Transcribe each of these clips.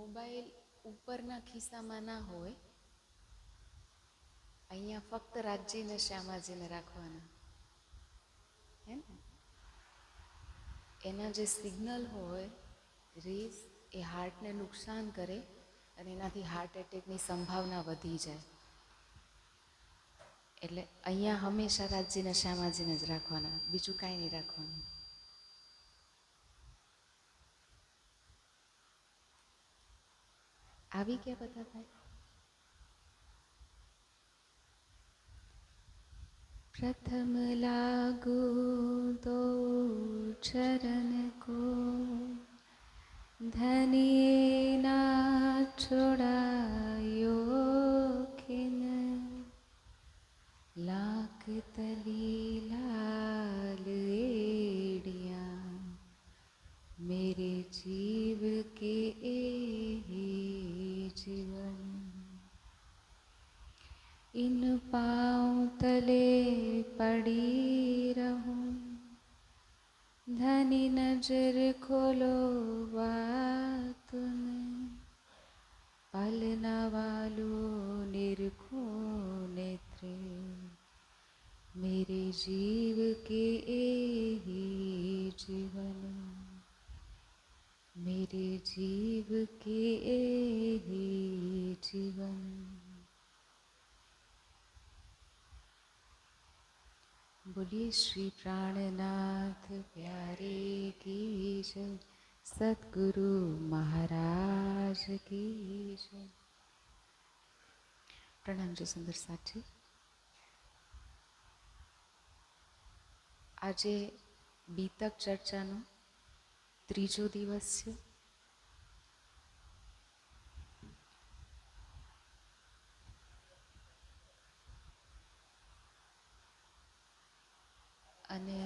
Mobile ઉપરના ખિસ્સામાં ના હોય, અહીંયા ફક્ત રાજજીને શ્યામાજીને રાખવાના, હે ને? એના જે સિગ્નલ હોય રેસ એ હાર્ટને નુકસાન કરે અને એનાથી હાર્ટ એટેકની સંભાવના વધી જાય. એટલે અહીંયા હંમેશા રાજજીને શ્યામાજીને જ રાખવાના, બીજું કાંઈ નહીં રાખવાનું. આવી ગયા બધા ભાઈ? प्रथम लागू दो चरण को, धनिये ना छोड़ायो खिन, लाख तली लाल एड़ियाँ, मेरे जीव के जीवन, इन पाँव तले पड़ी रहूं, धनी नजर खोलो बात में, पलना वालों निरखो नेत्रे, मेरे जीव के जीवन, मेरे जीव के जीवन. बोलिए श्री प्राणनाथ प्यारे की जय, सद्गुरु महाराज की जय. प्रणाम जी सुंदर साथी. આજે બીતક ચર્ચાનો ત્રીજો દિવસ છે. અને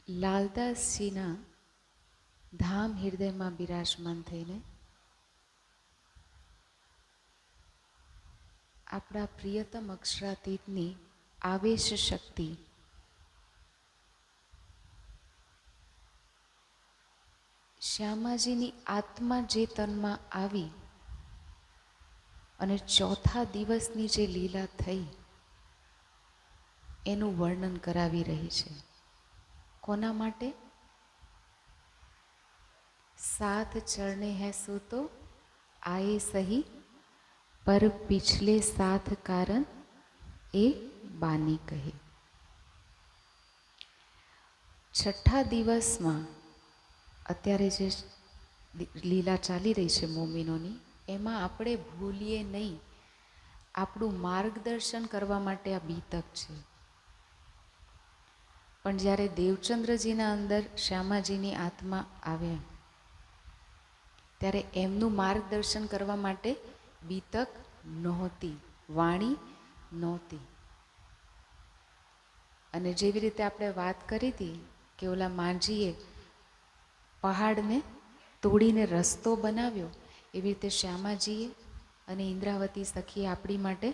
લાલદાસજીના ધામ હૃદયમાં બિરાજમાન થઈને આપણા પ્રિયતમ અક્ષરાતીતની આવેશ શક્તિ શ્યામાજીની આત્મા જે તનમાં આવી અને ચોથા દિવસની જે લીલા થઈ એનું વર્ણન કરાવી રહી છે. કોના માટે? साथ चढ़ने हैं सो तो आए सही, पर पिछले साथ कारण ए बानी કહે. છઠ્ઠા દિવસમાં અત્યારે જે લીલા ચાલી રહી છે મોમીનોની, એમાં આપણે ભૂલીએ નહીં, આપણું માર્ગદર્શન કરવા માટે આ બીતક છે. પણ જ્યારે દેવચંદ્રજીના અંદર શ્યામાજીની આત્મા આવ્યા ત્યારે એમનું માર્ગદર્શન કરવા માટે બીતક નહોતી, વાણી નહોતી. અને જેવી રીતે આપણે વાત કરી હતી કે ઓલા માંજીએ પહાડને તોડીને રસ્તો બનાવ્યો, એવી રીતે શ્યામાજીએ અને ઇન્દ્રાવતી સખીએ આપણી માટે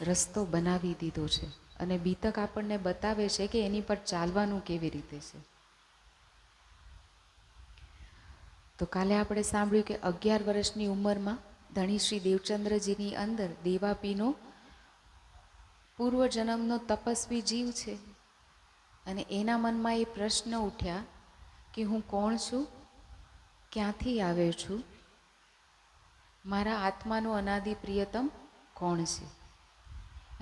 રસ્તો બનાવી દીધો છે. અને બીતક આપણને બતાવે છે કે એની પર ચાલવાનું કેવી રીતે છે. તો કાલે આપણે સાંભળ્યું કે 11 વર્ષની ઉંમરમાં ધણી શ્રી દેવચંદ્રજીની અંદર દેવાપીનો પૂર્વજન્મનો તપસ્વી જીવ છે. અને એના મનમાં એ પ્રશ્ન ઉઠ્યા કે હું કોણ છું, ક્યાંથી આવ્યો છું, મારા આત્માનો અનાદિ પ્રિયતમ કોણ છે.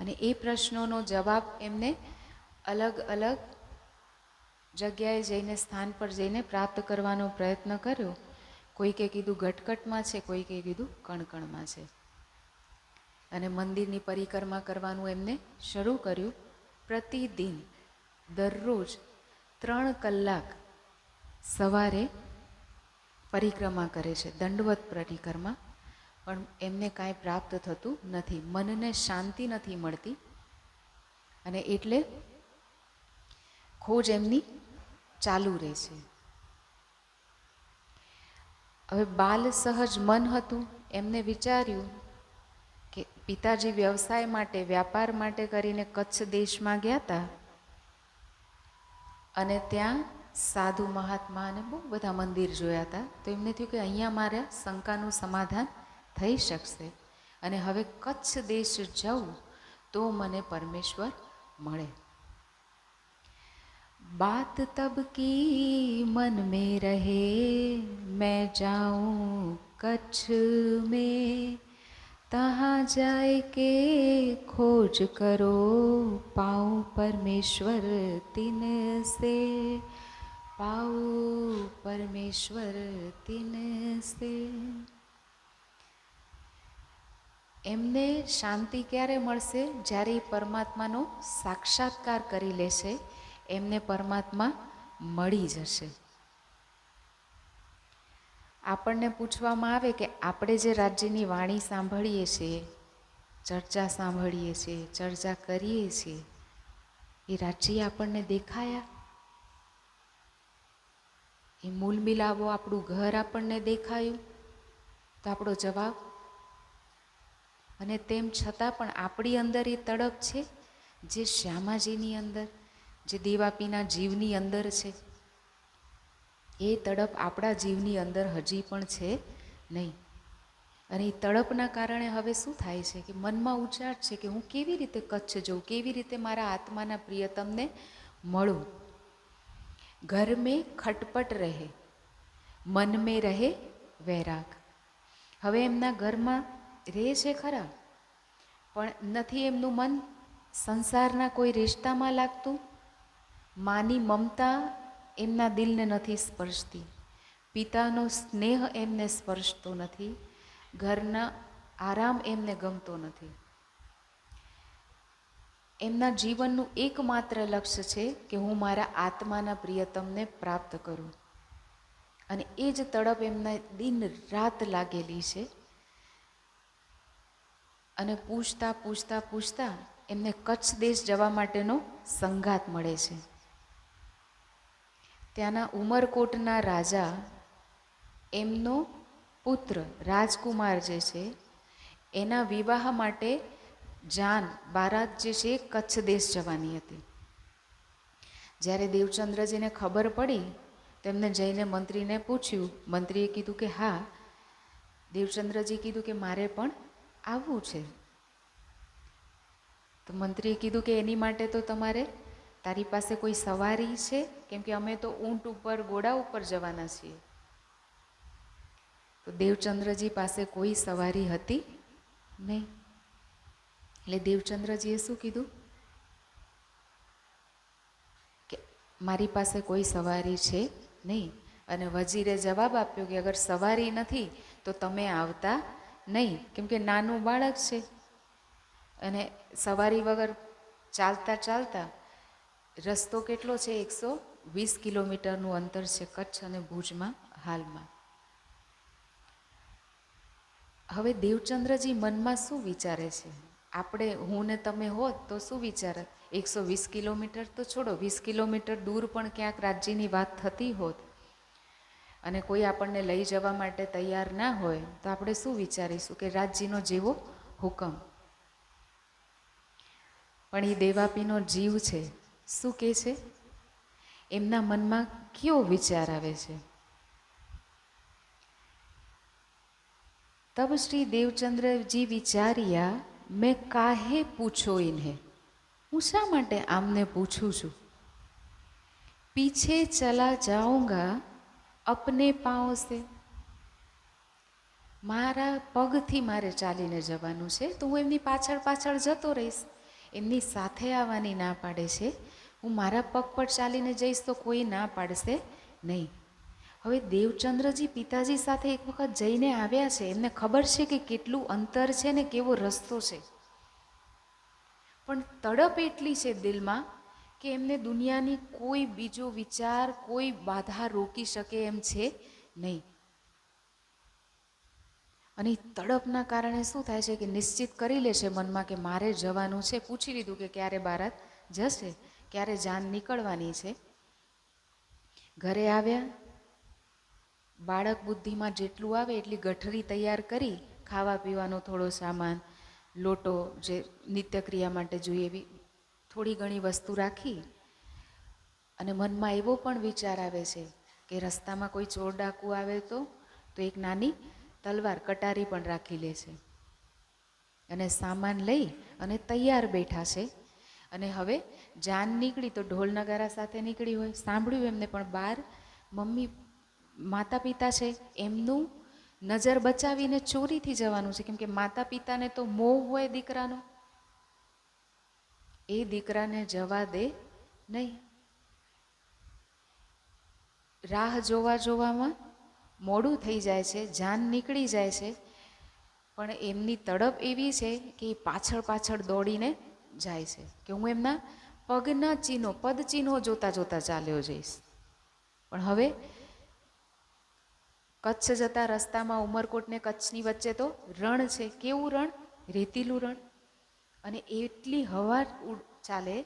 અને એ પ્રશ્નોનો જવાબ એમને અલગ અલગ જગ્યાએ જઈને, સ્થાન પર જઈને પ્રાપ્ત કરવાનો પ્રયત્ન કર્યો. કોઈકે કીધું ઘટકટમાં છે, કોઈકે કીધું કણકણમાં છે. અને મંદિરની પરિક્રમા કરવાનું એમને શરૂ કર્યું. પ્રતિદિન દરરોજ 3 કલાક સવારે પરિક્રમા કરે છે, દંડવત પરિક્રમા. પણ એમને કાંઈ પ્રાપ્ત થતું નથી, મનને શાંતિ નથી મળતી. અને એટલે ખોજ એમની ચાલુ રહે છે. હવે બાલ સહજ મન હતું. એમને વિચાર્યું કે પિતાજી વ્યવસાય માટે, વ્યાપાર માટે કરીને કચ્છ દેશમાં ગયા હતા અને ત્યાં સાધુ મહાત્મા અને બહુ બધા મંદિર જોયા હતા. તો એમને થયું કે અહીંયા મારા શંકાનું સમાધાન થઈ શકશે અને હવે કચ્છ દેશ જાઉં તો મને પરમેશ્વર મળે. बात तब की मन में रहे मैं जाऊं कच्छ में तहाँ जाए के खोज करो पाऊं परमेश्वर तिन से पाऊं परमेश्वर तिन से. એમને શાંતિ ક્યારે મળશે? જ્યારે એ પરમાત્માનો સાક્ષાત્કાર કરી લેશે, એમને પરમાત્મા મળી જશે. આપણને પૂછવામાં આવે કે આપણે જે રાજ્યની વાણી સાંભળીએ છીએ, ચર્ચા સાંભળીએ છીએ, ચર્ચા કરીએ છીએ, એ રાજ્ય આપણને દેખાયા? એ મૂલ મિલાવો આપણું ઘર આપણને દેખાયું? તો આપણો જવાબ, અને તેમ છતાં પણ આપણી અંદર એ તડપ છે જે શ્યામાજીની અંદર, જે દેવાપીના જીવની અંદર છે, એ તડપ આપણા જીવની અંદર હજી પણ છે નહીં. અને એ તડપના કારણે હવે શું થાય છે કે મનમાં ઉચાટ છે કે હું કેવી રીતે કચ્છ જઉં, કેવી રીતે મારા આત્માના પ્રિયતમને મળું. ઘર મેં ખટપટ રહે મન મેં રહે વૈરાગ. હવે એમના ઘરમાં રહે છે ખરા, પણ નથી એમનું મન સંસારના કોઈ રિશ્તામાં લાગતું. માની મમતા એમના દિલને નથી સ્પર્શતી, પિતાનો સ્નેહ એમને સ્પર્શતો નથી, ઘરના આરામ એમને ગમતો નથી. એમના જીવનનું એકમાત્ર લક્ષ્ય છે કે હું મારા આત્માના પ્રિયતમને પ્રાપ્ત કરું. અને એ જ તડપ એમના દિન રાત લાગેલી છે. અને પૂછતા પૂછતા પૂછતા એમને કચ્છ દેશ જવા માટેનો સંગાત મળે છે. ત્યાંના ઉમરકોટના રાજા, એમનો પુત્ર રાજકુમાર જે છે, એના વિવાહ માટે જાન બારાત જે છે કચ્છ દેશ જવાની હતી. જ્યારે દેવચંદ્રજીને ખબર પડી તેમને જઈને મંત્રીને પૂછ્યું. મંત્રીએ કીધું કે હા. દેવચંદ્રજી કીધું કે મારે પણ આવવું છે. તો મંત્રીએ કીધું કે એની માટે તો તમારે, તારી પાસે કોઈ સવારી છે? કેમ કે અમે તો ઊંટ ઉપર, ઘોડા ઉપર જવાના છીએ. તો દેવચંદ્રજી પાસે કોઈ સવારી હતી નહીં. એટલે દેવચંદ્રજીએ શું કીધું કે મારી પાસે કોઈ સવારી છે નહીં. અને વજીરે જવાબ આપ્યો કે અગર સવારી નથી તો તમે આવતા નહીં, કેમ કે નાનું બાળક છે. અને સવારી વગર ચાલતા ચાલતા, રસ્તો કેટલો છે? 120 કિલોમીટરનું અંતર છે કચ્છ અને ભુજમાં હાલમાં. હવે દેવચંદ્રજી મનમાં શું વિચારે છે? આપણે, હું ને તમે હોત તો શું વિચારત? 120 કિલોમીટર તો છોડો, 20 કિલોમીટર દૂર પણ ક્યાંક રાજ્યની વાત થતી હોત અને કોઈ આપણને લઈ જવા માટે તૈયાર ના હોય તો આપણે શું વિચારીશું કે રાજ્યનો જેવો હુકમ. પણ એ દેવાપીનો જીવ છે, શું કહે છે? એમના મનમાં કયો વિચાર આવે છે? तब श्री देवचंद्रजी विचारिया मैं काहे पूछो इन्हें. હું શા માટે આમને પૂછું છું? પીછે ચલા જાઉંગા અપને પાँव से. મારા પગથી મારે ચાલીને જવાનું છે, તો હું એમની પાછળ પાછળ જતો રહીશ. એમની સાથે આવવાની ના પાડે છે, હું મારા પગ પર ચાલીને જઈશ તો કોઈ ના પાડશે નહીં. હવે દેવચંદ્રજી પિતાજી સાથે એક વખત જઈને આવ્યા છે, એમને ખબર છે કે કેટલું અંતર છે ને કેવો રસ્તો છે. પણ તડપ એટલી છે દિલમાં કે એમને દુનિયાની કોઈ બીજો વિચાર, કોઈ બાધા રોકી શકે એમ છે નહીં. અને તડપના કારણે શું થાય છે કે નિશ્ચિત કરી લે છે મનમાં કે મારે જવાનું છે. પૂછી લીધું કે ક્યારે બારાત જશે, ક્યારે જાન નીકળવાની છે. ઘરે આવ્યા, બાળક બુદ્ધિમાં જેટલું આવે એટલી ગઠરી તૈયાર કરી, ખાવા પીવાનો થોડો સામાન, લોટો, જે નિત્યક્રિયા માટે જોઈએ એવી થોડી ઘણી વસ્તુ રાખી અને મનમાં એવો પણ વિચાર આવે છે કે રસ્તામાં કોઈ ચોર ડાકુ આવે તો એક નાની તલવાર કટારી પણ રાખી લે છે અને સામાન લઈ અને તૈયાર બેઠા છે. અને હવે જાન નીકળી તો ઢોલ નગારા સાથે નીકળી હોય, સાંભળ્યું એમને, પણ બહાર મમ્મી માતા પિતા છે એમનું નજર બચાવીને ચોરીથી જવાનું છે, કેમ કે માતા પિતાને તો મોહ હોય દીકરાનો, એ દીકરાને જવા દે નહીં. રાહ જોવા જોવામાં મોડું થઈ જાય છે, જાન નીકળી જાય છે, પણ એમની તડપ એવી છે કે એ પાછળ પાછળ દોડીને જાય છે કે હું એમના પગના ચિહ્નો, પદ ચિહ્નો જોતા જોતા ચાલ્યો જઈશ. પણ હવે કચ્છ જતા રસ્તામાં ઉમરકોટ ને કચ્છની વચ્ચે તો રણ છે. કેવું રણ? રેતીલું રણ. અને એટલી હવા ચાલે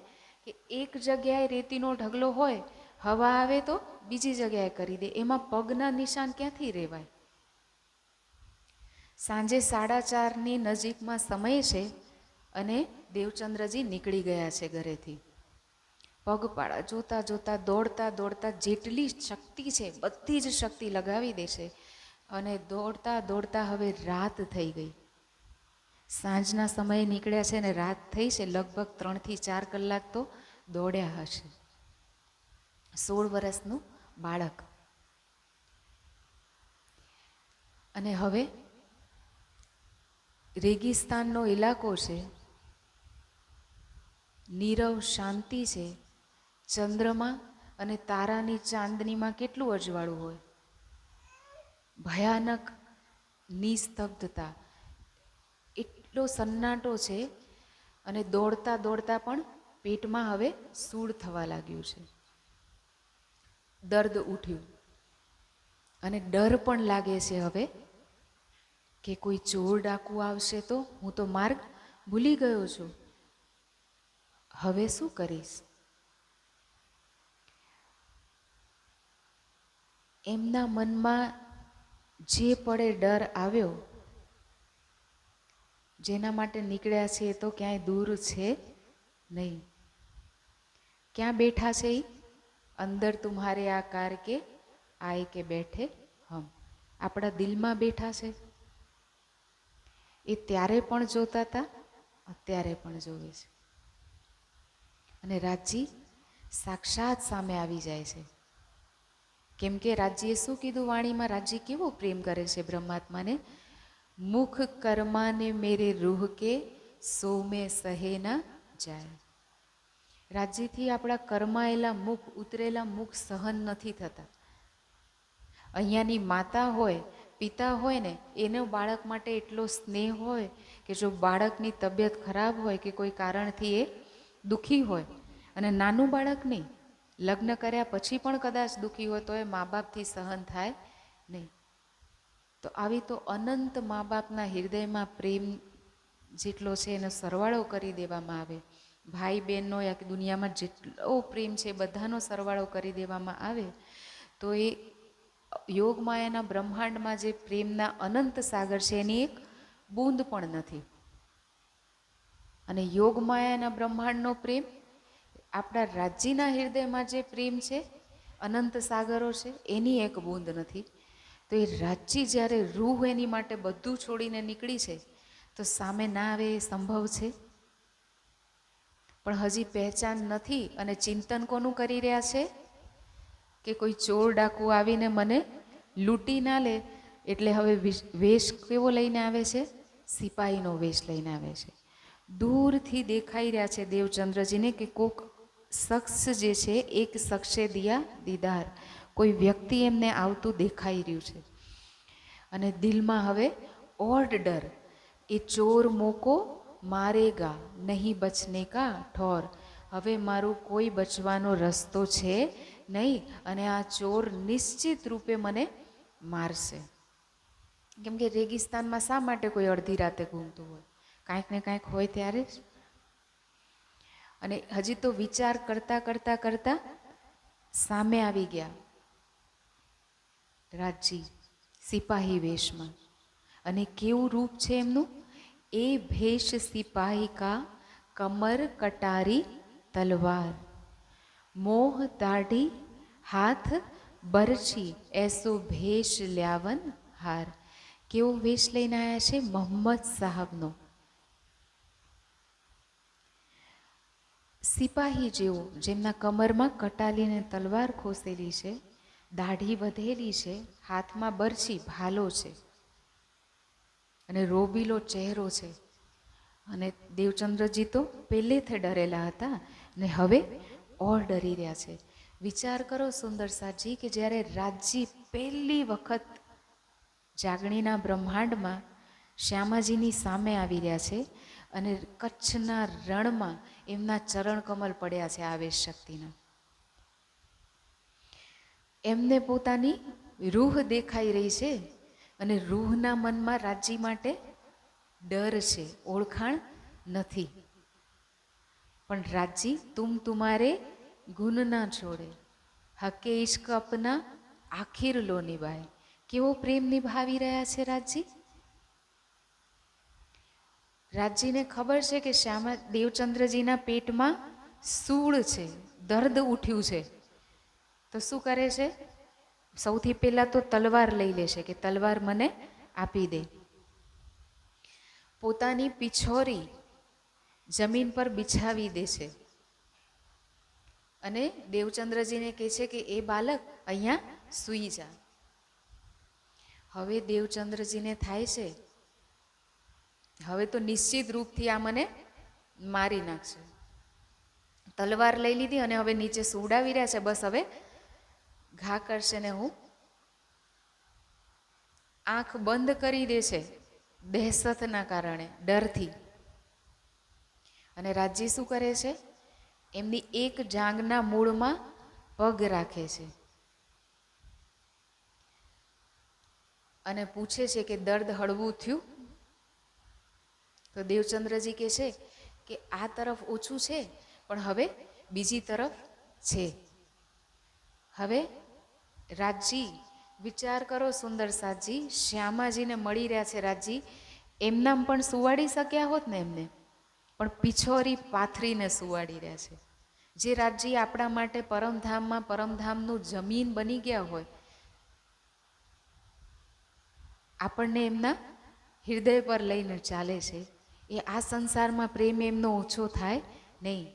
કે એક જગ્યાએ રેતીનો ઢગલો હોય, હવા આવે તો બીજી જગ્યાએ કરી દે, એમાં પગના નિશાન ક્યાંથી રહેવાય? સાંજે 4:30ની નજીકમાં સમય છે અને દેવચંદ્રજી નીકળી ગયા છે ઘરેથી. પગપાળા જોતા જોતા દોડતા દોડતા જેટલી શક્તિ છે બધી જ શક્તિ લગાવી દેશે અને દોડતા દોડતા હવે રાત થઈ ગઈ. સાંજના સમયે નીકળ્યા છે ને રાત થઈ છે, લગભગ 3 થી 4 કલાક તો દોડ્યા હશે. 16 વર્ષનું બાળક. અને હવે રેગિસ્તાનનો ઇલાકો છે, નીરવ શાંતિ છે, ચંદ્રમા અને તારાની ચાંદનીમાં કેટલું અજવાળું હોય, ભયાનક નિસ્તબ્ધતા, એટલો સન્નાટો છે. અને દોડતા દોડતા પણ પેટમાં હવે સૂળ થવા લાગ્યું છે, દર્દ ઉઠ્યું અને ડર પણ લાગે છે હવે કે કોઈ ચોર ડાકુ આવશે તો હું તો માર્ગ ભૂલી ગયો છું, હવે શું કરીશ? એમના મનમાં જે પડે ડર આવ્યો, જેના માટે નીકળ્યા છે એ તો ક્યાંય દૂર છે નહીં. ક્યાં બેઠા છે એ? અંદર તુમ્હારે આકાર કે આય કે બેઠે હમ, આપણા દિલમાં બેઠા છે. એ ત્યારે પણ જોતા હતા, અત્યારે પણ જોવે છે. અને રાજજી સાક્ષાત સામે આવી જાય છે. કેમ કે રાજ્યએ શું કીધું વાણીમાં? રાજ્ય કેવો પ્રેમ કરે છે બ્રહ્માત્માને. મુખ કર્માને મેરે રૂહ કે સો મેં સહે ના જાય. રાજ્યથી આપણા કર્માયેલા મુખ, ઉતરેલા મુખ સહન નથી થતા. અહીંયાની માતા હોય, પિતા હોય ને, એનો બાળક માટે એટલો સ્નેહ હોય કે જો બાળકની તબિયત ખરાબ હોય કે કોઈ કારણથી એ દુઃખી હોય, અને નાનું બાળક નહીં, લગ્ન કર્યા પછી પણ કદાચ દુઃખી હોય તો એ મા બાપથી સહન થાય નહીં. તો આવી તો અનંત મા બાપના હૃદયમાં પ્રેમ જેટલો છે એનો સરવાળો કરી દેવામાં આવે. ભાઈ બહેનનો યા દુનિયામાં જેટલો પ્રેમ છે બધાનો સરવાળો કરી દેવામાં આવે તો એ યોગમાયાના બ્રહ્માંડમાં જે પ્રેમના અનંત સાગર છે એની એક બૂંદ પણ નથી. અને યોગમાયાના બ્રહ્માંડનો પ્રેમ, આપણા રાજ્યના હૃદયમાં જે પ્રેમ છે, અનંત સાગરો છે, એની એક બૂંદ નથી. તો એ રાજ્ય જ્યારે રૂહ એની માટે બધું છોડીને નીકળી છે તો સામે ના આવે એ સંભવ છે? પણ હજી પહેચાન નથી અને ચિંતન કોનું કરી રહ્યા છે કે કોઈ ચોર ડાકુ આવીને મને લૂંટી ના લે, એટલે હવે વેશ કેવો લઈને આવે છે? સિપાહીનો વેશ લઈને આવે છે. દૂરથી દેખાઈ રહ્યા છે દેવચંદ્રજીને કે કોક શખ્સ જે છે, એક શખ્સે દિયા દીદાર, કોઈ વ્યક્તિ એમને આવતું દેખાઈ રહ્યું છે. અને દિલમાં હવે ઓઢ ડર, એ ચોર મોકો મારેગા નહીં બચને કા ઠોર, હવે મારું કોઈ બચવાનો રસ્તો છે નહીં અને આ ચોર નિશ્ચિત રૂપે મને મારશે. કેમ કે રેગિસ્તાનમાં શા માટે કોઈ અડધી રાતે ઘૂમતું હોય? કાંઈક ને કાંઈક હોય ત્યારે જ. અને હજી તો વિચાર કરતા કરતા કરતા સામે આવી ગયા રાજજી સિપાહી વેશમાં. અને કેવું રૂપ છે એમનું? એ ભેષ સિપાહી કા કમર કટારી તલવાર, મોહ દાઢી હાથ બરછી એસો ભેષ લ્યાવન હાર. કેવો વેશ લઈને આવ્યા છે મોહમ્મદ સાહબનો. સિપાહી જેવો, જેમના કમરમાં કટાલીને તલવાર ખોસેલી છે, દાઢી વધેલી છે, હાથમાં બરછી ભાલો છે અને રોબીલો ચહેરો છે. અને દેવચંદ્રજી તો પહેલેથી ડરેલા હતા ને હવે ઓર ડરી રહ્યા છે. વિચાર કરો સુંદર સાજી કે જ્યારે રાજજી પહેલી વખત જાગણીના બ્રહ્માંડમાં શ્યામાજીની સામે આવી રહ્યા છે અને કચ્છના રણમાં એમના ચરણ કમલ પડ્યા છે આવેશ શક્તિના. એમને પોતાની રૂહ દેખાઈ રહી છે અને રૂહના મનમાં રાજજી માટે ડર છે, ઓળખાણ નથી. પણ રાજજી તુમ તુમારે ગુન ના છોડે, હકે ઇશ્ક અપના આખિર લો નિભાય. કેવો પ્રેમ નિભાવી રહ્યા છે રાજજી. રાજજીને ખબર છે કે શ્યામા દેવચંદ્રજીના પેટમાં સૂળ છે, દર્દ ઉઠ્યું છે. તો શું કરે છે? સૌથી પહેલાં તો તલવાર લઈ લેશે કે તલવાર મને આપી દે. પોતાની પિછોરી જમીન પર બિછાવી દે છે અને દેવચંદ્રજીને કહે છે કે એ બાલક અહીંયા સૂઈ જા. હવે દેવચંદ્રજીને થાય છે હવે તો નિશ્ચિત રૂપથી આ મને મારી નાખશે. તલવાર લઈ લીધી અને હવે નીચે સુવડાવી રહ્યા છે. બસ હવે ઘા કરશે ને હું. આંખ બંધ કરી દે છે દહેશતના કારણે, ડરથી. અને રાજજી શું કરે છે? એમની એક જાંઘના મૂળમાં પગ રાખે છે અને પૂછે છે કે દર્દ હળવું થયું? તો દેવચંદ્રજી કહે છે કે આ તરફ ઓછું છે પણ હવે બીજી તરફ છે. હવે રાજજી વિચાર કરો સુંદર સાજી, શ્યામાજીને મળી રહ્યા છે રાજજી, એમનામ પણ સુવાડી શક્યા હોત ને એમને, પણ પિછોરી પાથરીને સુવાડી રહ્યા છે. જે રાજજી આપણા માટે પરમધામમાં પરમધામનું જમીન બની ગયા હોય, આપણને એમના હૃદય પર લઈને ચાલે છે. એ આ સંસારમાં પ્રેમ એમનો ઓછો થાય નહીં.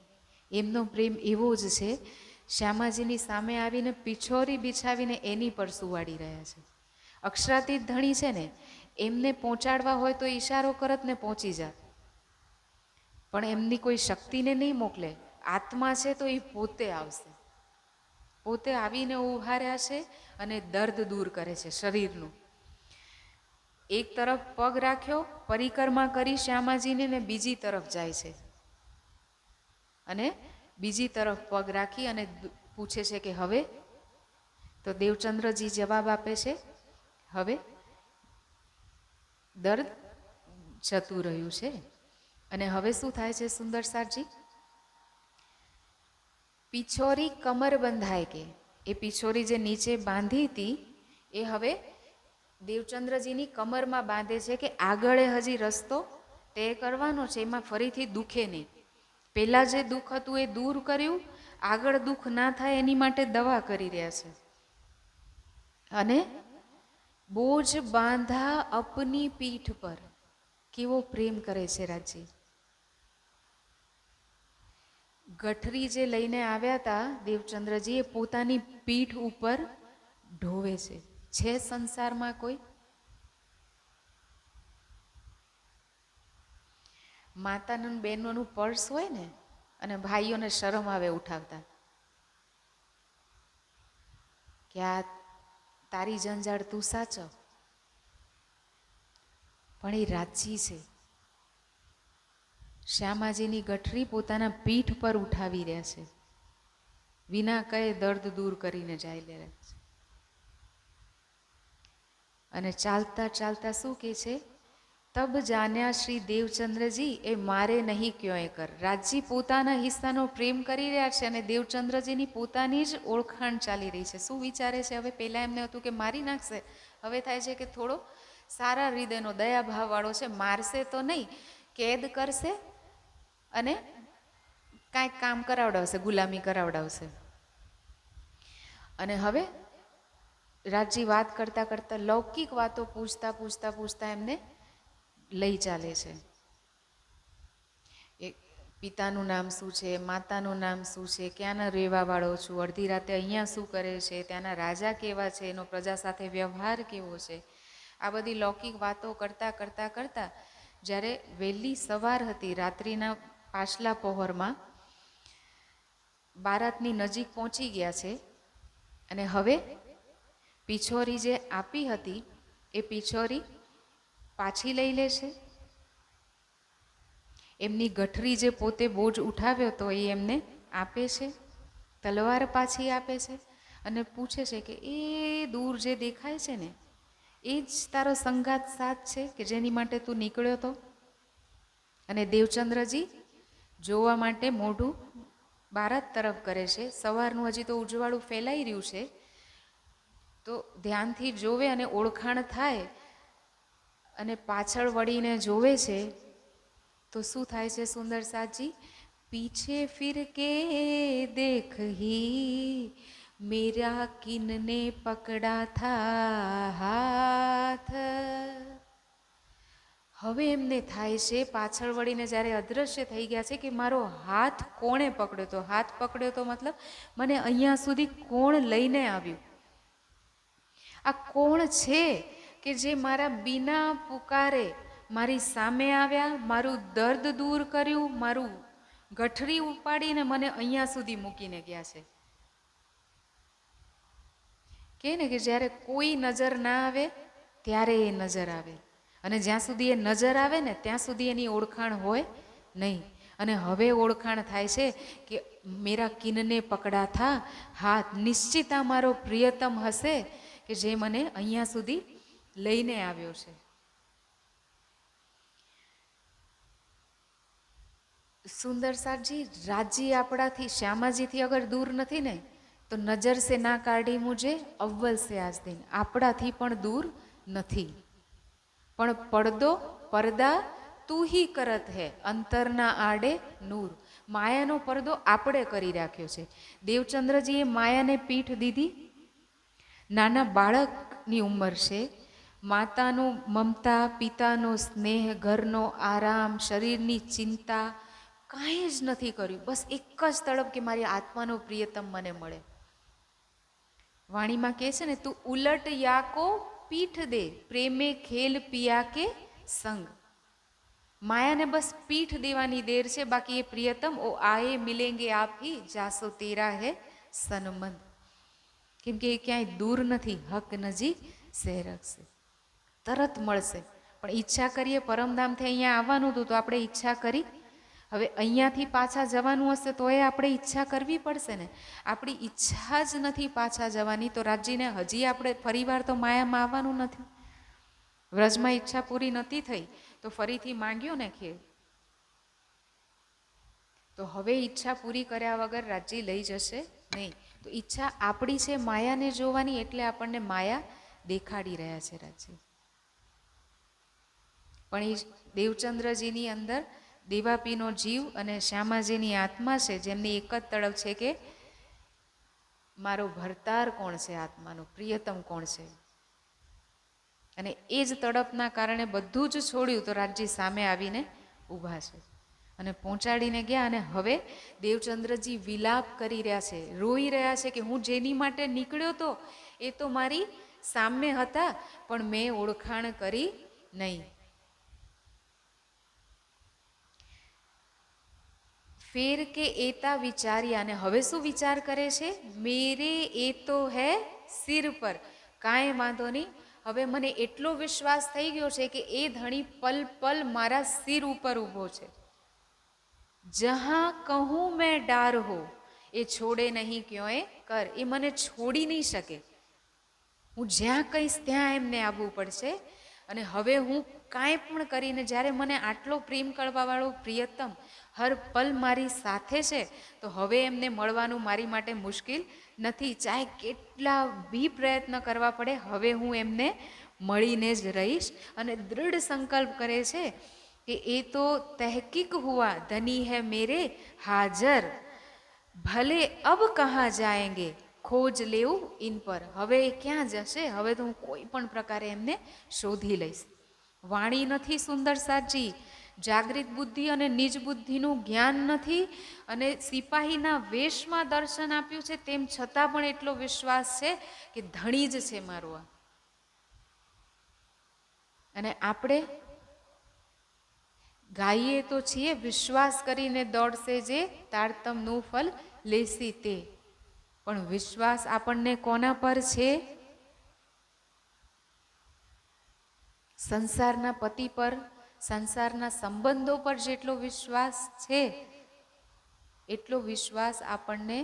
એમનો પ્રેમ એવો જ છે, શ્યામાજીની સામે આવીને પિછોરી બિછાવીને એની પર સુવાડી રહ્યા છે. અક્ષરાતીત ધણી છે ને, એમને પહોંચાડવા હોય તો ઈશારો કરત ને પહોંચી જાત, પણ એમની કોઈ શક્તિને નહીં મોકલે. આત્મા છે તો એ પોતે આવશે, પોતે આવીને ઊભા રહ્યા છે અને દર્દ દૂર કરે છે શરીરનું. એક તરફ પગ રાખ્યો, પરિક્રમા કરી શ્યામાજીને, ને બીજી તરફ જાય છે અને બીજી તરફ પગ રાખી અને પૂછે છે કે હવે? તો દેવચંદ્રજી જવાબ આપે છે, હવે દર્દ જતું રહ્યું છે. અને હવે શું થાય છે સુંદર સાજી? પિછોરી કમર બંધાય કે એ પિછોરી જે નીચે બાંધી હતી એ હવે દેવચંદ્રજીની કમરમાં બાંધે છે કે આગળ હજી રસ્તો તે કરવાનો છે, એમાં ફરીથી દુખે નહીં. પહેલાં જે દુઃખ હતું એ દૂર કર્યું, આગળ દુઃખ ના થાય એની માટે દવા કરી રહ્યા છે. અને બોજ બાંધા અપની પીઠ પર. કેવો પ્રેમ કરે છે રાજજી. ગઠરી જે લઈને આવ્યા હતા દેવચંદ્રજી, એ પોતાની પીઠ ઉપર ઢોવે છે. છે સંસારમાં કોઈ? માતાનું બહેનોનું પર્સ હોય ને, અને ભાઈઓને શરમ આવે ઉઠાવતા કે આ તારી જંજાળ તું સાચવ. પણ એ રાજજી છે. શ્યામાજીની ગઠરી પોતાના પીઠ પર ઉઠાવી રહ્યા છે, વિના કહે દર્દ દૂર કરીને જાય લે છે. અને ચાલતા ચાલતા શું કહે છે? તબ જાન્યા શ્રી દેવચંદ્રજી એ મારે નહીં ક્યોંય કર. રાજજી પોતાના હિસ્સાનો પ્રેમ કરી રહ્યા છે અને દેવચંદ્રજીની પોતાની જ ઓળખાણ ચાલી રહી છે. શું વિચારે છે હવે? પહેલાં એમને હતું કે મારી નાખશે, હવે થાય છે કે થોડો સારા હૃદયનો દયાભાવવાળો છે, મારશે તો નહીં, કેદ કરશે અને કાંઈક કામ કરાવડાવશે, ગુલામી કરાવડાવશે. અને હવે રાજજી વાત કરતાં કરતાં લૌકિક વાતો પૂછતા પૂછતા પૂછતા એમને લઈ ચાલે છે. એ પિતાનું નામ શું છે, માતાનું નામ શું છે, ક્યાંના રહેવાવાળો છું, અડધી રાતે અહીંયા શું કરે છે, ત્યાંના રાજા કેવા છે, એનો પ્રજા સાથે વ્યવહાર કેવો છે, આ બધી લૌકિક વાતો કરતાં કરતાં કરતાં જ્યારે વહેલી સવાર હતી, રાત્રિના પાછલા પહોરમાં બારાતની નજીક પહોંચી ગયા છે. અને હવે પિછોરી જે આપી હતી એ પિછોરી પાછી લઈ લે છે. એમની ગઠરી જે પોતે બોજ ઉઠાવ્યો હતો એ એમને આપે છે, તલવાર પાછી આપે છે અને પૂછે છે કે એ દૂર જે દેખાય છે ને એ જ તારો સંગાત સાથ છે કે જેની માટે તું નીકળ્યો હતો. અને દેવચંદ્રજી જોવા માટે મોઢું બારાત તરફ કરે છે. સવારનું હજી તો ઉજવાળું ફેલાઈ રહ્યું છે, તો ધ્યાનથી જોવે અને ઓળખાણ થાય અને પાછળ વળીને જોવે છે તો શું થાય છે સુંદર સાજી? પીછે ફિર કે દેખ હી મેરા કિનને પકડા થા હાથ. હવે એમને થાય છે પાછળ વળીને જ્યારે અદૃશ્ય થઈ ગયા છે કે મારો હાથ કોણે પકડ્યો હતો. હાથ પકડ્યો તો મતલબ મને અહીંયા સુધી કોણ લઈને આવ્યું? આ કોણ છે કે જે મારા બિના પુકારે મારી સામે આવ્યા, મારું દર્દ દૂર કર્યું, મારું ગઠરી ઉપાડીને મને અહીંયા સુધી મૂકીને ગયા છે? કે ને કે જ્યારે કોઈ નજર ના આવે ત્યારે એ નજર આવે, અને જ્યાં સુધી એ નજર આવે ને ત્યાં સુધી એની ઓળખાણ હોય નહીં. અને હવે ઓળખાણ થાય છે કે મેરા કિનને પકડા થા હાથ, નિશ્ચિત આ મારો પ્રિયતમ હશે કે જે મને અહીંયા સુધી લઈને આવ્યો છે. સુંદર સાજી, રાજજી આપણાથી, શ્યામાજીથી અગર દૂર નથી ને તો નજર સે ના કાઢી મુજે અવ્વલ સે આજ દિન, આપણાથી પણ દૂર નથી. પણ પડદો પડદા તું હી કરત હે, અંતરના આડે નૂર. માયાનો પડદો આપણે કરી રાખ્યો છે. દેવચંદ્રજીએ માયાને પીઠ દીધી. નાના બાળકની ઉંમર છે. માતાનો મમતા, પિતાનો સ્નેહ, ઘરનો આરામ, શરીરની ચિંતા કાંઈ જ નથી કર્યું. બસ એક જ તડપ કે મારી આત્માનો પ્રિયતમ મને મળે. વાણીમાં કહે છે ને, તું ઉલટ યાકો પીઠ દે, પ્રેમે ખેલ પિયા કે સંગ. માયાને બસ પીઠ દેવાની દેર છે, બાકી એ પ્રિયતમ ઓ આએ મિલેંગે આપ હી જાસો તેરા હે સનમંદ. કેમ કે એ ક્યાંય દૂર નથી, હક નજીક શહેરક છે, તરત મળશે. પણ ઈચ્છા કરીએ, પરમધામથી અહીંયા આવવાનું હતું તો આપણે ઈચ્છા કરી. હવે અહીંયાથી પાછા જવાનું હશે તો એ આપણે ઈચ્છા કરવી પડશે ને. આપણી ઈચ્છા જ નથી પાછા જવાની, તો રાજજીને હજી આપણે ફરીવાર તો માયામાં આવવાનું નથી. વ્રજમાં ઈચ્છા પૂરી નથી થઈ તો ફરીથી માંગ્યો ને ખેર, તો હવે ઈચ્છા પૂરી કર્યા વગર રાજજી લઈ જશે નહીં. તો ઈચ્છા આપણી છે માયાને જોવાની, એટલે આપણને માયા દેખાડી રહ્યા છે રાજજી. પણ એ દેવચંદ્રજીની અંદર દેવાપીનો જીવ અને શ્યામાજીની આત્મા છે, જેમની એક જ તડપ છે કે મારો ભરતાર કોણ છે, આત્માનો પ્રિયતમ કોણ છે. અને એ જ તડપના કારણે બધું જ છોડ્યું તો રાજજી સામે આવીને ઊભા છે અને પહોંચાડીને ગયા. અને હવે દેવચંદ્રજી વિલાપ કરી રહ્યા છે, રોઈ રહ્યા છે કે હું જેની માટે નીકળ્યો તો એ તો મારી સામે હતા, પણ મેં ઓળખાણ કરી નહીં. ફેર કે એતા વિચાર્યા, અને હવે શું વિચાર કરે છે? મેરે એ તો હે સિર પર. કાંઈ વાંધો નહીં, હવે મને એટલો વિશ્વાસ થઈ ગયો છે કે એ ધણી પલ પલ મારા સિર ઉપર ઊભો છે. જહાં કહું મેં ડાર હો, એ છોડે નહીં ક્યોંય કર. એ મને છોડી નહીં શકે. હું જ્યાં કહીશ ત્યાં એમને આવવું પડશે. અને હવે હું કાંઈ પણ કરીને, જ્યારે મને આટલો પ્રેમ કરવાવાળો પ્રિયતમ હર પલ મારી સાથે છે, તો હવે એમને મળવાનું મારી માટે મુશ્કેલ નથી. ચાહે કેટલા બી પ્રયત્ન કરવા પડે, હવે હું એમને મળીને જ રહીશ. અને દૃઢ સંકલ્પ કરે છે કે એ તો તહેકીક હુઆ ધની હૈ મેરે હાજર, ભલે અબ કહા જાએંગે ખોજ લેવું ઇન પર. હવે એ ક્યાં જશે? હવે તો હું કોઈ પણ પ્રકારે એમને શોધી લઈશ. વાણી નથી સુંદર સાજી, જાગૃત બુદ્ધિ અને નિજ બુદ્ધિનું જ્ઞાન નથી, અને સિપાહીના વેશમાં દર્શન આપ્યું છે, તેમ છતાં પણ એટલો વિશ્વાસ છે કે ધણી જ છે મારો આ. અને આપણે ગાઈએ તો છીએ, વિશ્વાસ કરીને દોડશે જે તારતમનું ફલ લેસી તે. પણ વિશ્વાસ આપણને કોના પર છે? સંસારના પતિ પર, સંસારના સંબંધો પર જેટલો વિશ્વાસ છે, એટલો વિશ્વાસ આપણને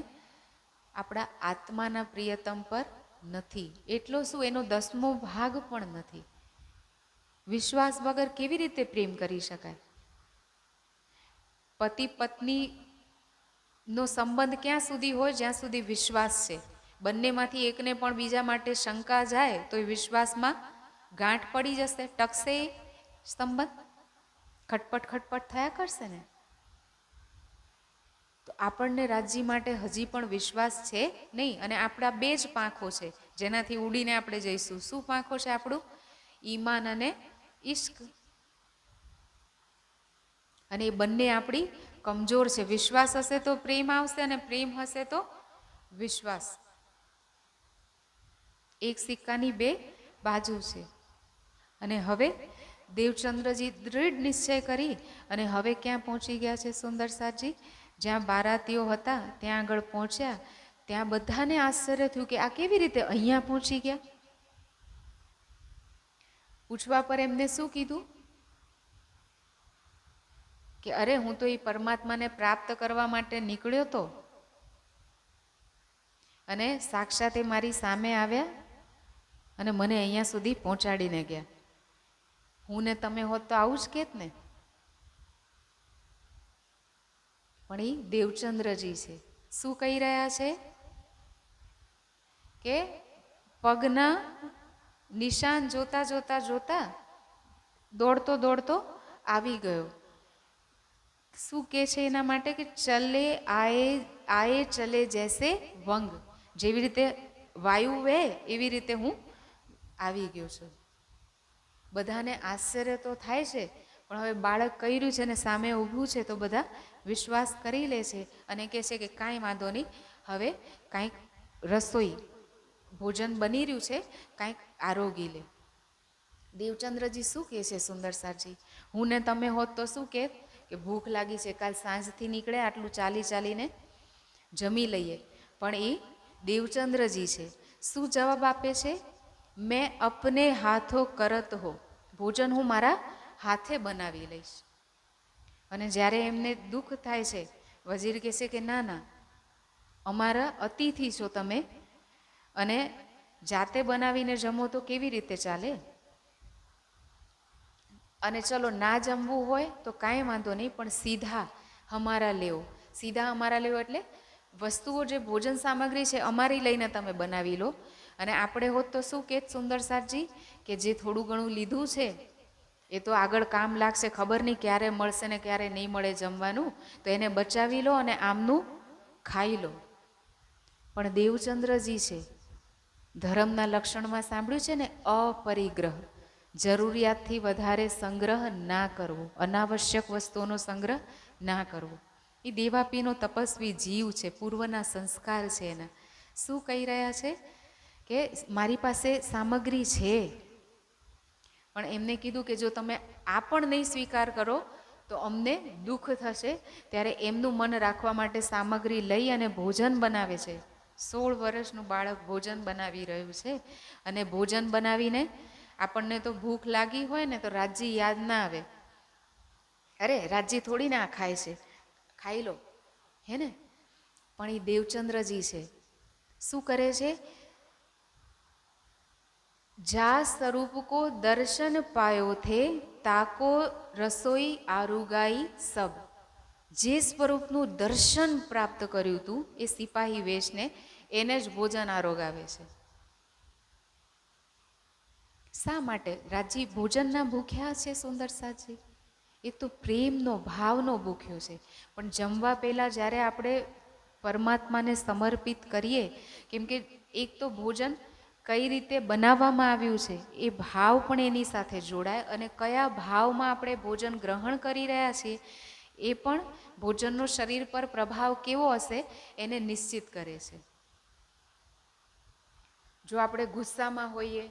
આપણા આત્માના પ્રિયતમ પર નથી. એટલો શું, એનો 10મો ભાગ પણ નથી. વિશ્વાસ વગર કેવી રીતે પ્રેમ કરી શકાય? પતિ પત્નીનો સંબંધ ક્યાં સુધી હોય? જ્યાં સુધી વિશ્વાસ છે. બંનેમાંથી એકને પણ બીજા માટે શંકા જાય તો એ વિશ્વાસમાં ગાંઠ પડી જશે, ટકશે એ સંબંધ, ખટપટ ખટપટ થયા કરશે ને. તો આપણને રાજ્ય માટે હજી પણ વિશ્વાસ છે નહીં. અને આપણા 2 જ પાંખો છે જેનાથી ઉડીને આપણે જઈશું. શું પાંખો છે આપણું? ઈમાન અને ઈશ્ક. અને એ બંને આપણી કમજોર છે. વિશ્વાસ હશે તો પ્રેમ આવશે, અને પ્રેમ હશે તો વિશ્વાસ. એક સિક્કાની 2 બાજુ છે. અને હવે દેવચંદ્રજી દૃઢ નિશ્ચય કરી અને હવે ક્યાં પહોંચી ગયા છે સુંદર સાજી? જ્યાં બારાતીઓ હતા ત્યાં આગળ પહોંચ્યા. ત્યાં બધાને આશ્ચર્ય થયું કે આ કેવી રીતે અહીંયા પહોંચી ગયા? પૂછવા પર એમને શું કીધું કે અરે હું તો એ પરમાત્માને પ્રાપ્ત કરવા માટે નીકળ્યો હતો, અને સાક્ષાત એ મારી સામે આવ્યા અને મને અહીંયા સુધી પહોંચાડીને ગયા. હું ને તમે હોત તો આવું જ કહેત ને. પણ એ દેવચંદ્રજી છે. શું કહી રહ્યા છે? કે પગના નિશાન જોતા જોતા જોતા દોડતો દોડતો આવી ગયો. શું કે છે એના માટે? કે ચલે આયે ચલે જૈસે વંગ. જેવી રીતે વાયુ વે એવી રીતે હું આવી ગયો છું. બધાને આશ્ચર્ય તો થાય છે, પણ હવે બાળક કર્યું છે ને સામે ઊભું છે તો બધા વિશ્વાસ કરી લે છે અને કહે છે કે કાંઈ વાંધો નહીં, હવે કાંઈક રસોઈ ભોજન બની રહ્યું છે, કાંઈક આરોગી લે. દેવચંદ્રજી શું કહે છે સુંદર સાજી? હું ને તમે હોત તો શું કહે કે ભૂખ લાગી છે, કાલ સાંજથી નીકળે આટલું ચાલી ચાલીને જમી લઈએ. પણ એ દેવચંદ્રજી છે, શું જવાબ આપે છે? મેં અપને હાથો કરત હો. ભોજન હું મારા હાથે બનાવી લઈશ. અને જ્યારે એમને દુઃખ થાય છે, વજીર કહે છે કે ના ના, અમારા અતિથિ છો તમે, અને જાતે બનાવીને જમો તો કેવી રીતે ચાલે? અને ચલો ના જમવું હોય તો કાંઈ વાંધો નહીં, પણ સીધા અમારા લેવો. સીધા અમારા લેવો એટલે વસ્તુઓ, જે ભોજન સામગ્રી છે અમારી લઈને તમે બનાવી લો. અને આપણે હોત તો શું કહેત સુંદર સાજી? કે જે થોડું ઘણું લીધું છે એ તો આગળ કામ લાગશે, ખબર નહીં ક્યારે મળશે ને ક્યારે નહીં મળે જમવાનું, તો એને બચાવી લો અને આમનું ખાઈ લો. પણ દેવચંદ્રજી છે, ધર્મના લક્ષણમાં સાંભળ્યું છે ને, અપરિગ્રહ. જરૂરિયાતથી વધારે સંગ્રહ ના કરવો, અનાવશ્યક વસ્તુઓનો સંગ્રહ ના કરવો. એ દેવાપીનો તપસ્વી જીવ છે, પૂર્વના સંસ્કાર છે એના. શું કહી રહ્યા છે? કે મારી પાસે સામગ્રી છે, પણ એમને કીધું કે જો તમે આ પણ નહીં સ્વીકાર કરો તો અમને દુઃખ થશે. ત્યારે એમનું મન રાખવા માટે સામગ્રી લઈ અને ભોજન બનાવે છે. 16 વર્ષનું બાળક ભોજન બનાવી રહ્યું છે. અને ભોજન બનાવીને, આપણને તો ભૂખ લાગી હોય ને તો રાજ્ય યાદ ના આવે. અરે રાજ્ય થોડી ના ખાય છે, ખાઈ લો, હે ને? પણ એ દેવચંદ્રજી છે, શું કરે છે? જા સ્વરૂપ કો દર્શન પાયો થે, તાકો રસોઈ આરુગાઈ સબ. જે સ્વરૂપનું દર્શન પ્રાપ્ત કર્યું હતું એ સિપાહી વેશને, એને જ ભોજન આરોગાવે છે. શા માટે? રાજ્ય ભોજનના ભૂખ્યા છે સુંદર સાજી? એ તો પ્રેમનો, ભાવનો ભૂખ્યો છે. પણ જમવા પહેલાં જ્યારે આપણે પરમાત્માને સમર્પિત કરીએ. કેમ કે એક તો ભોજન કઈ રીતે બનાવવામાં આવ્યું છે એ ભાવ પણ એની સાથે જોડાય, અને કયા ભાવમાં આપણે ભોજન ગ્રહણ કરી રહ્યા છીએ એ પણ ભોજનનો શરીર પર પ્રભાવ કેવો હશે એને નિશ્ચિત કરે છે. જો આપણે ગુસ્સામાં હોઈએ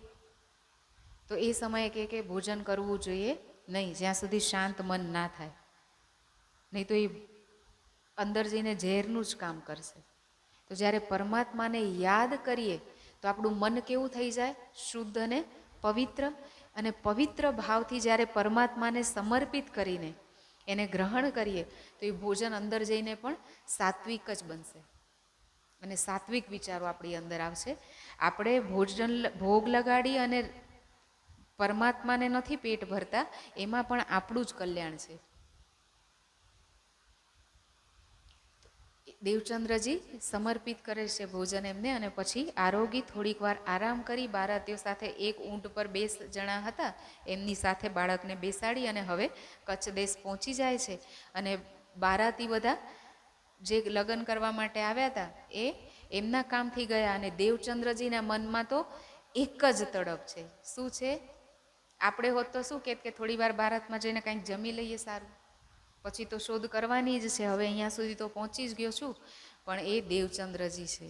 તો એ સમયે કે ભોજન કરવું જોઈએ નહીં, જ્યાં સુધી શાંત મન ના થાય, નહીં તો એ અંદર જઈને ઝેરનું જ કામ કરશે. તો જ્યારે પરમાત્માને યાદ કરીએ તો આપણું મન કેવું થઈ જાય? શુદ્ધ અને પવિત્ર. અને પવિત્ર ભાવથી જ્યારે પરમાત્માને સમર્પિત કરીને એને ગ્રહણ કરીએ તો એ ભોજન અંદર જઈને પણ સાત્વિક જ બનશે અને સાત્વિક વિચારો આપણી અંદર આવશે. આપણે ભોગ લગાડી અને પરમાત્માને નથી પેટ ભરતા, એમાં પણ આપણું જ કલ્યાણ છે. દેવચંદ્રજી સમર્પિત કરે છે ભોજન એમને, અને પછી આરોગી થોડીક વાર આરામ કરી બારાતીઓ સાથે એક ઊંટ પર 2 જણા હતા એમની સાથે બાળકને બેસાડી અને હવે કચ્છ દેશ પહોંચી જાય છે. અને બારાતી બધા જે લગ્ન કરવા માટે આવ્યા હતા એ એમના કામથી ગયા, અને દેવચંદ્રજીના મનમાં તો એક જ તડપ છે. શું છે? આપણે હોત તો શું કે થોડી વાર બારાતમાં જઈને કંઈક જમી લઈએ, સારું, પછી તો શોધ કરવાની જ છે, હવે અહીંયા સુધી તો પહોંચી જ ગયો છું. પણ એ દેવચંદ્રજી છે,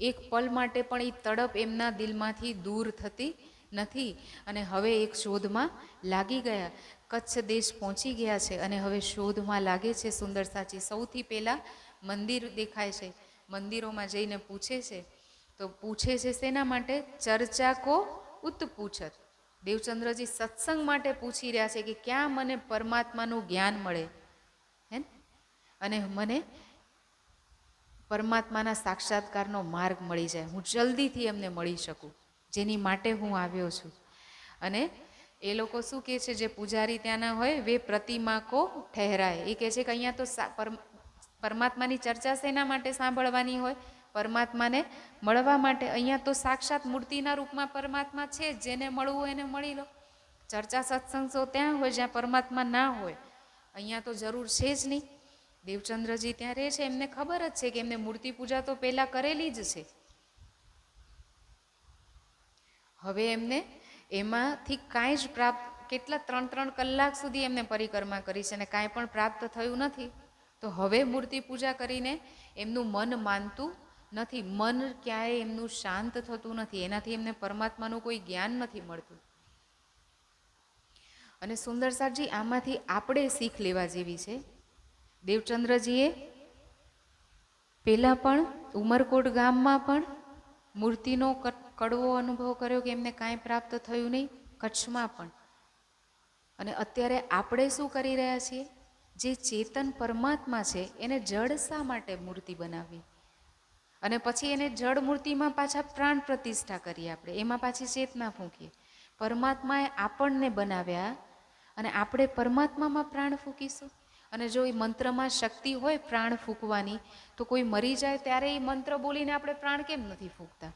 એક પલ માટે પણ એ તડપ એમના દિલમાંથી દૂર થતી નથી. અને હવે એક શોધમાં લાગી ગયા. કચ્છ દેશ પહોંચી ગયા છે અને હવે શોધમાં લાગે છે. સુંદર સાચી સૌથી પહેલાં મંદિર દેખાય છે. મંદિરોમાં જઈને પૂછે છે, તો પૂછે છે શેના માટે? ચર્ચા કો ઉત પૂછત. દેવચંદ્રજી સત્સંગ માટે પૂછી રહ્યા છે કે ક્યાં મને પરમાત્માનું જ્ઞાન મળે હે અને મને પરમાત્માના સાક્ષાત્કારનો માર્ગ મળી જાય, હું જલ્દીથી એમને મળી શકું, જેની માટે હું આવ્યો છું. અને એ લોકો શું કહે છે, જે પૂજારી ત્યાંના હોય, વે પ્રતિમા કો ઠહેરાય. એ કહે છે કે અહીંયા તો પરમાત્માની ચર્ચા શેના માટે સાંભળવાની હોય? પરમાત્માને મળવા માટે. અહીંયા તો સાક્ષાત મૂર્તિના રૂપમાં પરમાત્મા છે, જેને મળવું એને મળી લો. ચર્ચા સત્સંગ તો ત્યાં હોય જ્યાં પરમાત્મા ના હોય, અહીંયા તો જરૂર છે જ નહીં. દેવચંદ્રજી ત્યાં રહે છે, એમને ખબર જ છે કે એમને મૂર્તિ પૂજા તો પહેલાં કરેલી જ છે. હવે એમને એમાંથી કાંઈ જ પ્રાપ્ત, કેટલા 3 કલાક સુધી એમને પરિક્રમા કરી છે અને કાંઈ પણ પ્રાપ્ત થયું નથી. તો હવે મૂર્તિ પૂજા કરીને એમનું મન માનતું નથી, મન ક્યાંય એમનું શાંત થતું નથી, એનાથી એમને પરમાત્માનું કોઈ જ્ઞાન નથી મળતું. અને સુંદર સાહેબજી આમાંથી આપણે શીખ લેવા જેવી છે. દેવચંદ્રજીએ પહેલાં પણ ઉમરકોટ ગામમાં પણ મૂર્તિનો કડવો અનુભવ કર્યો કે એમને કાંઈ પ્રાપ્ત થયું નહીં, કચ્છમાં પણ. અને અત્યારે આપણે શું કરી રહ્યા છીએ? જે ચેતન પરમાત્મા છે એને જડ શા માટે મૂર્તિ બનાવી અને પછી એને જડ મૂર્તિમાં પાછા પ્રાણ પ્રતિષ્ઠા કરીએ, આપણે એમાં પાછી ચેતના ફૂંકીએ. પરમાત્માએ આપણને બનાવ્યા અને આપણે પરમાત્મામાં પ્રાણ ફૂંકીશું. અને જો એ મંત્રમાં શક્તિ હોય પ્રાણ ફૂંકવાની, તો કોઈ મરી જાય ત્યારે એ મંત્ર બોલીને આપણે પ્રાણ કેમ નથી ફૂંકતા?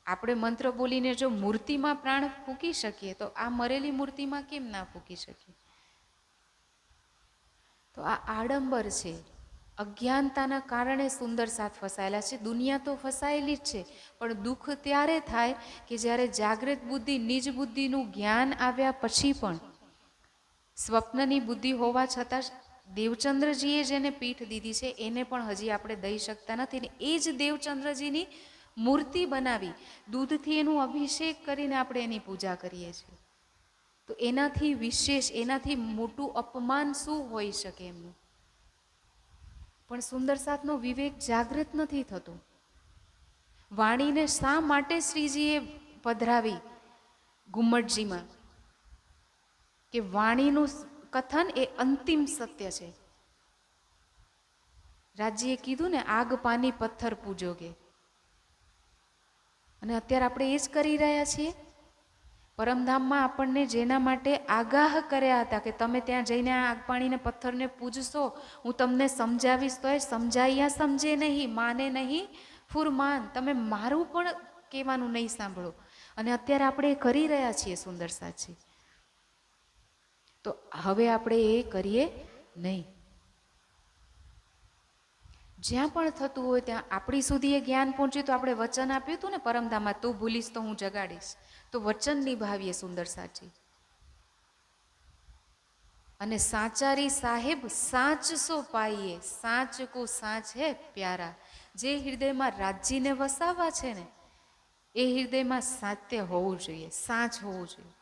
આપણે મંત્ર બોલીને જો મૂર્તિમાં પ્રાણ ફૂંકી શકીએ તો આ મરેલી મૂર્તિમાં કેમ ના ફૂંકી શકીએ? તો આ આડંબર છે. અજ્ઞાનતાના કારણે સુંદર સાથ ફસાયેલા છે. દુનિયા તો ફસાયેલી જ છે, પણ દુઃખ ત્યારે થાય કે જ્યારે જાગૃત બુદ્ધિ, નિજ બુદ્ધિનું જ્ઞાન આવ્યા પછી પણ સ્વપ્નની બુદ્ધિ હોવા છતાં દેવચંદ્રજીએ જેને પીઠ દીધી છે એને પણ હજી આપણે દઈ શકતા નથી. ને એ જ દેવચંદ્રજીની મૂર્તિ બનાવી દૂધથી એનું અભિષેક કરીને આપણે એની પૂજા કરીએ છીએ. તો એનાથી વિશેષ, એનાથી મોટું અપમાન શું હોઈ શકે એમનું? પણ સુંદર સાથનો વિવેક જાગૃત નથી થતો. વાણીને શા માટે શ્રીજીએ પધરાવી ઘુમ્મટજીમાં? કે વાણીનું કથન એ અંતિમ સત્ય છે. રાજજીએ કીધું ને, આગ પાની પથ્થર પૂજોગે. અને અત્યારે આપણે એ જ કરી રહ્યા છીએ. પરમધામમાં આપણને જેના માટે આગાહ કર્યા હતા કે તમે ત્યાં જઈને આ આગ પાણીને પથ્થરને પૂજશો, હું તમને સમજાવીશ, તો એ સમજાયા સમજે નહીં, માને નહીં ફુરમાન. તમે મારું પણ કહેવાનું નહીં સાંભળો. અને અત્યારે આપણે એ કરી રહ્યા છીએ સુંદર સાચી. તો હવે આપણે એ કરીએ નહીં. જ્યાં પણ થતું હોય ત્યાં આપણી સુધી એ જ્ઞાન પહોંચ્યું. તો આપણે વચન આપ્યું હતું ને પરમધામમાં, તું ભૂલીશ તો હું જગાડીશ. તો વચન નિભાવીએ સુંદર સાચી. અને સાચારી સાહેબ સાચ સો પાઈએ, સાચ કો સાચ હે પ્યારા. જે હૃદયમાં રાજજીને વસાવવા છે ને, એ હૃદયમાં સાત્ય હોવું જોઈએ, સાચ હોવું જોઈએ.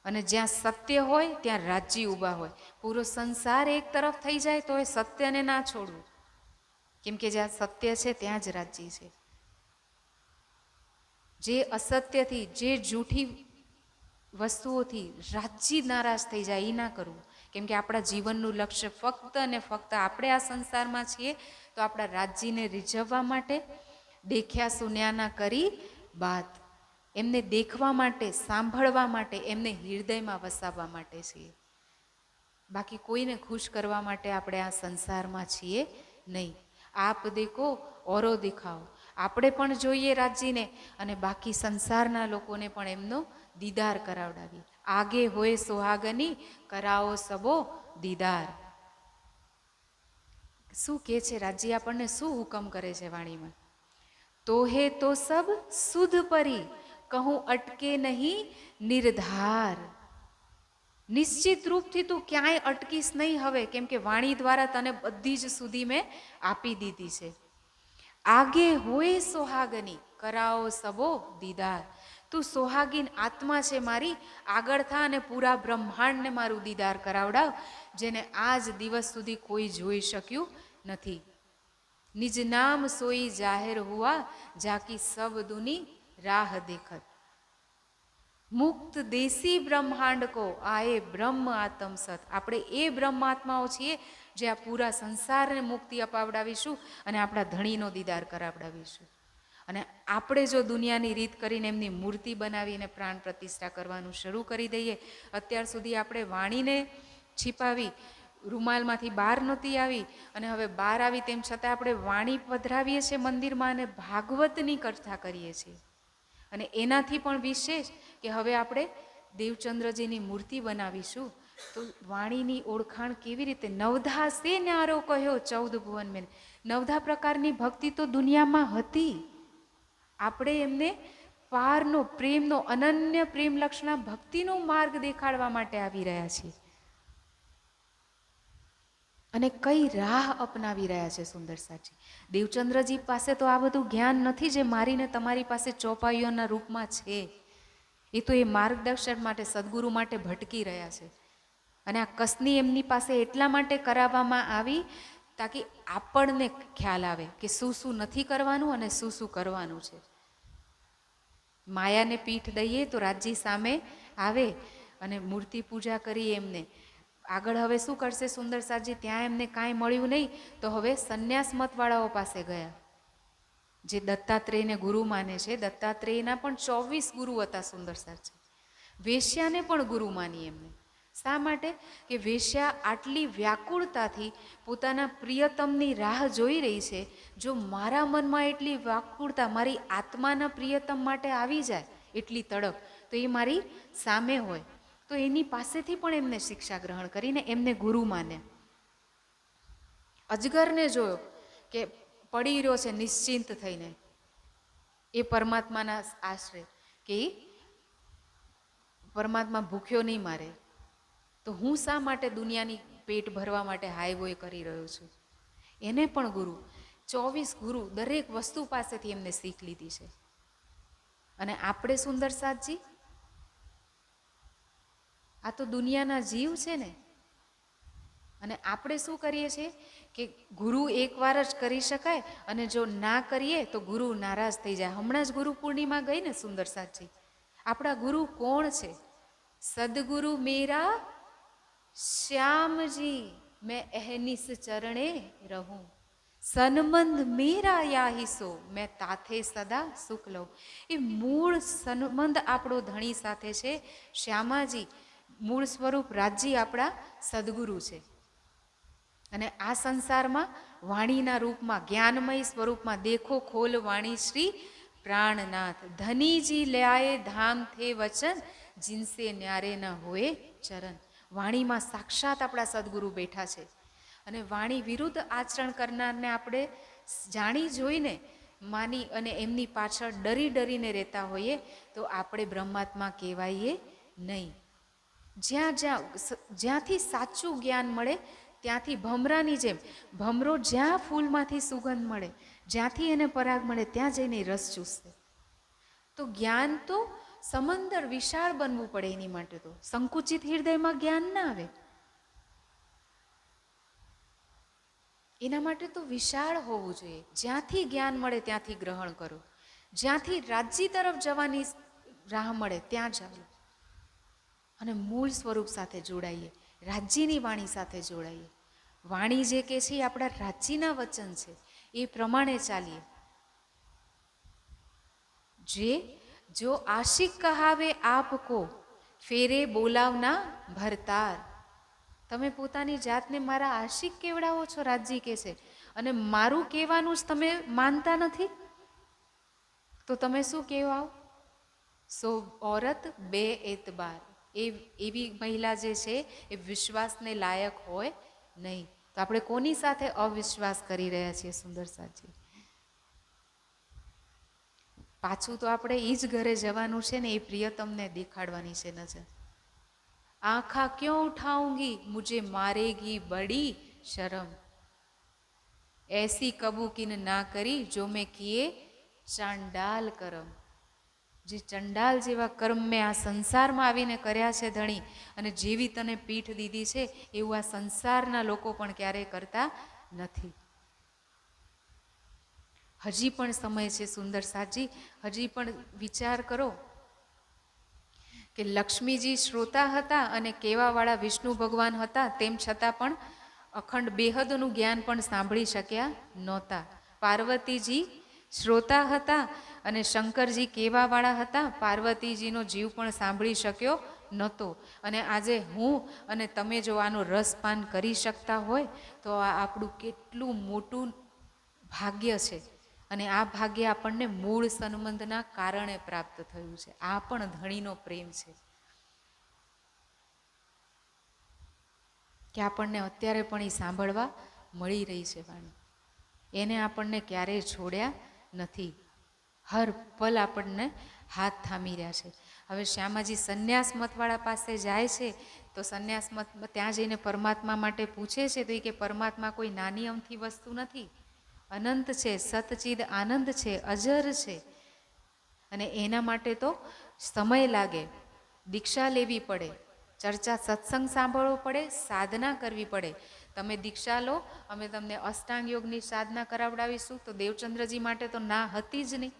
અને જ્યાં સત્ય હોય ત્યાં રાજ્ય ઊભા હોય. પૂરો સંસાર એક તરફ થઈ જાય તો એ સત્યને ના છોડવું, કેમ કે જ્યાં સત્ય છે ત્યાં જ રાજ્ય છે. જે અસત્યથી, જે જૂઠી વસ્તુઓથી રાજ્ય નારાજ થઈ જાય એ ના કરવું. કેમ કે આપણા જીવનનું લક્ષ્ય ફક્ત અને ફક્ત આપણે આ સંસારમાં છીએ તો આપણા રાજ્યને રીઝવવા માટે, દેખ્યા સુન્યાના કરી બાત, એમને દેખવા માટે, સાંભળવા માટે, એમને હૃદયમાં વસાવવા માટે છીએ. બાકી કોઈને ખુશ કરવા માટે આપણે આ સંસારમાં છીએ નહીં. આપ દેખો ઓરો દેખાઓ, આપણે પણ જોઈએ રાજ્યને અને બાકી સંસારના લોકોને પણ એમનો દીદાર કરાવડાવીએ. આગે હોય સુહાગની કરાવો સબો દીદાર. શું કે છે રાજ્ય, આપણને શું હુકમ કરે છે વાણીમાં? તો હે તો સબ સુધ પરી, કહું અટકે નહીં નિર્ધાર. નિશ્ચિત રૂપથી તું ક્યાંય અટકીશ નહીં હવે, કેમ કે વાણી દ્વારા તને બધી જ સુધી મેં આપી દીધી છે. આગે હોય સોહાગની કરાવો સબો દીદાર. તું સોહાગીન આત્મા છે મારી, આગળ થા અને પૂરા બ્રહ્માંડને મારું દીદાર કરાવડાવ, જેને આજ દિવસ સુધી કોઈ જોઈ શક્યું નથી. નિજ નામ સોઈ જાહેર હુઆ, જાકી સબ દુની રાહ દેખત. મુક્ત દેશી બ્રહ્માંડ કો આએ બ્રહ્મ આત્મ સત. આપણે એ બ્રહ્માત્માઓ છીએ જે આ પૂરા સંસારને મુક્તિ અપાવડાવીશું અને આપણા ધણીનો દીદાર કરાવડાવીશું. અને આપણે જો દુનિયાની રીત કરીને એમની મૂર્તિ બનાવીને પ્રાણ પ્રતિષ્ઠા કરવાનું શરૂ કરી દઈએ. અત્યાર સુધી આપણે વાણીને छिपाવી, રૂમાલમાંથી બહાર નહોતી આવી અને હવે બહાર આવી, તેમ છતાં આપણે વાણી પધરાવીએ છીએ મંદિરમાં અને ભાગવતની કથા કરીએ છીએ. અને એનાથી પણ વિશેષ કે હવે આપણે દેવચંદ્રજીની મૂર્તિ બનાવીશું. તો વાણીની ઓળખાણ કેવી રીતે? નવધા સે ન્યારો કહ્યો 14 ભુવન મેં. 9 પ્રકારની ભક્તિ તો દુનિયામાં હતી. આપણે એમને પારનો પ્રેમનો, અનન્ય પ્રેમ લક્ષણા ભક્તિનો માર્ગ દેખાડવા માટે આવી રહ્યા છીએ. અને કઈ રાહ અપનાવી રહ્યા છે સુંદર સાચી. દેવચંદ્રજી પાસે તો આ બધું જ્ઞાન નથી જે મારીને તમારી પાસે ચોપાઈઓના રૂપમાં છે. એ તો એ માર્ગદર્શન માટે, સદગુરુ માટે ભટકી રહ્યા છે. અને આ કસની એમની પાસે એટલા માટે કરાવવામાં આવી તાકી આપણને ખ્યાલ આવે કે શું શું નથી કરવાનું અને શું શું કરવાનું છે. માયાને પીઠ દઈએ તો રાજ્ય સામે આવે અને મૂર્તિ પૂજા કરી એમને. આગળ હવે શું કરશે સુંદર સાજી? ત્યાં એમને કાંઈ મળ્યું નહીં તો હવે સંન્યાસ મતવાળાઓ પાસે ગયા, જે દત્તાત્રેયને ગુરુ માને છે. દત્તાત્રેયના પણ 24 ગુરુ હતા સુંદર સાજી. વેશ્યાને પણ ગુરુ માની એમને. શા માટે? કે વેશ્યા આટલી વ્યાકુળતાથી પોતાના પ્રિયતમની રાહ જોઈ રહી છે. જો મારા મનમાં એટલી વ્યાકુળતા મારી આત્માના પ્રિયતમ માટે આવી જાય, એટલી તડપ, તો એ મારી સામે હોય તો એની પાસેથી પણ એમને શિક્ષા ગ્રહણ કરીને એમને ગુરુ માને. અજગરને જોયો કે પડી રહ્યો છે નિશ્ચિંત થઈને એ પરમાત્માના આશ્રય, કે પરમાત્મા ભૂખ્યો નહીં મારે, તો હું શા માટે દુનિયાની પેટ ભરવા માટે હાય બોય કરી રહ્યો છું? એને પણ ગુરુ, 24 ગુરુ દરેક વસ્તુ પાસેથી એમને શીખ લીધી છે. અને આપણે સુંદર સાતજી, આ તો દુનિયાના જીવ છે ને. અને આપણે શું કરીએ છીએ કે ગુરુ એકવાર જ કરી શકાય અને જો ના કરીએ તો ગુરુ નારાજ થઈ જાય. હમણાં જ ગુરુ પૂર્ણિમા ગઈ ને સુંદર સાતજી. આપણા ગુરુ કોણ છે? સદગુરુ મેરા શ્યામજી, મેં અહનિસ ચરણે રહું. સનમંદ મેરા યાહિસો, મેં તાથે સદા સુખ લઉં. એ મૂળ સનમંદ આપણો ધણી સાથે છે શ્યામાજી. મૂળ સ્વરૂપ રાજ્ય આપણા સદગુરુ છે. અને આ સંસારમાં વાણીના રૂપમાં, જ્ઞાનમય સ્વરૂપમાં દેખો ખોલ વાણી શ્રી પ્રાણનાથ. ધનીજી લ્યાએ ધામ થે વચન, જીનસે ન્યારે ન હોય ચરણ. વાણીમાં સાક્ષાત આપણા સદગુરુ બેઠા છે. અને વાણી વિરુદ્ધ આચરણ કરનારને આપણે જાણી જોઈને માની અને એમની પાછળ ડરી ડરીને રહેતા હોઈએ તો આપણે બ્રહ્માત્મા કહેવાઈએ નહીં. જ્યાંથી સાચું જ્ઞાન મળે ત્યાંથી ભમરાની જેમ, ભમરો જ્યાં ફૂલમાંથી સુગંધ મળે, જ્યાંથી એને પરાગ મળે ત્યાં જઈને રસ ચૂસશે. તો જ્ઞાન તો સમંદર વિશાળ બનવું પડે. એની માટે તો સંકુચિત હૃદયમાં જ્ઞાન ના આવે. એના માટે તો વિશાળ હોવું જોઈએ. જ્યાંથી જ્ઞાન મળે ત્યાંથી ગ્રહણ કરો, જ્યાંથી રાજ્ય તરફ જવાની રાહ મળે ત્યાં જાઓ અને મૂળ સ્વરૂપ સાથે જોડાઈએ, રાજ્યની વાણી સાથે જોડાઈએ. વાણી જે કે છે એ આપણા રાજ્યના વચન છે, એ પ્રમાણે ચાલીએ. જો આશિક કહાવે આપકો ફેરે બોલાવના ભરતાર. તમે પોતાની જાતને મારા આશિક કેવડાવો છો, રાજ્ય કે છે, અને મારું કહેવાનું જ તમે માનતા નથી, તો તમે શું કહેવાઓ? સો औरत બે એતબાર. એવી મહિલા જે છે એ વિશ્વાસને લાયક હોય નહીં. તો આપણે કોની સાથે અવિશ્વાસ કરી રહ્યા છીએ? સુંદર સાચી. પાછું તો આપણે એ જ ઘરે જવાનું છે ને, એ પ્રિયતમને દેખાડવાની છે નજર. આંખા ક્यों उठाऊंगी मुझे मारेगी बड़ी शर्म, ऐसी कबूकिन ना કરી જો મેં કિए ચાંડાલ કર્મ. જે ચંડાલ જેવા કર્મ મેં આ સંસારમાં આવીને કર્યા છે ધણી, અને જેવી તને પીઠ દીધી છે એવું આ સંસારના લોકો પણ ક્યારેય કરતા નથી. હજી પણ સમય છે સુંદર સાજી. હજી પણ વિચાર કરો કે લક્ષ્મીજી શ્રોતા હતા અને કહેવાવાળા વિષ્ણુ ભગવાન હતા, તેમ છતાં પણ અખંડ બેહદનું જ્ઞાન પણ સાંભળી શક્યા નહોતા. પાર્વતીજી શ્રોતા હતા અને શંકરજી કહેવાવાળા હતા, પાર્વતીજીનો જીવ પણ સાંભળી શક્યો નહોતો. અને આજે હું અને તમે જો આનો રસપાન કરી શકતા હોય તો આ આપણું કેટલું મોટું ભાગ્ય છે. અને આ ભાગ્ય આપણને મૂળ સંબંધના કારણે પ્રાપ્ત થયું છે. આ પણ ધણીનો પ્રેમ છે કે આપણને અત્યારે પણ એ સાંભળવા મળી રહી છે વાણી. એને આપણને ક્યારેય છોડ્યા નથી, હર પલ આપણને હાથ થામી રહ્યા છે. હવે શ્યામાજી સંન્યાસ મતવાળા પાસે જાય છે તો સંન્યાસ મત ત્યાં જઈને પરમાત્મા માટે પૂછે છે તો એ કે પરમાત્મા કોઈ નાની અમથી વસ્તુ નથી, અનંત છે, સતચિદ આનંદ છે, અજર છે. અને એના માટે તો સમય લાગે, દીક્ષા લેવી પડે, ચર્ચા સત્સંગ સાંભળવો પડે, સાધના કરવી પડે. તમે દીક્ષા લો, અમે તમને અષ્ટાંગ યોગની સાધના કરાવડાવીશું. તો દેવચંદ્રજી માટે તો ના હતી જ નહીં.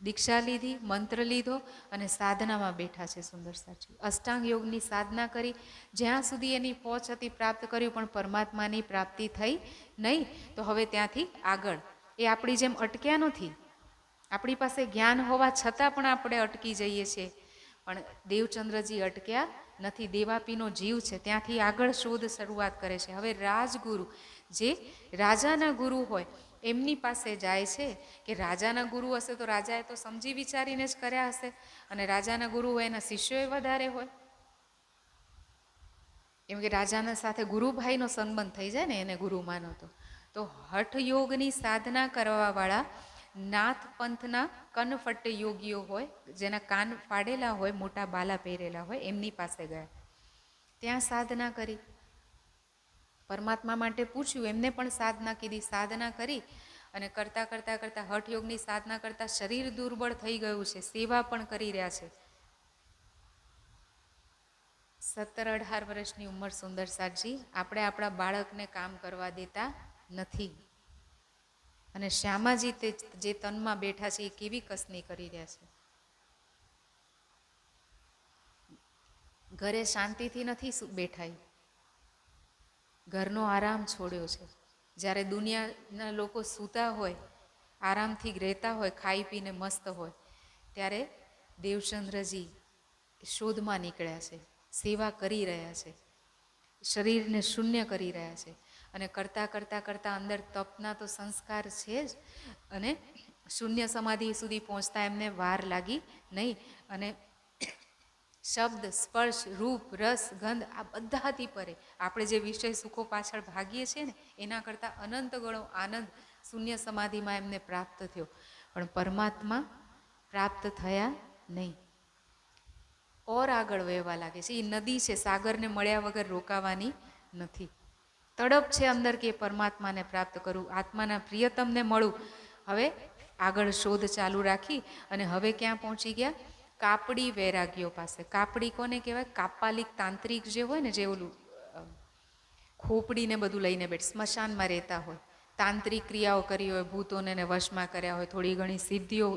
દીક્ષા લીધી, મંત્ર લીધો અને સાધનામાં બેઠા છે સુંદર સાચી. અષ્ટાંગ યોગની સાધના કરી, જ્યાં સુધી એની પહોંચ હતી પ્રાપ્ત કર્યું, પણ પરમાત્માની પ્રાપ્તિ થઈ નહીં. તો હવે ત્યાંથી આગળ એ આપણી જેમ અટક્યા નથી. આપણી પાસે જ્ઞાન હોવા છતાં પણ આપણે અટકી જઈએ છીએ, પણ દેવચંદ્રજી અટક્યા નથી. દેવાપીનો જીવ છે, ત્યાંથી આગળ શોધ શરૂઆત કરે છે. હવે રાજગુરુ, જે રાજાના ગુરુ હોય એમની પાસે જાય છે કે રાજાના ગુરુ હશે તો રાજાએ તો સમજી વિચારીને જ કર્યા હશે, અને રાજાના ગુરુ હોય એના શિષ્યોએ વધારે હોય. એમ કે રાજાના સાથે ગુરુભાઈનો સંબંધ થઈ જાય ને, એને ગુરુ માનો તો હઠયોગની સાધના કરવાવાળા નાથ પંથના કનફટ્ટ યોગીઓ હોય, જેના કાન ફાડેલા હોય, મોટા બાલા પહેરેલા હોય, એમની પાસે ગયા. ત્યાં સાધના કરી, પરમાત્મા માટે પૂછ્યું, એમને પણ સાધના કીધી. સાધના કરી અને કરતાં કરતાં કરતાં હઠયોગની સાધના કરતાં શરીર દુર્બળ થઈ ગયું છે, સેવા પણ કરી રહ્યા છે. 17-18 વર્ષની ઉંમર સુંદર સાજી. આપણે આપણા બાળકને કામ કરવા દેતા નથી. અને શ્યામાજી તે જે તનમાં બેઠા છે એ કેવી કસની કરી રહ્યા છે. ઘરે શાંતિથી નથી બેઠા, ઘરનો આરામ છોડ્યો છે. જ્યારે દુનિયાના લોકો સૂતા હોય, આરામથી રહેતા હોય, ખાઈ પીને મસ્ત હોય, ત્યારે દેવચંદ્રજી શોધમાં નીકળ્યા છે, સેવા કરી રહ્યા છે, શરીરને શૂન્ય કરી રહ્યા છે. અને કરતાં કરતાં કરતાં અંદર તપના તો સંસ્કાર છે જ, અને શૂન્ય સમાધિ સુધી પહોંચતા એમને વાર લાગી નહીં. અને શબ્દ, સ્પર્શ, રૂપ, રસ, ગંધ આ બધાથી પરે. આપણે જે વિષય સુખો પાછળ ભાગીએ છીએ ને એના કરતાં અનંત ગણો આનંદ શૂન્ય સમાધિમાં એમને પ્રાપ્ત થયો. પણ પરમાત્મા પ્રાપ્ત થયા નહીં. ઓર આગળ વહેવા લાગે છે. એ નદી છે, સાગરને મળ્યા વગર રોકાવાની નથી. તડપ છે અંદર કે પરમાત્માને પ્રાપ્ત કરું, આત્માના પ્રિયતમને મળું. હવે આગળ શોધ ચાલુ રાખી અને હવે ક્યાં પહોંચી ગયા? કાપડી વૈરાગ્યો પાસે. કાપડી કોને કહેવાય? કાપાલિક તાંત્રિક જે હોય ને, જે ઓલું ખોપડીને બધું લઈને બેઠ સ્મશાનમાં રહેતા હોય, તાંત્રિક ક્રિયાઓ કરી હોય, ભૂતોને વશમાં કર્યા હોય, થોડી ઘણી સિદ્ધિઓ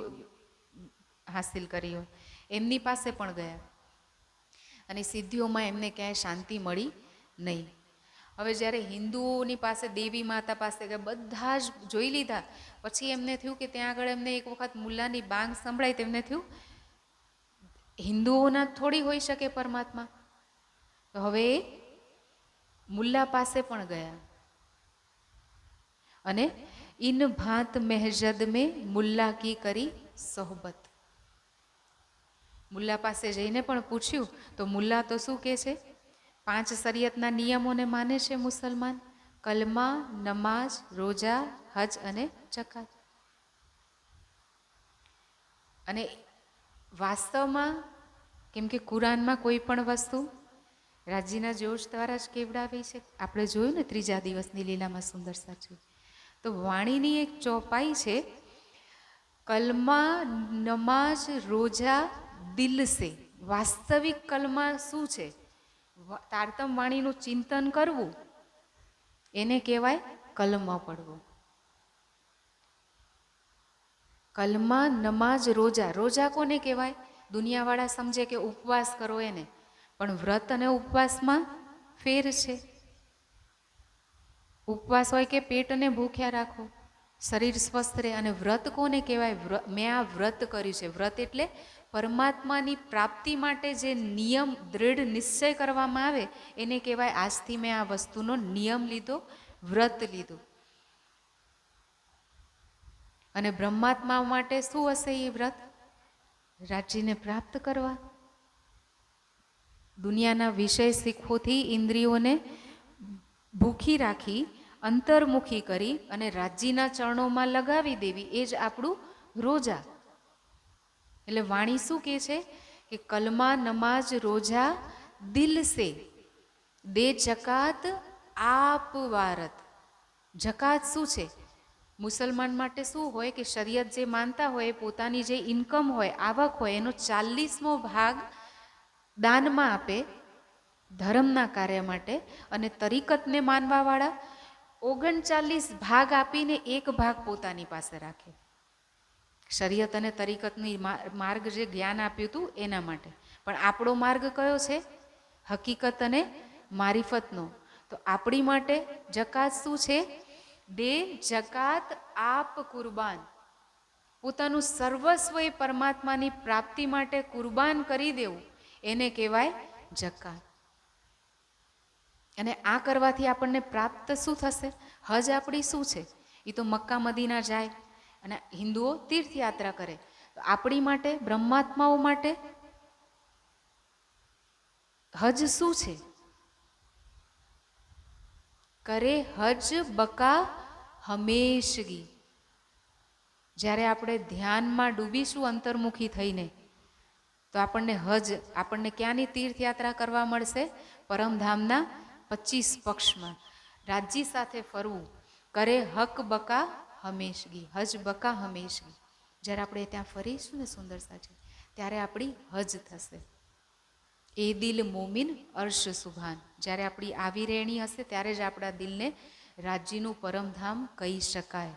હાસિલ કરી હોય, એમની પાસે પણ ગયા અને સિદ્ધિઓમાં એમને ક્યાંય શાંતિ મળી નહીં. હવે જ્યારે હિન્દુઓની પાસે, દેવી માતા પાસે ગયા, બધા જ જોઈ લીધા, પછી એમને થયું કે ત્યાં આગળ એમને એક વખત મુલ્લાની બાંગ સંભળાય, તેમને થયું હિન્દુઓના થોડી હોઈ શકે પરમાત્મા. તો હવે મુલ્લા પાસે પણ ગયા અને ઇન ભાત મહેજદ મેં મુલ્લા કી કરી સોહબત. મુલ્લા પાસે જઈને પણ પૂછ્યું તો મુલ્લા તો શું કહે છે? 5 શરિયતના નિયમોને માને છે મુસલમાન: કલમા, નમાઝ, રોજા, હજ અને જકાત. અને વાસ્તવમાં કેમ કે કુરાનમાં કોઈ પણ વસ્તુ રાજીના જોશ દ્વારા જ કેવડાવી છે. આપણે જોયું ને 3જા દિવસની લીલામાં સુંદર સાચું. તો વાણીની એક ચોપાઈ છે, કલમા, નમાઝ, રોજા, દિલ સે. વાસ્તવિક કલમા શું છે? તારતમ વાણીનું ચિંતન કરવું, એને કહેવાય કલમા પડવો. કલમા, નમાઝ, રોજા. રોજા કોને કહેવાય? દુનિયાવાળા સમજે કે ઉપવાસ કરો એને, પણ વ્રત અને ઉપવાસમાં ફેર છે. ઉપવાસ હોય કે પેટને ભૂખ્યા રાખો, શરીર સ્વસ્થ રહે. અને વ્રત કોને કહેવાય? મેં આ વ્રત કર્યું છે. વ્રત એટલે પરમાત્માની પ્રાપ્તિ માટે જે નિયમ, દૃઢ નિશ્ચય કરવામાં આવે એને કહેવાય આજથી મેં આ વસ્તુનો નિયમ લીધો, વ્રત લીધું. અને બ્રહ્માત્મા માટે શું હશે એ વ્રત? રાજ્યને પ્રાપ્ત કરવા. દુનિયાના વિષય શીખોથી ઇન્દ્રિયોને ભૂખી રાખી, અંતર્મુખી કરી અને રાજ્યના ચરણોમાં લગાવી દેવી, એ જ આપણું રોજા. એટલે વાણી શું કહે છે કે કલમા, નમાઝ, રોજા, દિલ સે દે જકાત આપ વારત. જકાત શું છે? મુસલમાન માટે શું હોય કે શરિયત જે માનતા હોય, પોતાની જે ઇન્કમ હોય, આવક હોય, એનો 40મો ભાગ દાનમાં આપે ધર્મના કાર્ય માટે. અને તરીકતને માનવાવાળા 39 ભાગ આપીને 1 ભાગ પોતાની પાસે રાખે. શરિયત અને તરીકતની માર્ગ જે જ્ઞાન આપ્યું હતું એના માટે. પણ આપણો માર્ગ કયો છે? હકીકત અને મારિફતનો. તો આપણી માટે જકાત શું છે? દે જકાત આપ કુરબાન. પોતાનું સર્વસ્વ એ પરમાત્માની પ્રાપ્તિ માટે કુરબાન કરી દેવું, એને કહેવાય જકાત. અને આ કરવાથી આપણને પ્રાપ્ત શું થશે? હજ આપણી શું છે? એ તો મક્કા મદીના જાય અને હિન્દુઓ તીર્થયાત્રા કરે. તો આપણી માટે, બ્રહ્માત્માઓ માટે હજ શું છે? કરે હજ બકા હમેશગી. જ્યારે આપણે ધ્યાનમાં ડૂબીશું અંતર્મુખી થઈને, તો આપણને હજ, આપણને ક્યાંની તીર્થયાત્રા કરવા મળશે? પરમધામના 25 પક્ષમાં રાજ્ય સાથે ફરવું. કરે હક બકા હમેશગી, હજ બકા હમેશગી. જ્યારે આપણે ત્યાં ફરીશું ને સુંદર સાચી, ત્યારે આપણી હજ થશે. એ દિલ મોમિન અર્શ સુભાન. જ્યારે આપણી આવી રહેણી હશે ત્યારે જ આપણા દિલને રાજ્યનું પરમધામ કહી શકાય.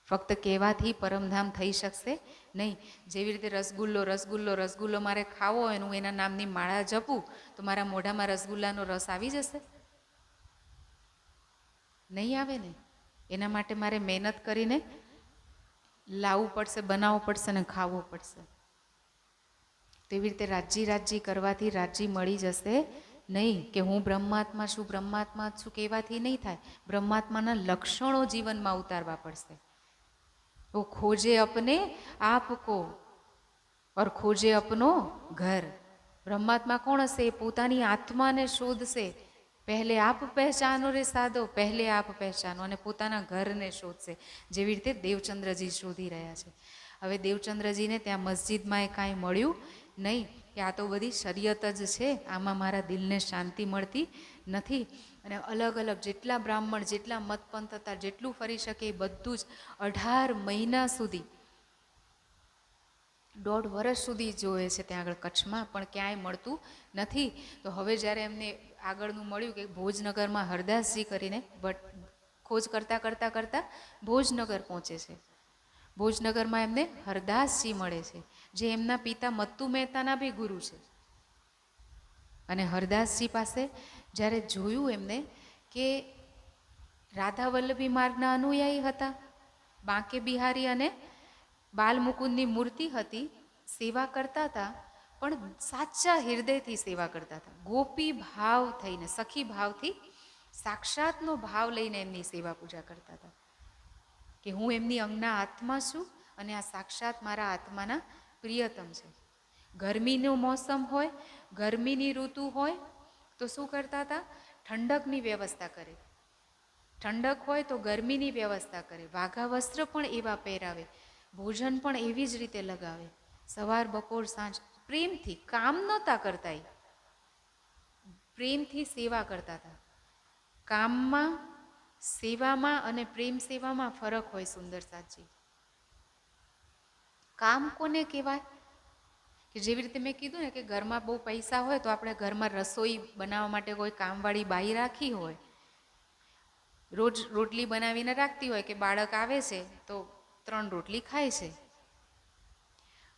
ફક્ત કહેવાથી પરમધામ થઈ શકશે નહીં. જેવી રીતે રસગુલ્લો, રસગુલ્લો, રસગુલ્લો મારે ખાવો હોય, હું એના નામની માળા જપું તો મારા મોઢામાં રસગુલ્લાનો રસ આવી જશે? નહીં આવે ને. એના માટે મારે મહેનત કરીને લાવવું પડશે, બનાવવું પડશે ને ખાવું પડશે. તેવી રીતે રાજ્ય કરવાથી રાજ્ય મળી જશે નહીં. કે હું બ્રહ્માત્મા છું, બ્રહ્માત્મા છું કહેવાથી નહીં થાય. બ્રહ્માત્માના લક્ષણો જીવનમાં ઉતારવા પડશે. वो खोजे अपने आप को और खोजे अपनो घर. બ્રહ્માત્મા કોણ હશે? એ પોતાની આત્માને શોધશે. પહેલે આપ પહેચાનો રે સાધો, પહેલે આપ પહેચાનો, અને પોતાના ઘરને શોધશે. જેવી રીતે દેવચંદ્રજી શોધી રહ્યા છે. હવે દેવચંદ્રજીને ત્યાં મસ્જિદમાં એ કાંઈ મળ્યું નહીં, કે આ તો બધી શરીયત જ છે, આમાં મારા દિલને શાંતિ મળતી નથી. અને અલગ અલગ જેટલા બ્રાહ્મણ, જેટલા મતપંથ હતા, જેટલું ફરી શકે એ બધું જ 18 મહિના સુધી, 1.5 વર્ષ સુધી જોવે છે ત્યાં આગળ કચ્છમાં, પણ ક્યાંય મળતું નથી. તો હવે જ્યારે એમને આગળનું મળ્યું કે ભોજનગરમાં હરદાસજી કરીને, બટ ખોજ કરતાં કરતાં કરતાં ભોજનગર પહોંચે છે. ભોજનગરમાં એમને હરદાસજી મળે છે, જે એમના પિતા મત્તુ મહેતાના બી ગુરુ છે. અને હરદાસજી પાસે જ્યારે જોયું એમને કે રાધા વલ્લભી માર્ગના અનુયાયી હતા, બાંકે બિહારી અને બાલમુકુંદની મૂર્તિ હતી, સેવા કરતા હતા, પણ સાચા હૃદયથી સેવા કરતા હતા. ગોપી ભાવ થઈને, સખી ભાવથી, સાક્ષાતનો ભાવ લઈને એમની સેવા પૂજા કરતા હતા, કે હું એમની અંગના આત્મા છું અને આ સાક્ષાત મારા આત્માના પ્રિયતમ છે. ગરમીનું મોસમ હોય, ગરમીની ઋતુ હોય તો શું કરતા હતા? ઠંડકની વ્યવસ્થા કરે. ઠંડક હોય તો ગરમીની વ્યવસ્થા કરે. વાઘા વસ્ત્ર પણ એવા પહેરાવે, ભોજન પણ એવી જ રીતે લગાવે. સવાર બપોર સાંજ પ્રેમથી, કામ નહોતા કરતા, એ પ્રેમથી સેવા કરતા હતા. કામમાં, સેવામાં અને પ્રેમ સેવામાં ફરક હોય સુંદર સાચી. કામ કોને કહેવાય? કે જેવી રીતે મેં કીધું ને કે ઘરમાં બહુ પૈસા હોય તો આપણે ઘરમાં રસોઈ બનાવવા માટે કોઈ કામવાળી બાઈ રાખી હોય, રોજ રોટલી બનાવીને રાખતી હોય, કે બાળક આવે છે તો 3 રોટલી ખાય છે.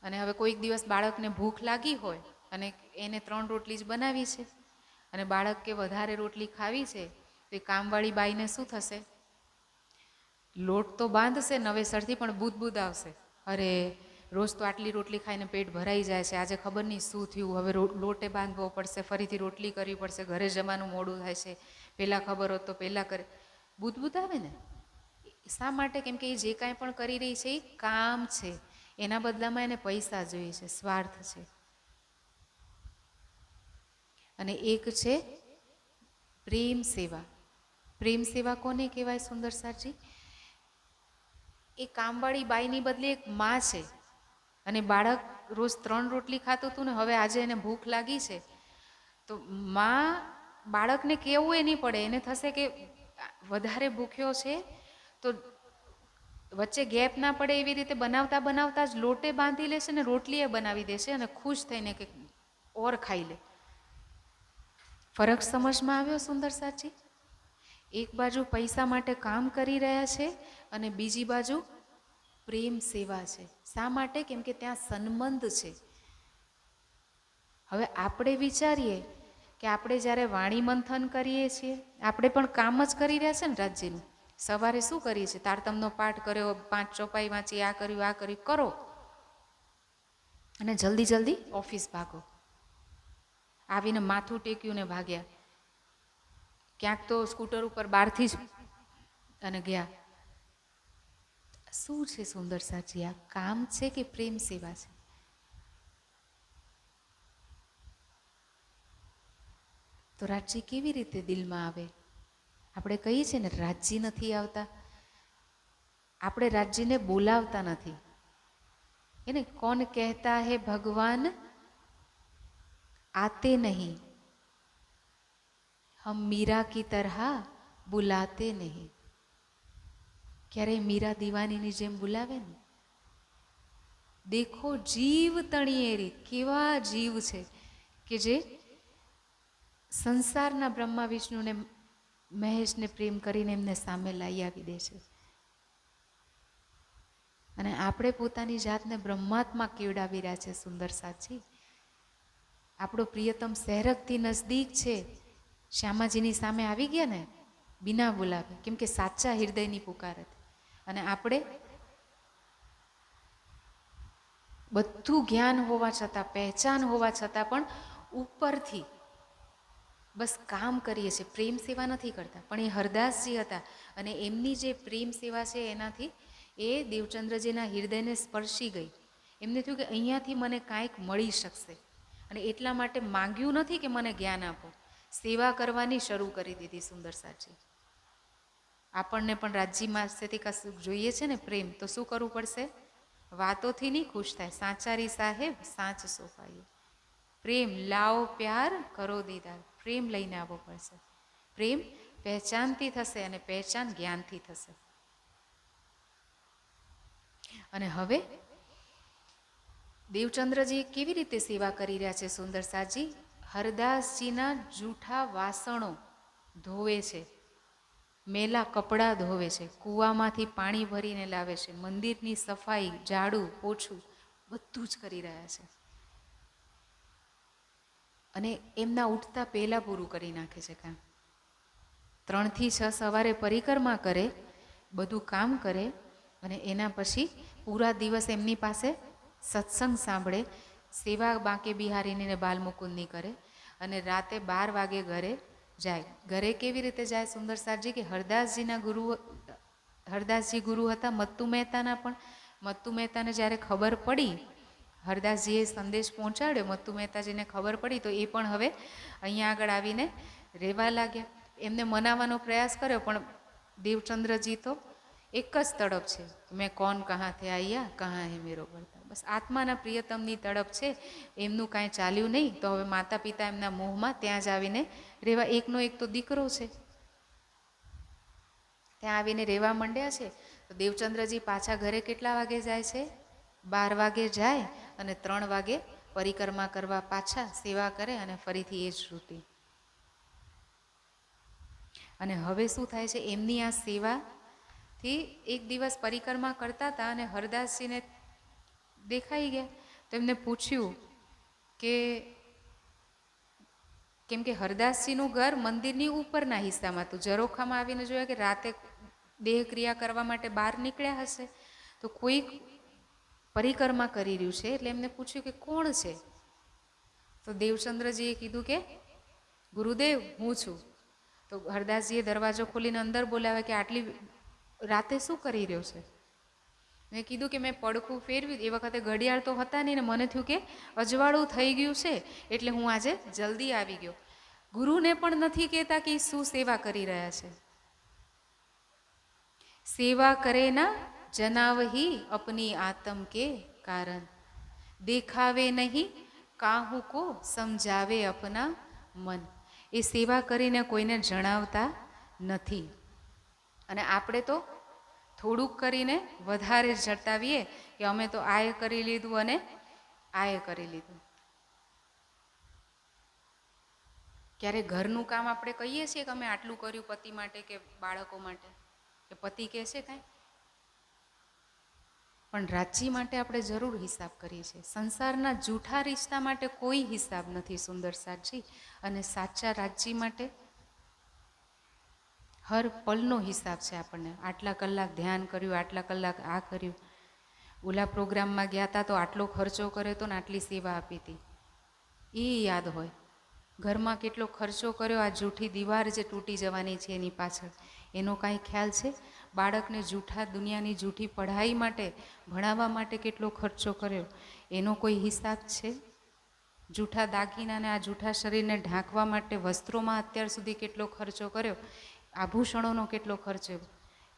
અને હવે કોઈક દિવસ બાળકને ભૂખ લાગી હોય અને એને 3 રોટલી જ બનાવી છે, અને બાળક કે વધારે રોટલી ખાવી છે, તો એ કામવાળી બાઈને શું થશે? લોટ તો બાંધશે નવેસરથી, પણ બૂદ આવશે. અરે રોજ તો આટલી રોટલી ખાઈને પેટ ભરાઈ જાય છે, આજે ખબર નહીં શું થયું, હવે લોટે બાંધવો પડશે, ફરીથી રોટલી કરવી પડશે, ઘરે જવાનું મોડું થાય છે, પહેલાં ખબર હોત તો પહેલાં કરે. બૂદ આવે ને. શા માટે? કેમ કે એ જે કાંઈ પણ કરી રહી છે એ કામ છે, એના બદલામાં એને પૈસા જોઈએ છે, સ્વાર્થ છે. અને એક છે પ્રેમ સેવા. પ્રેમ સેવા કોને કહેવાય સુંદર સાચી? એ કામવાળી બાઈની બદલે એક માં છે, અને બાળક રોજ 3 રોટલી ખાતું હતું ને, હવે આજે એને ભૂખ લાગી છે, તો માં બાળકને કહેવું એ નહીં પડે, એને થશે કે વધારે ભૂખ્યો છે તો વચ્ચે ગેપ ના પડે એવી રીતે બનાવતા બનાવતા જ લોટે બાંધી લેશે ને રોટલી એ બનાવી દેશે, અને ખુશ થઈને કે ઓર ખાઈ લે. ફરક સમજમાં આવ્યો સુંદર સાચી? એક બાજુ પૈસા માટે કામ કરી રહ્યા છે અને બીજી બાજુ પ્રેમ સેવા છે. શા માટે? કેમ કે ત્યાં સંબંધ છે. હવે આપણે વિચારીએ કે આપણે જ્યારે વાણી મંથન કરીએ છીએ, આપણે પણ કામ જ કરી રહ્યા છે ને રાજ્યનું. સવારે શું કરીએ છીએ? તારતમનો પાઠ કર્યો, 5 ચોપાઈ વાંચી, આ કર્યું કરો, અને જલ્દી જલ્દી ઓફિસ ભાગો. આવીને માથું ટેક્યું ને ભાગ્યા, ક્યાંક તો સ્કૂટર ઉપર બહારથી જ અને ગયા. શું છે સુંદર સાચી? આ કામ છે કે પ્રેમ સેવા છે? તો રાજ્ય કેવી રીતે દિલમાં આવે? આપણે કહીએ છીએ ને રાજ્ય નથી આવતા, આપણે રાજ્યને બોલાવતા નથી. એને કોણ કહેતા હે ભગવાન આતે નહીં, હમ મીરા કી તરહ બુલાતે નહીં. ક્યારેય મીરા દીવાનીની જેમ બોલાવે ને? દેખો જીવ તણીએ રીત, કેવા જીવ છે કે જે સંસારના બ્રહ્મા વિષ્ણુને મહેશને પ્રેમ કરીને એમને સામે લાવી આવી દે છે. અને આપણે પોતાની જાતને બ્રહ્માત્મા કેવડાવી રહ્યા છે સુંદર સાચી. આપણો પ્રિયતમ શહેરકથી નજદીક છે, શ્યામાજીની સામે આવી ગયા ને બિના બોલાવે, કેમ કે સાચા હૃદયની પુકાર હતી. અને આપણે બધું જ્ઞાન હોવા છતાં, પહેચાન હોવા છતાં પણ ઉપરથી બસ કામ કરીએ છીએ, પ્રેમ સેવા નથી કરતા. પણ એ હરદાસજી હતા, અને એમની જે પ્રેમ સેવા છે એનાથી એ દેવચંદ્રજીના હૃદયને સ્પર્શી ગઈ. એમને થયું કે અહીંયાથી મને કાંઈક મળી શકશે. અને એટલા માટે માંગ્યું નથી કે મને જ્ઞાન આપો, સેવા કરવાની શરૂ કરી દીધી સુંદર સાચી. આપણને પણ રાજ્યમાં સ્થિતિ કશું જોઈએ છે ને પ્રેમ, તો શું કરવું પડશે? વાતોથી નહીં ખુશ થાય, સાચારી સાહેબ સાચ સોપાઈએ. પ્રેમ લાવો પ્યાર કરો દીદાર, પ્રેમ લઈને આવવો પડશે. પ્રેમ પહેચાનથી થશે અને પહેચાન જ્ઞાનથી થશે. અને હવે દેવચંદ્રજી કેવી રીતે સેવા કરી રહ્યા છે સુંદર સાજી? હરદાસજીના જૂઠા વાસણો ધોવે છે, મેલા કપડાં ધોવે છે, કૂવામાંથી પાણી ભરીને લાવે છે, મંદિરની સફાઈ, ઝાડુ, પોછું બધું જ કરી રહ્યા છે. અને એમના ઉઠતા પહેલાં પૂરું કરી નાખે છે કામ. 3 થી 6 સવારે પરિક્રમા કરે, બધું કામ કરે, અને એના પછી પૂરા દિવસ એમની પાસે સત્સંગ સાંભળે, સેવા બાંકે બિહારીની ને બાલમુકુંદની કરે, અને રાતે 12 વાગે ઘરે જાય. ઘરે કેવી રીતે જાય સુંદર સાજી? કે હરદાસજી ગુરુ હતા મત્તુ મહેતાના. પણ મત્તુ મહેતાને જ્યારે ખબર પડી, હરદાસજીએ સંદેશ પહોંચાડ્યો, મત્તુ મહેતાજીને ખબર પડી, તો એ પણ હવે અહીંયા આગળ આવીને રહેવા લાગ્યા. એમને મનાવવાનો પ્રયાસ કર્યો, પણ દેવચંદ્રજી તો એક જ તડપ છે, મેં કોણ કહાંથી આયા કહાં હે મેરો બળતા. બસ આત્માના પ્રિયતમની તડપ છે, એમનું કાંઈ ચાલ્યું નહીં. તો હવે માતા પિતા એમના મોહમાં ત્યાં જ આવીને રહેવા. એકનો એક તો દીકરો છે, ત્યાં આવીને રહેવા માંડ્યા છે. તો દેવચંદ્રજી પાછા ઘરે કેટલા વાગે જાય છે? 12 વાગે જાય, અને 3 વાગે પરિક્રમા કરવા પાછા સેવા કરે, અને ફરીથી એ જ રૂટીન. અને હવે શું થાય છે? એમની આ સેવાથી એક દિવસ પરિક્રમા કરતા હતા અને હરદાસજીને દેખાઈ ગયા. તો એમને પૂછ્યું કે, કેમ કે હરદાસજીનું ઘર મંદિરની ઉપરના હિસ્સામાં હતું. ઝરોખામાં આવીને જોયા કે રાતે દેહ ક્રિયા કરવા માટે બહાર નીકળ્યા હશે, તો કોઈક પરિક્રમા કરી રહ્યું છે. એટલે એમને પૂછ્યું કે કોણ છે? તો દેવચંદ્રજીએ કીધું કે ગુરુદેવ હું છું. તો હરદાસજીએ દરવાજો ખોલીને અંદર બોલાવ્યા કે આટલી રાતે શું કરી રહ્યો છે? મેં કીધું કે મેં પડખું ફેરવ્યું, એ વખતે ઘડિયાળ તો હતા નહીં, ને મને થયું કે અજવાળું થઈ ગયું છે, એટલે હું આજે જલ્દી આવી ગયો. ગુરુને પણ નથી કહેતા કે શું સેવા કરી રહ્યા છે. સેવા કરે ના જનાવહી અપની આત્મ કે કારણ, દેખાવે નહીં કાહુ કો સમજાવે અપના મન. એ સેવા કરીને કોઈને જણાવતા નથી. અને આપણે તો થોડુંક કરીને વધારે જતાવીએ કે અમે તો આએ કરી લીધું અને આએ કરી લીધું. ક્યારે ઘરનું કામ આપણે કહીએ છીએ કે અમે આટલું કર્યું પતિ માટે કે બાળકો માટે, કે પતિ કહે છે કાંઈ? પણ રાજ્ય માટે આપણે જરૂર હિસાબ કરીએ છીએ. સંસારના જૂઠા રિશ્તા માટે કોઈ હિસાબ નથી સુંદર સાજી. અને સાચા રાજ્ય માટે હર પલનો હિસાબ છે આપણને. આટલા કલાક ધ્યાન કર્યું, આટલા કલાક આ કર્યું, ઓલા પ્રોગ્રામમાં ગયા હતા તો આટલો ખર્ચો કર્યો હતો ને આટલી સેવા આપી હતી, એ યાદ હોય. ઘરમાં કેટલો ખર્ચો કર્યો, આ જૂઠી દીવાર જે તૂટી જવાની છે એની પાછળ, એનો કાંઈ ખ્યાલ છે? બાળકને જૂઠા દુનિયાની જૂઠી પઢાઈ માટે, ભણાવવા માટે કેટલો ખર્ચો કર્યો, એનો કોઈ હિસાબ છે? જૂઠા દાગીનાને આ જૂઠા શરીરને ઢાંકવા માટે વસ્ત્રોમાં અત્યાર સુધી કેટલો ખર્ચો કર્યો, આભૂષણોનો કેટલો ખર્ચો,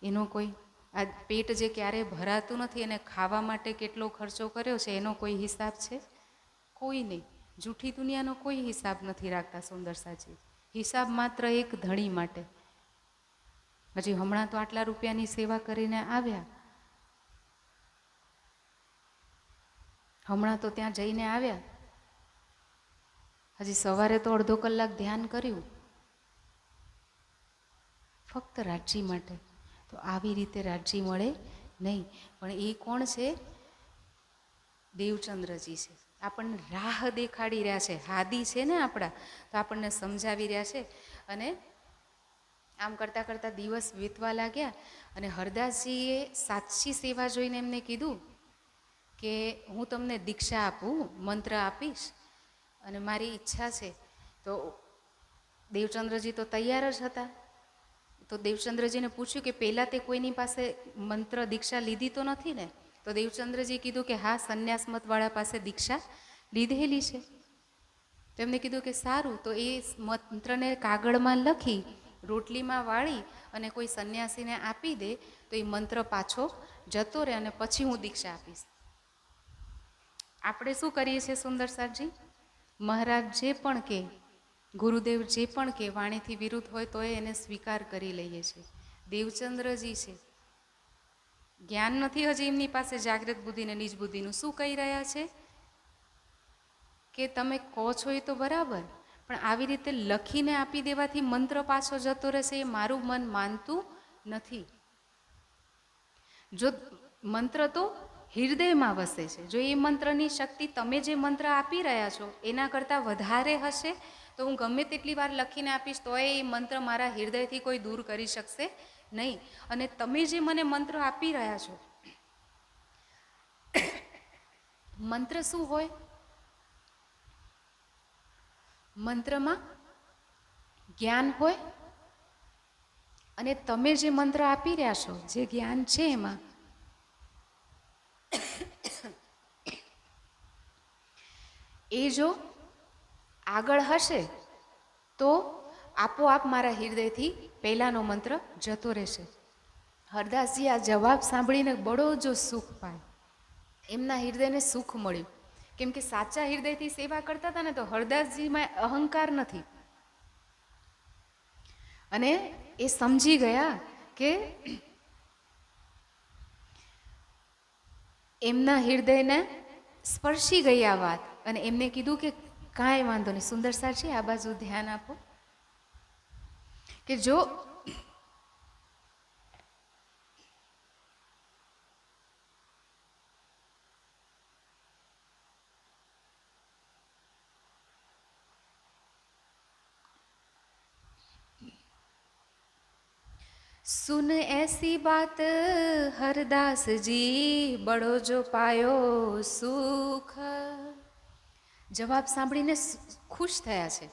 એનો કોઈ? આ પેટ જે ક્યારેય ભરાતું નથી એને ખાવા માટે કેટલો ખર્ચો કર્યો છે, એનો કોઈ હિસાબ છે? કોઈ નહીં. જૂઠી દુનિયાનો કોઈ હિસાબ નથી રાખતા સુંદર સાજી. હિસાબ માત્ર એક ધણી માટે. હજી હમણાં તો આટલા રૂપિયાની સેવા કરીને આવ્યા, હમણાં તો ત્યાં જઈને આવ્યા, હજી સવારે તો અડધો કલાક ધ્યાન કર્યું, ફક્ત રાજ્ય માટે. તો આવી રીતે રાજ્ય મળે નહીં. પણ એ કોણ છે? દેવચંદ્રજી છે. આપણને રાહ દેખાડી રહ્યા છે, હાદી છે ને આપણા, તો આપણને સમજાવી રહ્યા છે. અને આમ કરતાં કરતાં દિવસ વીતવા લાગ્યા. અને હરદાસજીએ સાચી સેવા જોઈને એમને કીધું કે હું તમને દીક્ષા આપું, મંત્ર આપીશ, અને મારી ઈચ્છા છે. તો દેવચંદ્રજી તો તૈયાર જ હતા. તો દેવચંદ્રજીને પૂછ્યું કે પહેલાં તે કોઈની પાસે મંત્ર દીક્ષા લીધી તો નથી ને? તો દેવચંદ્રજી કીધું કે હા, સંન્યાસ મતવાળા પાસે દીક્ષા લીધેલી છે. તો એમને કીધું કે સારું, તો એ મંત્રને કાગળમાં લખી રોટલીમાં વાળી અને કોઈ સંન્યાસીને આપી દે તો એ મંત્ર પાછો જતો રહે અને પછી હું દીક્ષા આપીશ. આપણે શું કરીએ છીએ સુંદરસાજી? મહારાજ જે પણ કે, ગુરુદેવ જે પણ કે વાણીથી વિરુદ્ધ હોય તો એને સ્વીકાર કરી લઈએ છીએ. દેવચંદ્રજી છે, જ્ઞાન નથી હજી એમની પાસે જાગૃત બુદ્ધિ ને નિજ બુદ્ધિનું. શું કહી રહ્યા છે કે તમે કહો છો એ તો બરાબર, પણ આવી રીતે લખીને આપી દેવાથી મંત્ર પાછો જતો રહેશે એ મારું મન માનતું નથી. જો મંત્ર તો હૃદયમાં વસે છે, જો એ મંત્રની શક્તિ તમે જે મંત્ર આપી રહ્યા છો એના કરતાં વધારે હશે તો હું ગમે તેટલી વાર લખીને આપીશ તો એ મંત્ર મારા હૃદયથી કોઈ દૂર કરી શકશે નહીં. અને તમે જે મને મંત્ર આપી રહ્યા છો, મંત્ર શું હોય? મંત્રમાં જ્ઞાન હોય, અને તમે જે મંત્ર આપી રહ્યા છો, જે જ્ઞાન છે એમાં એ જો આગળ હશે તો આપોઆપ મારા હૃદયથી પહેલાંનો મંત્ર જતો રહેશે. હરદાસજી આ જવાબ સાંભળીને બડો જો સુખ પાય, એમના હૃદયને સુખ મળ્યું. કેમ કે સાચા હૃદયથી સેવા કરતા હતા ને તો હરદાસજીમાં અહંકાર નથી. અને એ સમજી ગયા કે એમના હૃદયને સ્પર્શી ગઈ આ વાત, અને એમને કીધું કે કાંઈ વાંધો નહીં સુંદરસાજી, આ બાજુ ધ્યાન આપો. કે જો सुन ऐसी बात हरदास जी, बड़ो जो पायो सुख. જવાબ સાંભળીને ખુશ થયા છે,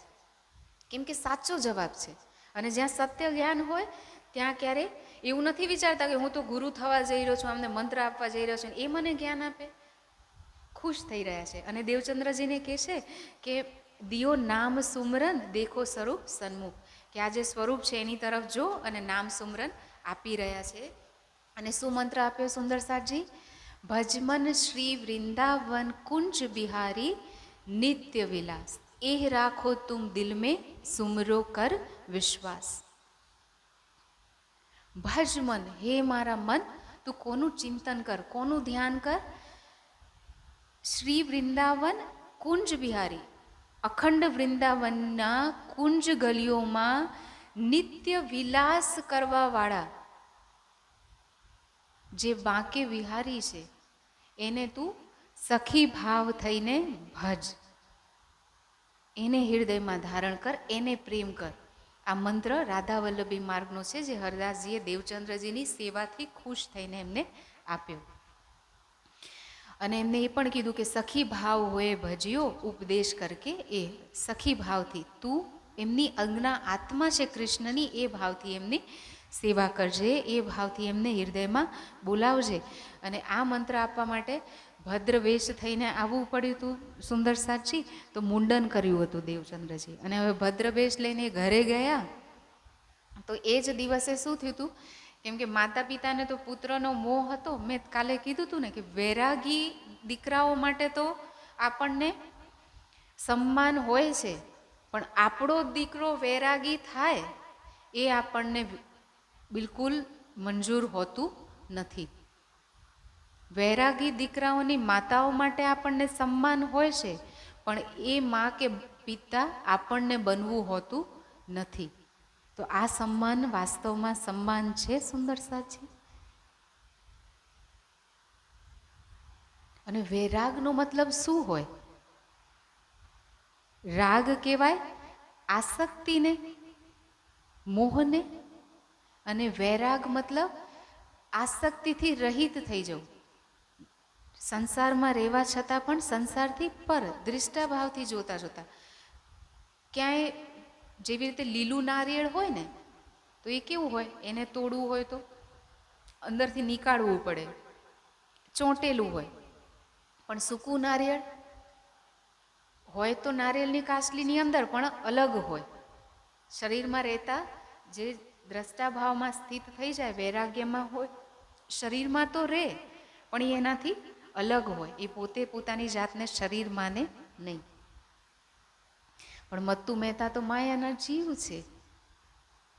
કેમ કે સાચો જવાબ છે. અને જ્યાં સત્ય જ્ઞાન હોય ત્યાં ક્યારે એવું નથી વિચારતા કે હું તો ગુરુ થવા જઈ રહ્યો છું, અમને મંત્ર આપવા જઈ રહ્યો છું, એ મને જ્ઞાન આપે. ખુશ થઈ રહ્યા છે. અને દેવચંદ્રજીને કહે છે કે દિયો નામ સુમરન દેખો સ્વરૂપ સન્મુખ, કે આ જે સ્વરૂપ છે એની તરફ જો અને નામ સુમરન આપી રહ્યા છે. અને શું મંત્ર આપ્યો સુંદરસાજી? ભજમન શ્રી વૃંદાવન કુંજ બિહારી નિત્ય વિલાસ, એહ રાખો તુમ દિલ में સુમરો કર વિશ્વાસ. ભજમન, હે મારા મન, તું કોનું ચિંતન કર, કોનું ધ્યાન કર? શ્રી વૃંદાવન કુંજ બિહારી, અખંડ વૃંદાવનના કુંજ ગલીઓમાં નિત્ય વિલાસ કરવાવાળા જે બાંકે વિહારી છે એને તું સખી ભાવ થઈને ભજ, એને હૃદયમાં ધારણ કર, એને પ્રેમ કર. આ મંત્ર રાધા વલ્લભી માર્ગનો છે, જે હરદાસજીએ દેવચંદ્રજીની સેવાથી ખુશ થઈને એમને આપ્યો. અને એમને એ પણ કીધું કે સખી ભાવ હોય ભજ્યો ઉપદેશ કરકે, એ સખી ભાવથી તું એમની અંગના આત્મા છે કૃષ્ણની, એ ભાવથી એમની સેવા કરજે, એ ભાવથી એમને હૃદયમાં બોલાવજે. અને આ મંત્ર આપવા માટે ભદ્ર વેશ થઈને આવવું પડ્યું હતું સુંદરસાજી, તો મુંડન કર્યું હતું દેવચંદ્રજી. અને હવે ભદ્ર વેશ લઈને ઘરે ગયા તો એ જ દિવસે શું થયું હતું, કેમ કે માતા પિતાને તો પુત્રનો મોહ હતો. મેં કાલે કીધું હતું ને કે વૈરાગી દીકરાઓ માટે તો આપણને સન્માન હોય છે, પણ આપણો દીકરો વૈરાગી થાય એ આપણને બિલકુલ મંજૂર હોતું નથી. વૈરાગી દીકરાઓની માતાઓ માટે આપણને સન્માન હોય છે, પણ એ મા કે પિતા આપણને બનવું હોતું નથી. તો આ સન્માન વાસ્તવમાં સન્માન છે સુંદરસાજી. અને વૈરાગનો મતલબ શું હોય? રાગ કહેવાય આસક્તિને, મોહને, અને વૈરાગ મતલબ આસક્તિથી રહિત થઈ જવું. સંસારમાં રહેવા છતાં પણ સંસારથી પર દૃષ્ટાભાવથી જોતા જોતા. ક્યાંય જેવી રીતે લીલું નારિયેળ હોય ને, તો એ કેવું હોય, એને તોડવું હોય તો અંદરથી નીકાળવું પડે, ચોંટેલું હોય. પણ સૂકું નારિયેળ હોય તો નારિયેળની કાસલીની અંદર પણ અલગ હોય. શરીરમાં રહેતા જે દ્રષ્ટા ભાવમાં સ્થિત થઈ જાય, વૈરાગ્યમાં હોય, શરીરમાં તો રહે પણ એ એનાથી અલગ હોય. એ પોતે પોતાની જાતને શરીર માને નહીં. પણ મત્તુ મહેતા તો માયાના જીવ છે.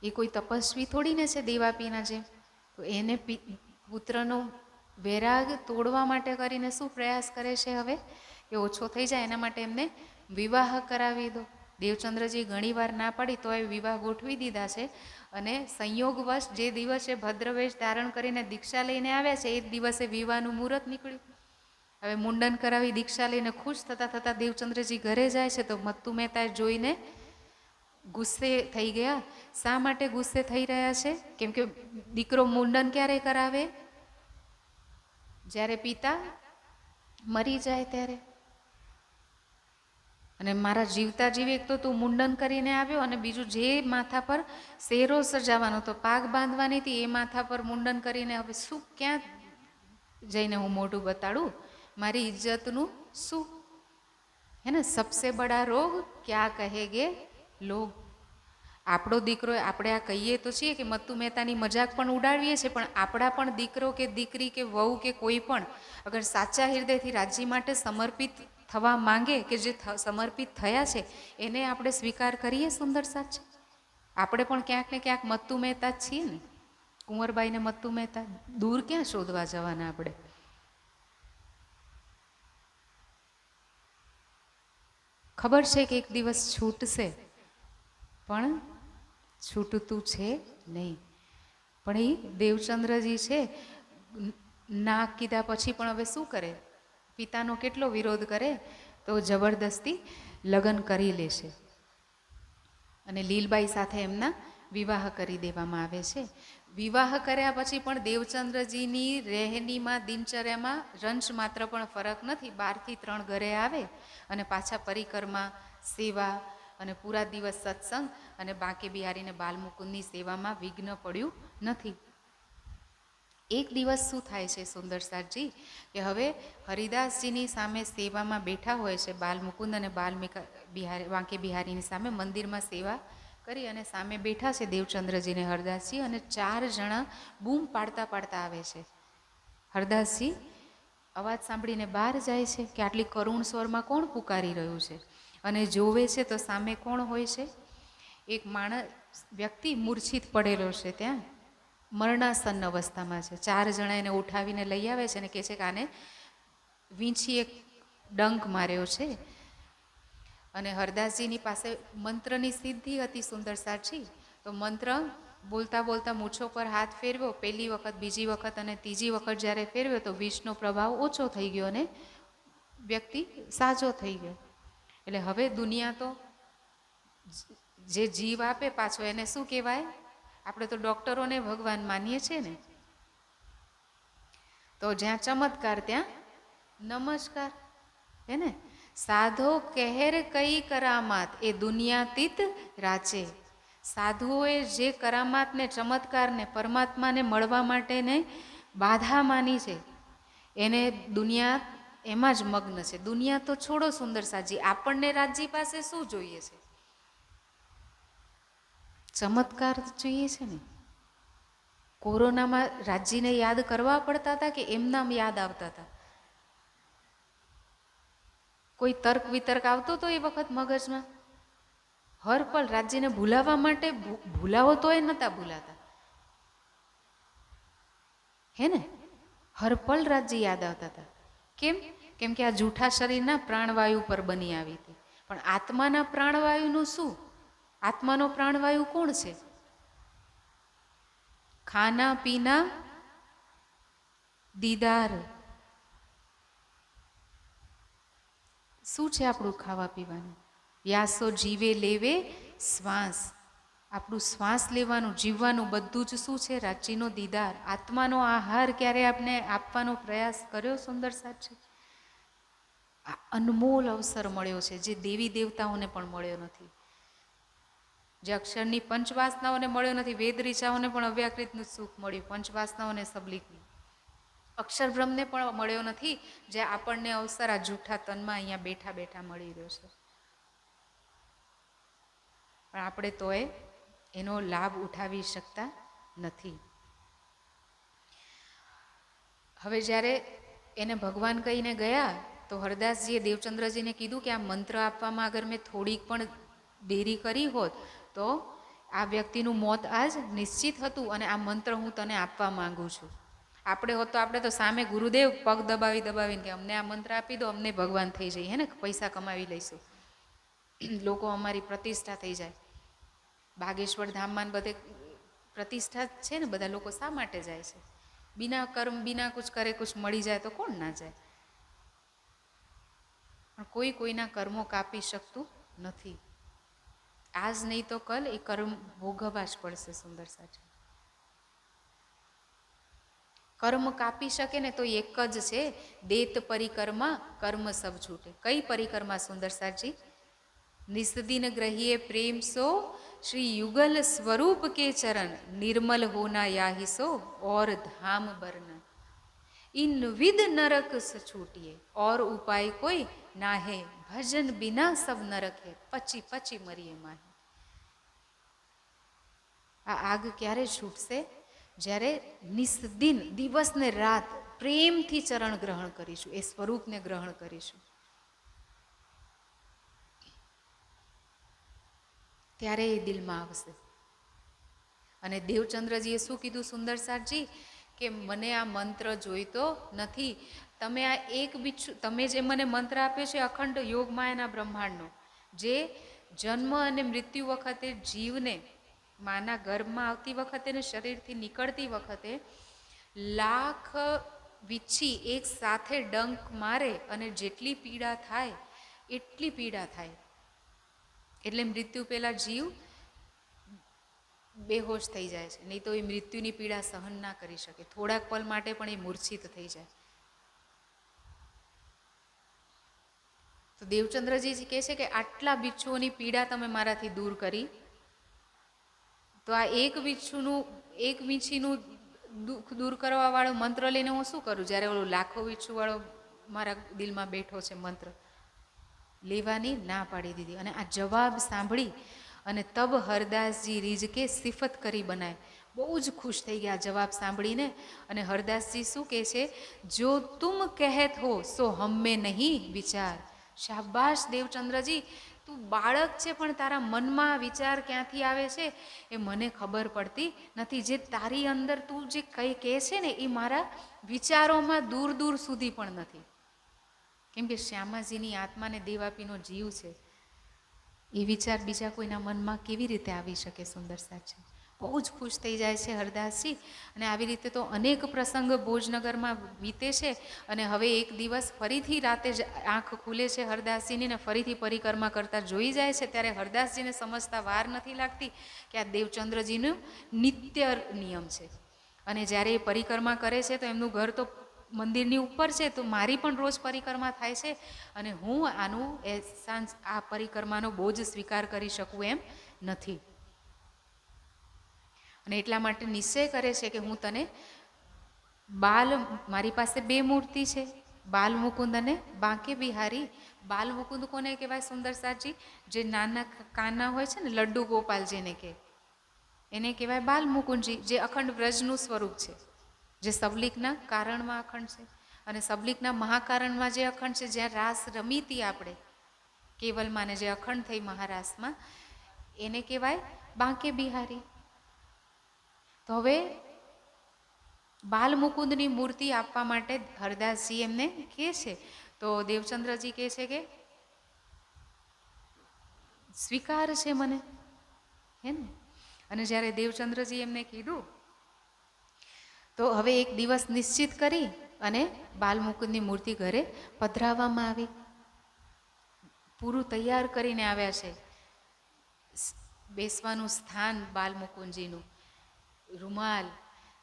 એ કોઈ તપસ્વી થોડીને છે દેવાપીના જેમ. તો એને પુત્રનો વૈરાગ તોડવા માટે કરીને શું પ્રયાસ કરે છે હવે કે ઓછો થઈ જાય એના માટે એમને વિવાહ કરાવી દો. દેવચંદ્રજી ઘણીવાર ના પાડી તો એ વિવાહ ગોઠવી દીધા છે. અને સંયોગવશ જે દિવસે ભદ્રવેશ ધારણ કરીને દીક્ષા લઈને આવ્યા છે એ જ દિવસે વિવાહનું મુહૂર્ત નીકળ્યું. હવે મુંડન કરાવી દીક્ષા લઈને ખુશ થતાં દેવચંદ્રજી ઘરે જાય છે તો મત્તુ મહેતા જોઈને ગુસ્સે થઈ ગયા. શા માટે ગુસ્સે થઈ રહ્યા છે? કેમ કે દીકરો મુંડન ક્યારે કરાવે? જ્યારે પિતા મરી જાય ત્યારે. અને મારા જીવતા જીવે એક તો તું મુંડન કરીને આવ્યો, અને બીજું જે માથા પર શેરો સજાવાનો તો પાગ બાંધવાની હતી એ માથા પર મુંડન કરીને હવે શું ક્યાં જઈને હું મોઢું બતાડું? મારી ઇજ્જતનું શું? હે ને, સબસે બડા રોગ ક્યાં કહેગે લોગ. આપણો દીકરો, આપણે આ કહીએ તો છીએ કે મત્તુ મહેતાની મજાક પણ ઉડાડીએ છીએ, પણ આપણા પણ દીકરો કે દીકરી કે વહુ કે કોઈ પણ અગર સાચા હૃદયથી રાજ્ય માટે સમર્પિત થવા માંગે કે જે સમર્પિત થયા છે એને આપણે સ્વીકાર કરીએ. સુંદર સાચ આપણે પણ ક્યાંક ને ક્યાંક મત્તુ મહેતા જ છીએ ને. કુંવરબાઈને મત્તુ મહેતા દૂર ક્યાં શોધવા જવાના આપણે? ખબર છે કે એક દિવસ છૂટશે, પણ છૂટતું છે નહીં. પણ એ દેવચંદ્રજી છે ના કીધા પછી પણ હવે શું કરે? પિતાનો કેટલો વિરોધ કરે તો જબરદસ્તી લગ્ન કરી લેશે અને લીલબાઈ સાથે એમના વિવાહ કરી દેવામાં આવે છે. વિવાહ કર્યા પછી પણ દેવચંદ્રજીની રહેણીમાં, દિનચર્યામાં રંશ માત્ર પણ ફરક નથી. 12 થી 3 ઘરે આવે અને પાછા પરિક્રમા, સેવા અને પૂરા દિવસ સત્સંગ અને બાંકે બિહારીને બાલમુકુંદની સેવામાં વિઘ્ન પડ્યું નથી. એક દિવસ શું થાય છે સુંદરસાજી કે હવે હરિદાસજીની સામે સેવામાં બેઠા હોય છે બાલમુકુંદ અને બાંકે બિહારીની સામે મંદિરમાં સેવા કરી અને સામે બેઠા છે દેવચંદ્રજીને હરદાસજી, અને 4 જણા બૂમ પાડતા પાડતા આવે છે. હરદાસજી અવાજ સાંભળીને બહાર જાય છે કે આટલી કરુણ સ્વરમાં કોણ પુકારી રહ્યું છે, અને જોવે છે તો સામે કોણ હોય છે? એક માણસ વ્યક્તિ મૂર્છિત પડેલો છે, ત્યાં મરણાસન્ન અવસ્થામાં છે. 4 જણા એને ઉઠાવીને લઈ આવે છે અને કહે છે કે આને વીંછી એક ડંક માર્યો છે. અને હરદાસજીની પાસે મંત્રની સિદ્ધિ હતી સુંદર સાચી. તો મંત્ર બોલતા બોલતા મૂછો પર હાથ ફેરવ્યો. પહેલી વખત, બીજી વખત અને ત્રીજી વખત જ્યારે ફેરવ્યો તો વિષનો પ્રભાવ ઓછો થઈ ગયો અને વ્યક્તિ સાજો થઈ ગયો. એટલે હવે દુનિયા તો જે જીવ આપે પાછો એને શું કહેવાય? આપણે તો ડૉક્ટરોને ભગવાન માનીએ છીએ ને. તો જ્યાં ચમત્કાર ત્યાં નમસ્કાર, હે ને. સાધો કહેર કઈ કરામાત એ દુનિયાતીત રાચે. સાધુઓએ જે કરામાતને, ચમત્કારને, પરમાત્માને મળવા માટેને બાધા માની છે એને દુનિયા એમાં જ મગ્ન છે. દુનિયા તો છોડો સુંદર સાજી, આપણને રાજ્ય પાસે શું જોઈએ છે? ચમત્કાર જોઈએ છે ને. કોરોનામાં રાજ્યને યાદ કરવા પડતા હતા કે એમનામ યાદ આવતા હતા? કોઈ તર્ક વિતર્ક આવતો હતો એ વખત મગજમાં? હર પલ રાજ્યને ભૂલાવવા માટે ભૂલાવો તો એ નહોતા ભૂલાતા, હે ને. હર પલ રાજ્ય યાદ આવતા હતા. કેમ? કેમ કે આ જૂઠા શરીરના પ્રાણવાયુ પર બની આવી હતી. પણ આત્માના પ્રાણવાયુનું શું? આત્માનો પ્રાણવાયુ કોણ છે? ખાના પીના દીદાર. શું છે આપણું ખાવા પીવાનું? યાસો જીવે લેવે શ્વાસ. આપણું શ્વાસ લેવાનું, જીવવાનું બધું જ શું છે? રાચીનો દીદાર. આત્માનો આહાર ક્યારે આપણે આપવાનો પ્રયાસ કર્યો સુંદર સાચી? આ અનમોલ અવસર મળ્યો છે જે દેવી દેવતાઓને પણ મળ્યો નથી, જે અક્ષરની પંચવાસનાઓને મળ્યો નથી. વેદ ઋચાઓને પણ અવ્યાકૃતનું સુખ મળ્યું, પંચવાસનાઓને સબલીકનું. અક્ષર બ્રહ્મને પણ મળ્યો નથી જે આપણને અવસર આ જૂઠા તનમાં અહીંયા બેઠા બેઠા મળી રહ્યો છે. પણ આપણે તોય એનો લાભ ઉઠાવી શકતા નથી. હવે જ્યારે એને ભગવાન કહીને ગયા તો હરદાસજીએ દેવચંદ્રજીને કીધું કે આ મંત્ર આપવામાં અગર મેં થોડીક પણ દેરી કરી હોત તો આ વ્યક્તિનું મોત આજ નિશ્ચિત હતું, અને આ મંત્ર હું તને આપવા માંગુ છું. આપણે તો સામે ગુરુદેવ પગ દબાવીને કે અમને આ મંત્ર આપી દો, અમને ભગવાન થઈ જઈએ, હે ને, પૈસા કમાવી લઈશું, લોકો અમારી પ્રતિષ્ઠા થઈ જાય. બાગેશ્વર ધામમાં બધે પ્રતિષ્ઠા છે ને, બધા લોકો શા માટે જાય છે? બિના કર્મ બિના કુછ કરે કુછ મળી જાય તો કોણ ના જાય? પણ કોઈ કોઈના કર્મો કાપી શકતું નથી. આજ નહીં તો કલ એ કર્મ ભોગવવા જ પડશે. સુંદર સાચી કર્મ કાપી શકે ને તો એક જ છે, દેત પરિકર્મા કર્મ સબ છૂટે. કઈ પરિક્રમા સુંદર સાચી? निस्दिन ग्रहिए प्रेम सो श्री युगल स्वरूप के चरण निर्मल होना याहि सो और धाम बरना इन विद नरक से छूटिए और उपाय कोई ना है भजन बिना सब नरक है पची पची मरिए माहे. આ આગ ક્યારે છૂટશે? જ્યારે નિસ્દિન દિવસ ને રાત પ્રેમથી ચરણ ગ્રહણ કરીશું, એ સ્વરૂપને ગ્રહણ કરીશું, ત્યારે એ દિલમાં આવશે. અને દેવચંદ્રજીએ શું કીધું સુંદર સાજી? કે મને આ મંત્ર જોઈતો નથી. તમે આ એક બિચ્છુ, તમે જે મને મંત્ર આપ્યો છે અખંડ યોગમાયાના બ્રહ્માંડનો, જે જન્મ અને મૃત્યુ વખતે જીવને માના ગર્ભમાં આવતી વખતે ને શરીરથી નીકળતી વખતે લાખ વીછી એક સાથે ડંક મારે અને જેટલી પીડા થાય એટલી પીડા થાય. એટલે મૃત્યુ પહેલાં જીવ બેહોશ થઈ જાય છે, નહીં તો એ મૃત્યુની પીડા સહન ના કરી શકે. થોડાક પલ માટે પણ એ મૂર્છિત થઈ જાય. તો દેવચંદ્રજી કહે છે કે આટલા બિચ્છુઓની પીડા તમે મારાથી દૂર કરી, તો આ એક વીંછીનું દુઃખ દૂર કરવા વાળો મંત્ર લઈને હું શું કરું, જ્યારે ઓલો લાખો વીંછુ વાળો મારા દિલમાં બેઠો છે મંત્ર લેવાની ના પાડી દીધી. અને આ જવાબ સાંભળી અને તબ હરદાસજી રીઝ કે સિફત કરી બનાય. બહુ જ ખુશ થઈ ગયા જવાબ સાંભળીને. અને હરદાસજી શું કહે છે? જો તુમ કહેત હો સો હમે નહીં વિચાર. શાબાશ દેવચંદ્રજી, તું બાળક છે પણ તારા મનમાં વિચાર ક્યાંથી આવે છે એ મને ખબર પડતી નથી. જે તારી અંદર તું જે કંઈ કહે છે ને એ મારા વિચારોમાં દૂર દૂર સુધી પણ નથી. કેમ કે શ્યામાજીની આત્માને દેવ આપીનો જીવ છે, એ વિચાર બીજા કોઈના મનમાં કેવી રીતે આવી શકે? સુંદર સાચી બહુ જ ખુશ થઈ જાય છે હરદાસજી. અને આવી રીતે તો અનેક પ્રસંગ ભોજનગરમાં વીતે છે. અને હવે એક દિવસ ફરીથી રાતે જ આંખ ખુલે છે હરદાસજીની, ને ફરીથી પરિક્રમા કરતા જોઈ જાય છે. ત્યારે હરદાસજીને સમજતા વાર નથી લાગતી કે આ દેવચંદ્રજીનું નિત્ય નિયમ છે. અને જ્યારે એ પરિક્રમા કરે છે તો એમનું ઘર તો મંદિરની ઉપર છે, તો મારી પણ રોજ પરિક્રમા થાય છે અને હું આનું આ પરિક્રમાનો બોજ સ્વીકાર કરી શકું એમ નથી. અને એટલા માટે નિશ્ચય કરે છે કે હું તને મારી પાસે બે મૂર્તિ છે, બાલ મુકુંદ અને બાંકે બિહારી. બાલ મુકુંદ કોને કહેવાય સુંદર સાજી? જે નાના કાના હોય છે ને, લડ્ડુ ગોપાલ જેને કહે, એને કહેવાય બાલ મુકુંદજી, જે અખંડ વ્રજનું સ્વરૂપ છે, જે સબલીકના કારણમાં અખંડ છે. અને સબલીકના મહાકારણમાં જે અખંડ છે, જ્યાં રાસ રમી હતી આપણે કેવલમાં ને જે અખંડ થઈ મહારાસમાં, એને કહેવાય બાંકે બિહારી. તો હવે બાલ મુકુંદની મૂર્તિ આપવા માટે હરદાસજી એમને કહે છે. તો દેવચંદ્રજી કહે છે કે સ્વીકાર છે મને, હે ને. અને જ્યારે દેવચંદ્રજી એમને કીધું તો હવે એક દિવસ નિશ્ચિત કરી અને બાલ મુકુંદની મૂર્તિ ઘરે પધરાવવામાં આવી. પૂરું તૈયાર કરીને આવ્યા છે. બેસવાનું સ્થાન બાલ મુકુંદજીનું, રૂમાલ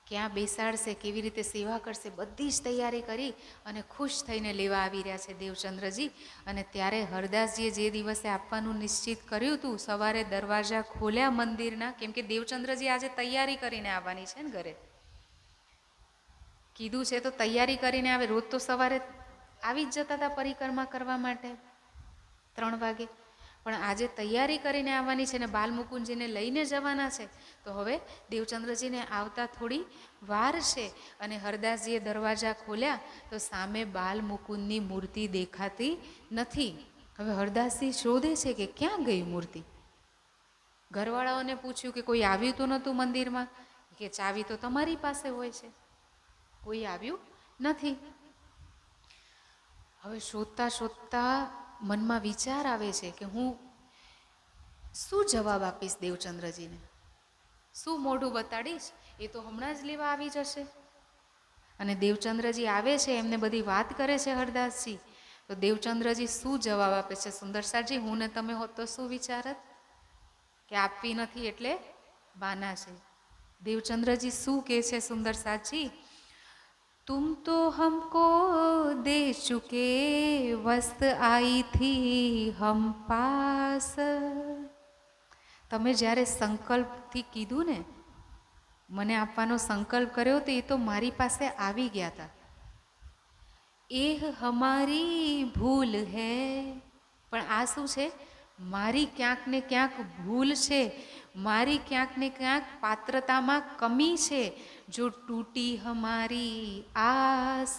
ક્યાં બેસાડશે, કેવી રીતે સેવા કરશે, બધી જ તૈયારી કરી અને ખુશ થઈને લેવા આવી રહ્યા છે દેવચંદ્રજી. અને ત્યારે હરદાસજીએ જે દિવસે આપવાનું નિશ્ચિત કર્યું હતું, સવારે દરવાજા ખોલ્યા મંદિરના, કેમ કે દેવચંદ્રજી આજે તૈયારી કરીને આવવાની છે ને ઘરે, કીધું છે તો તૈયારી કરીને આવે. રોજ તો સવારે આવી જ જતા હતા પરિક્રમા કરવા માટે 3 વાગે, પણ આજે તૈયારી કરીને આવવાની છે ને બાલમુકુંદજીને લઈને જવાના છે, તો હવે દેવચંદ્રજીને આવતા થોડી વાર છે. અને હરદાસજીએ દરવાજા ખોલ્યા તો સામે બાલમુકુંદની મૂર્તિ દેખાતી નથી. હવે હરદાસજી શોધે છે કે ક્યાં ગઈ મૂર્તિ. ઘરવાળાઓને પૂછ્યું કે કોઈ આવ્યું તો નહોતું મંદિરમાં, કે ચાવી તો તમારી પાસે હોય છે, કોઈ આવ્યું નથી. હવે શોધતા શોધતા મનમાં વિચાર આવે છે કે હું શું જવાબ આપીશ દેવચંદ્રજીને, શું મોઢું બતાડીશ, એ તો હમણાં જ લેવા આવી જશે. અને દેવચંદ્રજી આવે છે, એમને બધી વાત કરે છે હરદાસજી. તો દેવચંદ્રજી શું જવાબ આપે છે, સુંદરસાજી હું ને તમે હોત તો શું વિચારત કે આપવી નથી એટલે બાના છે. દેવચંદ્રજી શું કહે છે સુંદરસાજી, तुम तो हमको दे चुके वस्त आई थी हम पास. તમે જ્યારે સંકલ્પથી કીધું ને, મને આપવાનો સંકલ્પ કર્યો તો એ તો મારી પાસે આવી ગયા હતા. એહ હમારી ભૂલ હૈ, પણ આ શું છે, મારી ક્યાંક ને ક્યાંક ભૂલ છે, મારી ક્યાંક ને ક્યાંક પાત્રતામાં કમી છે. જો તૂટી હમારી આસ,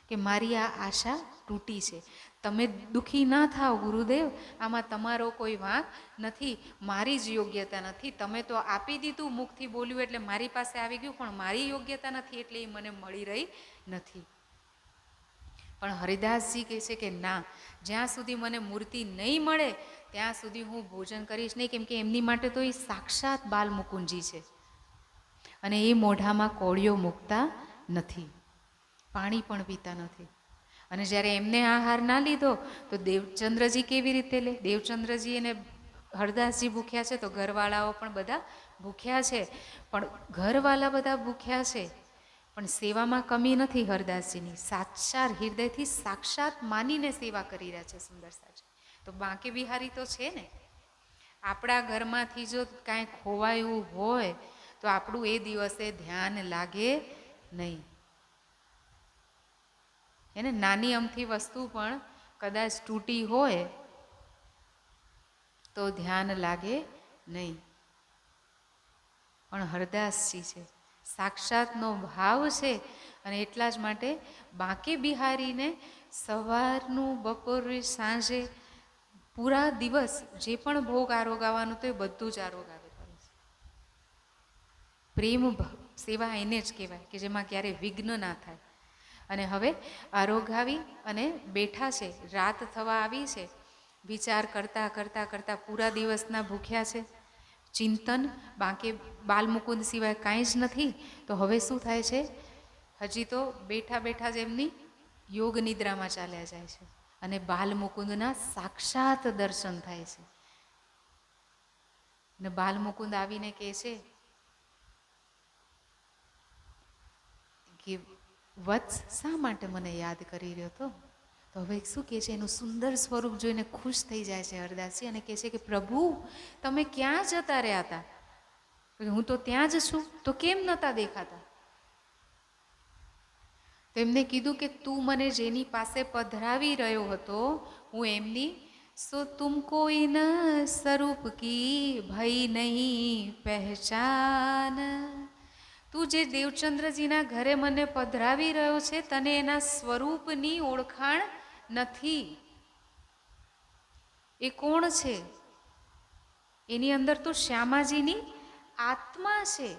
કે મારી આ આશા તૂટી છે. તમે દુઃખી ના થાઓ ગુરુદેવ, આમાં તમારો કોઈ વાંક નથી, મારી જ યોગ્યતા નથી. તમે તો આપી દીધું, મુખથી બોલ્યું એટલે મારી પાસે આવી ગયું, પણ મારી યોગ્યતા નથી એટલે એ મને મળી રહી નથી. પણ હરિદાસજી કહે છે કે ના, જ્યાં સુધી મને મૂર્તિ નહીં મળે ત્યાં સુધી હું ભોજન કરીશ નહીં, કેમ કે એમની માટે તો એ સાક્ષાત બાલમુકુંદજી છે. અને એ મોઢામાં કોળિયો મૂકતા નથી, પાણી પણ પીતા નથી. અને જ્યારે એમને આહાર ના લીધો તો દેવચંદ્રજી કેવી રીતે લે. દેવચંદ્રજી અને હરદાસજી ભૂખ્યા છે તો ઘરવાળાઓ પણ બધા ભૂખ્યા છે. પણ ઘરવાળા બધા ભૂખ્યા છે પણ સેવામાં કમી નથી હરદાસજીની. સાચા હૃદયથી સાક્ષાત માનીને સેવા કરી રહ્યા છે સુંદરસાજી. તો બાંકે બિહારી તો છે ને. આપણા ઘરમાંથી જો કાંઈ ખોવાયું હોય તો આપણું એ દિવસે ધ્યાન લાગે નહીં. એને નાની અમથી વસ્તુ પણ કદાચ તૂટી હોય તો ધ્યાન લાગે નહીં. પણ હરદાસજી છે, સાક્ષાતનો ભાવ છે. અને એટલા જ માટે બાંકે બિહારીને સવારનું, બપોરે, સાંજે પૂરા દિવસ જે પણ ભોગ આરોગાવાનું તો એ બધું જ આરોગાવે છે. પ્રેમ સેવા એને જ કહેવાય કે જેમાં ક્યારેય વિઘ્ન ના થાય. અને હવે આરોગાવી અને બેઠા છે, રાત થવા આવી છે. વિચાર કરતાં કરતાં કરતાં પૂરા દિવસના ભૂખ્યા છે. ચિંતન બાંકે બાલમુકુંદ સિવાય કાંઈ જ નથી. તો હવે શું થાય છે, હજી તો બેઠા બેઠા જ એમની યોગ નિદ્રામાં ચાલ્યા જાય છે અને બાલમુકુંદના સાક્ષાત દર્શન થાય છે. ને બાલમુકુંદ આવીને કહે છે કે વત્સ શા માટે મને યાદ કરી રહ્યો હતો. તો હવે શું કહે છે, એનું સુંદર સ્વરૂપ જોઈને ખુશ થઈ જાય છે હરદાસજી અને કહે છે કે પ્રભુ તમે ક્યાં જતા રહ્યા હતા. હું તો ત્યાં જ છું, તો કેમ નહોતા દેખાતા. તો એમને કીધું કે તું મને જેની પાસે પધરાવી રહ્યો હતો હું એમની સો તુમકો ઇન સ્વરૂપ કી ભઈ નહીં પહેચાન. તું જે દેવચંદ્રજીના ઘરે મને પધરાવી રહ્યો છે તને એના સ્વરૂપની ઓળખાણ નથી. એ કોણ છે, એની અંદર તો શ્યામાજીની આત્મા છે.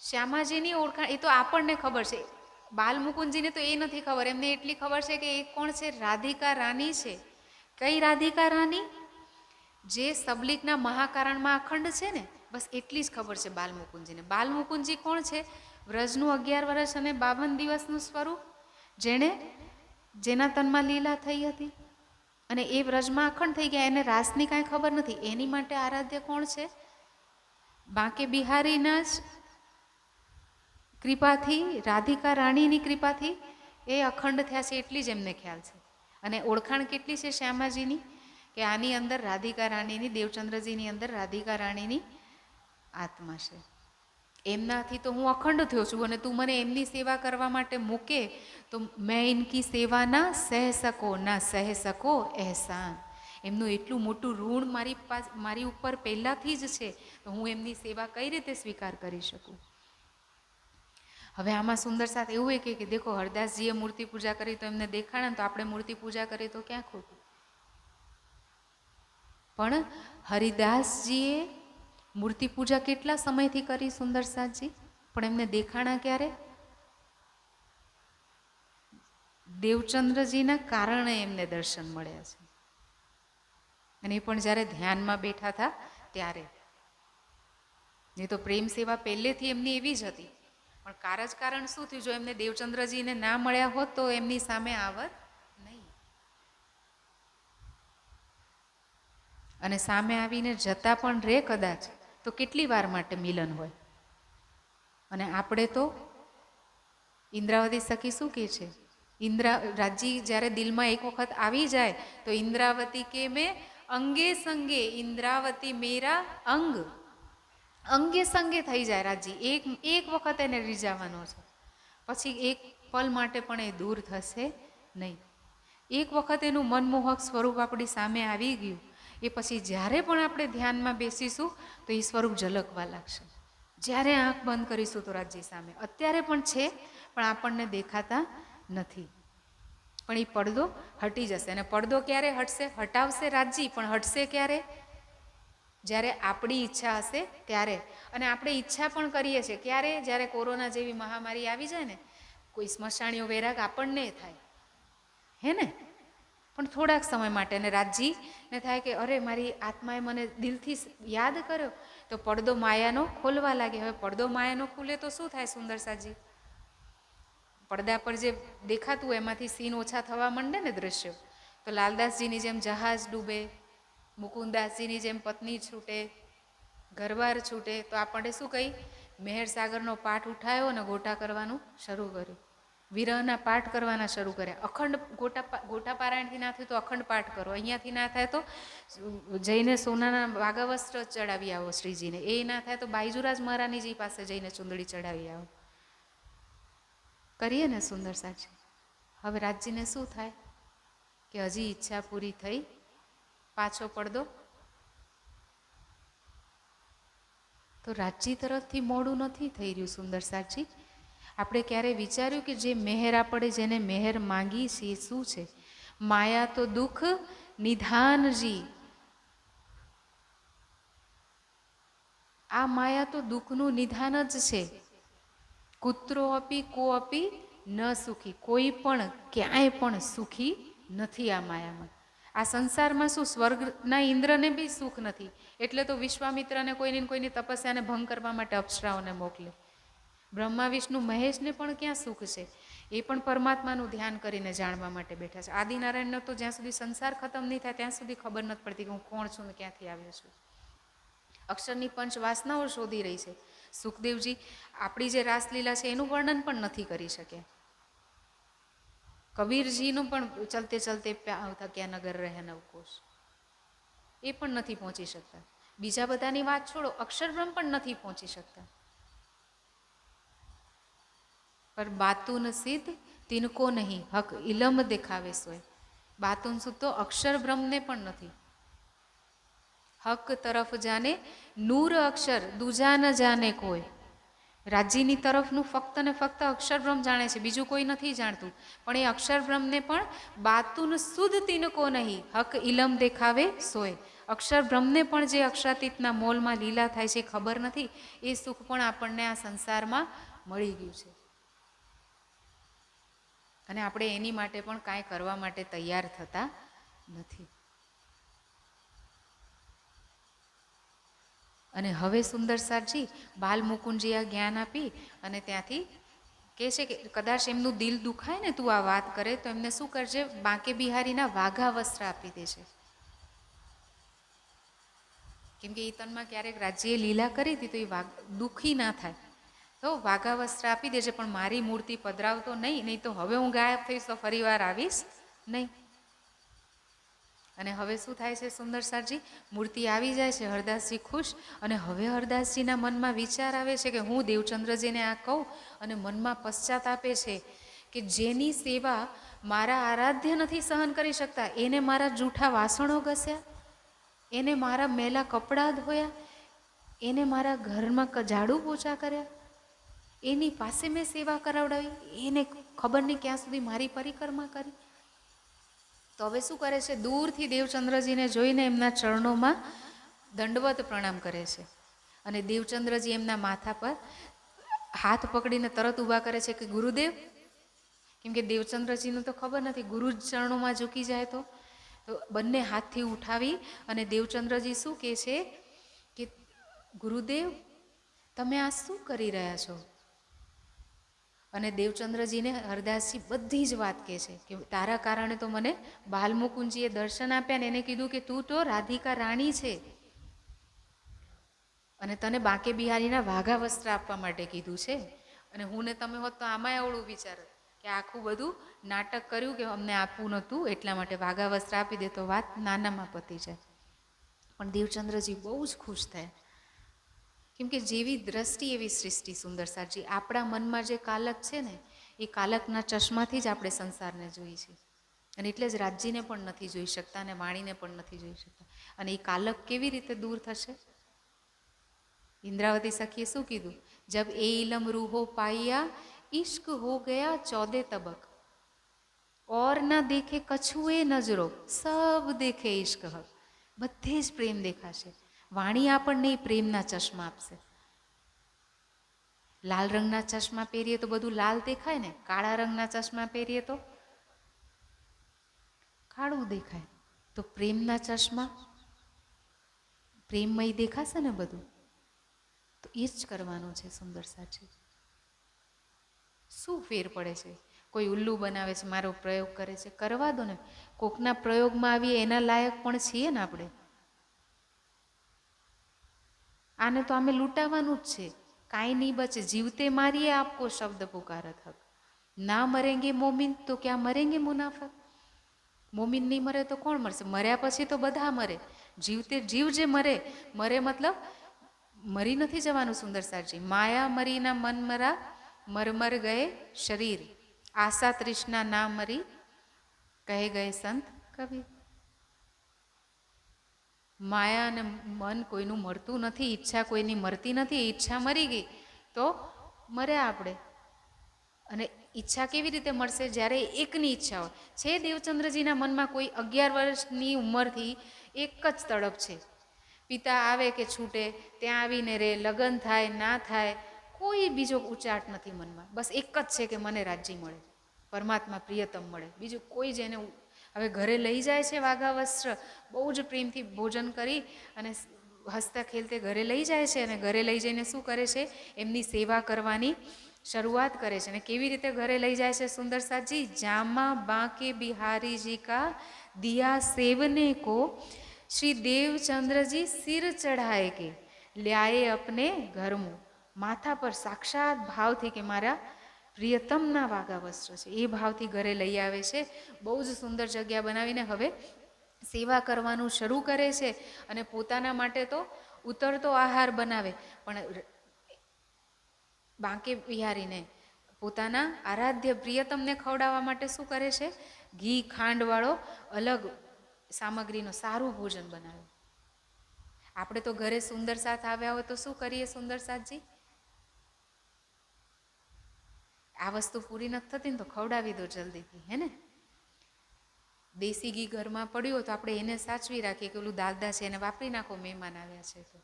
શ્યામાજીની ઓળખાણ એ તો આપણને ખબર છે, બાલમુકુંદજીને તો એ નથી ખબર. એમને એટલી ખબર છે કે એ કોણ છે, રાધિકા રાની છે. કઈ રાધિકા રાની? જે સબલીકના મહાકારણમાં અખંડ છે ને, બસ એટલી જ ખબર છે બાલમુકુંદજીને. બાલમુકુંદજી કોણ છે? વ્રજનું 11 વર્ષ અને 52 દિવસનું સ્વરૂપ, જેના તનમાં લીલા થઈ હતી અને એ વ્રજમાં અખંડ થઈ ગયા. એને રાસની કાંઈ ખબર નથી. એની માટે આરાધ્ય કોણ છે? બાંકે બિહારીના જ કૃપાથી, રાધિકા રાણીની કૃપાથી એ અખંડ થયા છે, એટલી જ એમને ખ્યાલ છે. અને ઓળખાણ કેટલી છે શ્યામાજીની કે આની અંદર રાધિકા રાણીની, દેવચંદ્રજીની અંદર રાધિકા રાણીની આત્મા છે. એમનાથી તો હું અખંડ થયો છું અને તું મને એમની સેવા કરવા માટે મૂકે તો મેં ઇનકી સેવા ના સહ સકો, ના સહ સકો એહસાન. એમનું એટલું મોટું ઋણ મારી ઉપર પહેલાંથી જ છે, તો હું એમની સેવા કઈ રીતે સ્વીકાર કરી શકું? હવે આમાં સુંદર સાથ એવું કે દેખો, હરદાસજીએ મૂર્તિ પૂજા કરી તો એમને દેખાણા, તો આપણે મૂર્તિ પૂજા કરીએ તો ક્યાં ખોટું? પણ હરિદાસજીએ મૂર્તિ પૂજા કેટલા સમયથી કરી સુંદર સાથજી, પણ એમને દેખાણા ક્યારે? દેવચંદ્રજીના કારણે એમને દર્શન મળ્યા છે, અને એ પણ જ્યારે ધ્યાનમાં બેઠા હતા ત્યારે. નહીં તો પ્રેમ સેવા પહેલેથી એમની એવી જ હતી, પણ કારણ શું થયું? જો એમને દેવચંદ્રજીને ના મળ્યા હોત તો એમની સામે આવત નહીં, અને સામે આવીને જતા પણ રે કદાચ તો કેટલી વાર માટે મિલન હોય. અને આપણે તો ઇન્દ્રાવતી સખી શું કહે છે? રાજજી જ્યારે દિલમાં એક વખત આવી જાય તો ઇન્દ્રાવતી કે મેં અંગે સંગે, ઇન્દ્રાવતી મેરા અંગ, અંગે સંગે થઈ જાય રાજજી. એક વખત એને રીઝાવાનો છે, પછી એક પલ માટે પણ એ દૂર થશે નહીં. એક વખત એનું મનમોહક સ્વરૂપ આપણી સામે આવી ગયું, એ પછી જ્યારે પણ આપણે ધ્યાનમાં બેસીશું તો એ સ્વરૂપ ઝલકવા લાગશે. જ્યારે આંખ બંધ કરીશું તો રાજજી સામે અત્યારે પણ છે, પણ આપણને દેખાતા નથી. પણ એ પડદો હટી જશે, અને પડદો ક્યારે હટશે? હટાવશે રાજજી, પણ હટશે ક્યારે? જ્યારે આપણી ઈચ્છા હશે ત્યારે. અને આપણે ઈચ્છા પણ કરીએ છીએ ક્યારે? જ્યારે કોરોના જેવી મહામારી આવી જાય ને, કોઈ સ્મશાણીઓ વૈરાગ આપણને થાય, હે ને? પણ થોડાક સમય માટે. અને રાજજીને થાય કે અરે મારી આત્માએ મને દિલથી યાદ કર્યો, તો પડદો માયાનો ખોલવા લાગે. હવે પડદો માયાનો ખુલે તો શું થાય સુંદર સાજી? પડદા પર જે દેખાતું એમાંથી સીન ઓછા થવા માંડે ને દ્રશ્યો. તો લાલદાસજીની જેમ જહાજ ડૂબે, મુકુંદાસજીની જેમ પત્ની છૂટે, ઘરવાર છૂટે, તો આપણે શું કહી? મહેર સાગરનો પાઠ ઉઠાયો અને ગોટા કરવાનું શરૂ કર્યું, વિરહના પાઠ કરવાના શરૂ કર્યા. અખંડ ગોટા પારાયણથી ના થયું તો અખંડ પાઠ કરો, અહીંયાથી ના થાય તો જઈને સોનાના વાઘા વસ્ત્ર ચડાવી આવો શ્રીજીને, એ ના થાય તો બાઈજુરાજ મહારાણીજી પાસે જઈને ચુંદડી ચડાવી આવો. કરીએ ને સુંદર સાચી? હવે રાજજીને શું થાય કે હજી ઈચ્છા પૂરી થઈ, પાછો પડદો. તો રાજજી તરફથી મોડું નથી થઈ રહ્યું સુંદર સાચી. આપણે ક્યારે વિચાર્યું કે જે મહેર આપણે જેને મહેર માંગી છે શું છે? માયા તો દુઃખ નિધાનજી. આ માયા તો દુઃખનું નિધાન જ છે. કૂતરો અપી કો અપી ન સુખી, કોઈ પણ ક્યાંય પણ સુખી નથી આ માયામાં. આ સંસારમાં શું સ્વર્ગના ઇન્દ્રને બી સુખ નથી, એટલે તો વિશ્વામિત્રને કોઈની તપસ્યાને ભંગ કરવા માટે અપ્સરાઓને મોકલે. બ્રહ્મા વિષ્ણુ મહેશને પણ ક્યાં સુખ છે? એ પણ પરમાત્માનું ધ્યાન કરીને જાણવા માટે બેઠા છે. આદિનારાયણનો તો જ્યાં સુધી સંસાર ખતમ નહીં થાય ત્યાં સુધી ખબર નથી પડતી કે હું કોણ છું ને ક્યાંથી આવ્યો છું. અક્ષરની પંચ વાસનાઓ શોધી રહી છે. સુખદેવજી આપણી જે રાસલીલા છે એનું વર્ણન પણ નથી કરી શકે. કબીરજીનું પણ ચલતે ચલતે થક્યા નગર રહે નવકોશ, એ પણ નથી પહોંચી શકતા. બીજા બધાની વાત છોડો, અક્ષરબ્રહ્મ પણ નથી પહોંચી શકતા. પર બાતુન સિદ્ધ તિનકો નહીં, હક ઇલમ દેખાવે સોય. બાતુન સુધ તો અક્ષર બ્રહ્મને પણ નથી. હક તરફ જાને નૂર અક્ષર દૂજા ન જાને કોઈ. રાજ્યની તરફનું ફક્ત ને ફક્ત અક્ષરબ્રહ્મ જાણે છે, બીજું કોઈ નથી જાણતું. પણ એ અક્ષરબ્રહ્મને પણ બાતુન શુદ્ધ તિનકો નહીં, હક ઇલમ દેખાવે સોય. અક્ષરબ્રહ્મને પણ જે અક્ષરાતીતના મોલમાં લીલા થાય છે ખબર નથી. એ સુખ પણ આપણને આ સંસારમાં મળી ગયું છે, અને આપણે એની માટે પણ કાંઈ કરવા માટે તૈયાર થતા નથી. અને હવે સુંદર સાજી બાલ મુકુંદજી આ જ્ઞાન આપી અને ત્યાંથી કહે છે કે કદાચ એમનું દિલ દુખાય ને તું આ વાત કરે તો એમને શું કરજે? બાંકે બિહારીના વાઘા વસ્ત્ર આપી દે છે. કેમ કે એ તનમાં ક્યારેક રાજ્યએ લીલા કરી હતી તો એ દુઃખી ના થાય, તો વાઘા વસ્ત્ર આપી દેજે, પણ મારી મૂર્તિ પધરાવતો નહીં તો હવે હું ગાયબ થઈશ તો ફરી વાર આવીશ નહીં. અને હવે શું થાય છે સુંદર સાજી? મૂર્તિ આવી જાય છે, હરદાસજી ખુશ. અને હવે હરદાસજીના મનમાં વિચાર આવે છે કે હું દેવચંદ્રજીને આ કહું, અને મનમાં પશ્ચાતાપે છે કે જેની સેવા મારા આરાધ્ય નથી સહન કરી શકતા, એને મારા જૂઠા વાસણો ઘસ્યા, એને મારા મેલા કપડાં ધોયા, એને મારા ઘરમાં ઝાડુ પોછા કર્યા, એની પાસે મેં સેવા કરાવડાવી, એને ખબર નહીં ક્યાં સુધી મારી પરિક્રમા કરી. તો હવે શું કરે છે? દૂરથી દેવચંદ્રજીને જોઈને એમના ચરણોમાં દંડવત પ્રણામ કરે છે. અને દેવચંદ્રજી એમના માથા પર હાથ પકડીને તરત ઊભા કરે છે કે ગુરુદેવ. કેમ કે દેવચંદ્રજીનું તો ખબર નથી, ગુરુ જ ચરણોમાં ઝૂકી જાય તો બંને હાથથી ઉઠાવી અને દેવચંદ્રજી શું કહે છે કે ગુરુદેવ તમે આ શું કરી રહ્યા છો? અને દેવચંદ્રજીને હરદાસજી બધી જ વાત કહે છે કે તારા કારણે તો મને બાલમુકુંજીએ દર્શન આપ્યા ને એને કીધું કે તું તો રાધિકા રાણી છે અને તને બાંકે બિહારીના વાઘા વસ્ત્ર આપવા માટે કીધું છે. અને હું ને તમે હોત તો આમાં એવડું વિચાર કે આખું બધું નાટક કર્યું કે અમને આપવું નહોતું એટલા માટે વાઘા વસ્ત્ર આપી દે તો વાત નાનામાં પતી જાય. પણ દેવચંદ્રજી બહુ જ ખુશ થયા. કેમ કે જેવી દ્રષ્ટિ એવી સૃષ્ટિ. સુંદરસાજી આપણા મનમાં જે કાલક છે ને એ કાલકના ચશ્માથી જ આપણે સંસારને જોઈએ છીએ. અને એટલે જ રાજજીને પણ નથી જોઈ શકતા અને વાણીને પણ નથી જોઈ શકતા. અને એ કાલક કેવી રીતે દૂર થશે? ઇન્દ્રાવતી સખીએ શું કીધું? જબ એ ઇલમ રૂહો પાયા ઇશ્ક હો ગયા 14 તબક ઓર ન દેખે કછુએ નજરો સબ દેખે ઇશ્ક હક. બધે જ પ્રેમ દેખાશે. વાણી આપણને પ્રેમના ચશ્મા આપશે. લાલ રંગના ચશ્મા પહેરીએ તો બધું લાલ દેખાય ને, કાળા રંગના ચશ્મા પહેરીએ તો કાળું દેખાય. તો પ્રેમના ચશ્મા પ્રેમમય દેખાશે ને બધું. તો એ જ કરવાનું છે. સુંદર સાચી શું ફેર પડે છે? કોઈ ઉલ્લુ બનાવે છે, મારો પ્રયોગ કરે છે, કરવા દો ને. કોકના પ્રયોગમાં આવીએ એના લાયક પણ છીએ ને આપણે. આને તો અમે લૂંટાવાનું જ છે. કાંઈ નહીં બચે. જીવતે મારીએ આપકો શબ્દ પુકારત હક. ના મરેંગે મોમિન તો ક્યાં મરેંગે મુનાફક. મોમિન નહીં મરે તો કોણ મરશે? મર્યા પછી તો બધા મરે. જીવતે જીવ જે મરે, મરે મતલબ મરી નથી જવાનું. સુંદર સાજી માયા મરીના મન મરા મરમર ગયે શરીર આશા તૃષ્ણા ના મરી કહે ગયે સંત કબીર. માયા અને મન કોઈનું મરતું નથી, ઈચ્છા કોઈની મરતી નથી. ઈચ્છા મરી ગઈ તો મર્યા આપણે. અને ઈચ્છા કેવી રીતે મળશે? જ્યારે એકની ઈચ્છા હોય છે. દેવચંદ્રજીના મનમાં કોઈ 11 વર્ષની ઉંમરથી એક જ તડપ છે. પિતા આવે કે છૂટે, ત્યાં આવીને રે, લગ્ન થાય ના થાય, કોઈ બીજો ઉચાટ નથી મનમાં. બસ એક જ છે કે મને રાજ્ય મળે, પરમાત્મા પ્રિયતમ મળે. બીજું કોઈ જ એને હવે ઘરે લઈ જાય છે વાઘા વસ્ત્ર, બહુ જ પ્રેમથી ભોજન કરી અને હસતા ખેલતે ઘરે લઈ જાય છે. અને ઘરે લઈ જઈને શું કરે છે? એમની સેવા કરવાની શરૂઆત કરે છે. અને કેવી રીતે ઘરે લઈ જાય છે? સુંદર સાજી જામા બાંકે બિહારીજી કા દિયા સેવને કો શ્રી દેવચંદ્રજી સિર ચઢાએ કે લ્યાએ અપને ઘરમું. માથા પર સાક્ષાત ભાવથી કે મારા પ્રિયતમના વાઘા વસ્ત્ર છે એ ભાવથી ઘરે લઈ આવે છે. બહુ જ સુંદર જગ્યા બનાવીને હવે સેવા કરવાનું શરૂ કરે છે. અને પોતાના માટે તો ઉતરતો આહાર બનાવે, પણ બાંકે બિહારીને પોતાના આરાધ્ય પ્રિયતમને ખવડાવવા માટે શું કરે છે? ઘી ખાંડવાળો અલગ સામગ્રીનો સારું ભોજન બનાવે. આપણે તો ઘરે સુંદર સાથ આવ્યા હોય તો શું કરીએ? સુંદર સાથજી આ વસ્તુ પૂરી નથી થતી ને તો ખવડાવી દો જલ્દીથી, હે ને. દેશી ઘી ઘરમાં પડ્યું હોય તો આપણે એને સાચવી રાખીએ કે ઓલું દાદા છે એને વાપરી નાખો, મહેમાન આવ્યા છે તો,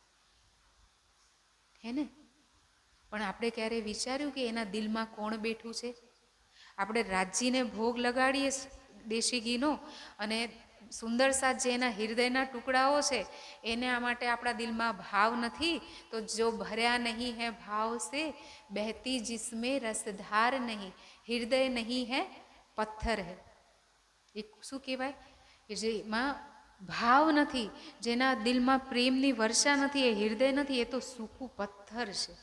હે ને. પણ આપણે ક્યારેય વિચાર્યું કે એના દિલમાં કોણ બેઠું છે? આપણે રાજજીને ભોગ લગાડીએ દેશી ઘીનો, અને સુંદર સાથ જે એના હૃદયના ટુકડાઓ છે એને આ માટે આપણા દિલમાં ભાવ નથી. તો જો ભર્યા નહીં હૈ ભાવ સે બહેતી જિસમે રસધાર નહીં, હૃદય નહીં હૈ પથ્થર હૈ. એ શું કહેવાય? કે જેમાં ભાવ નથી, જેના દિલમાં પ્રેમની વર્ષા નથી, એ હૃદય નથી, એ તો સૂકું પથ્થર છે.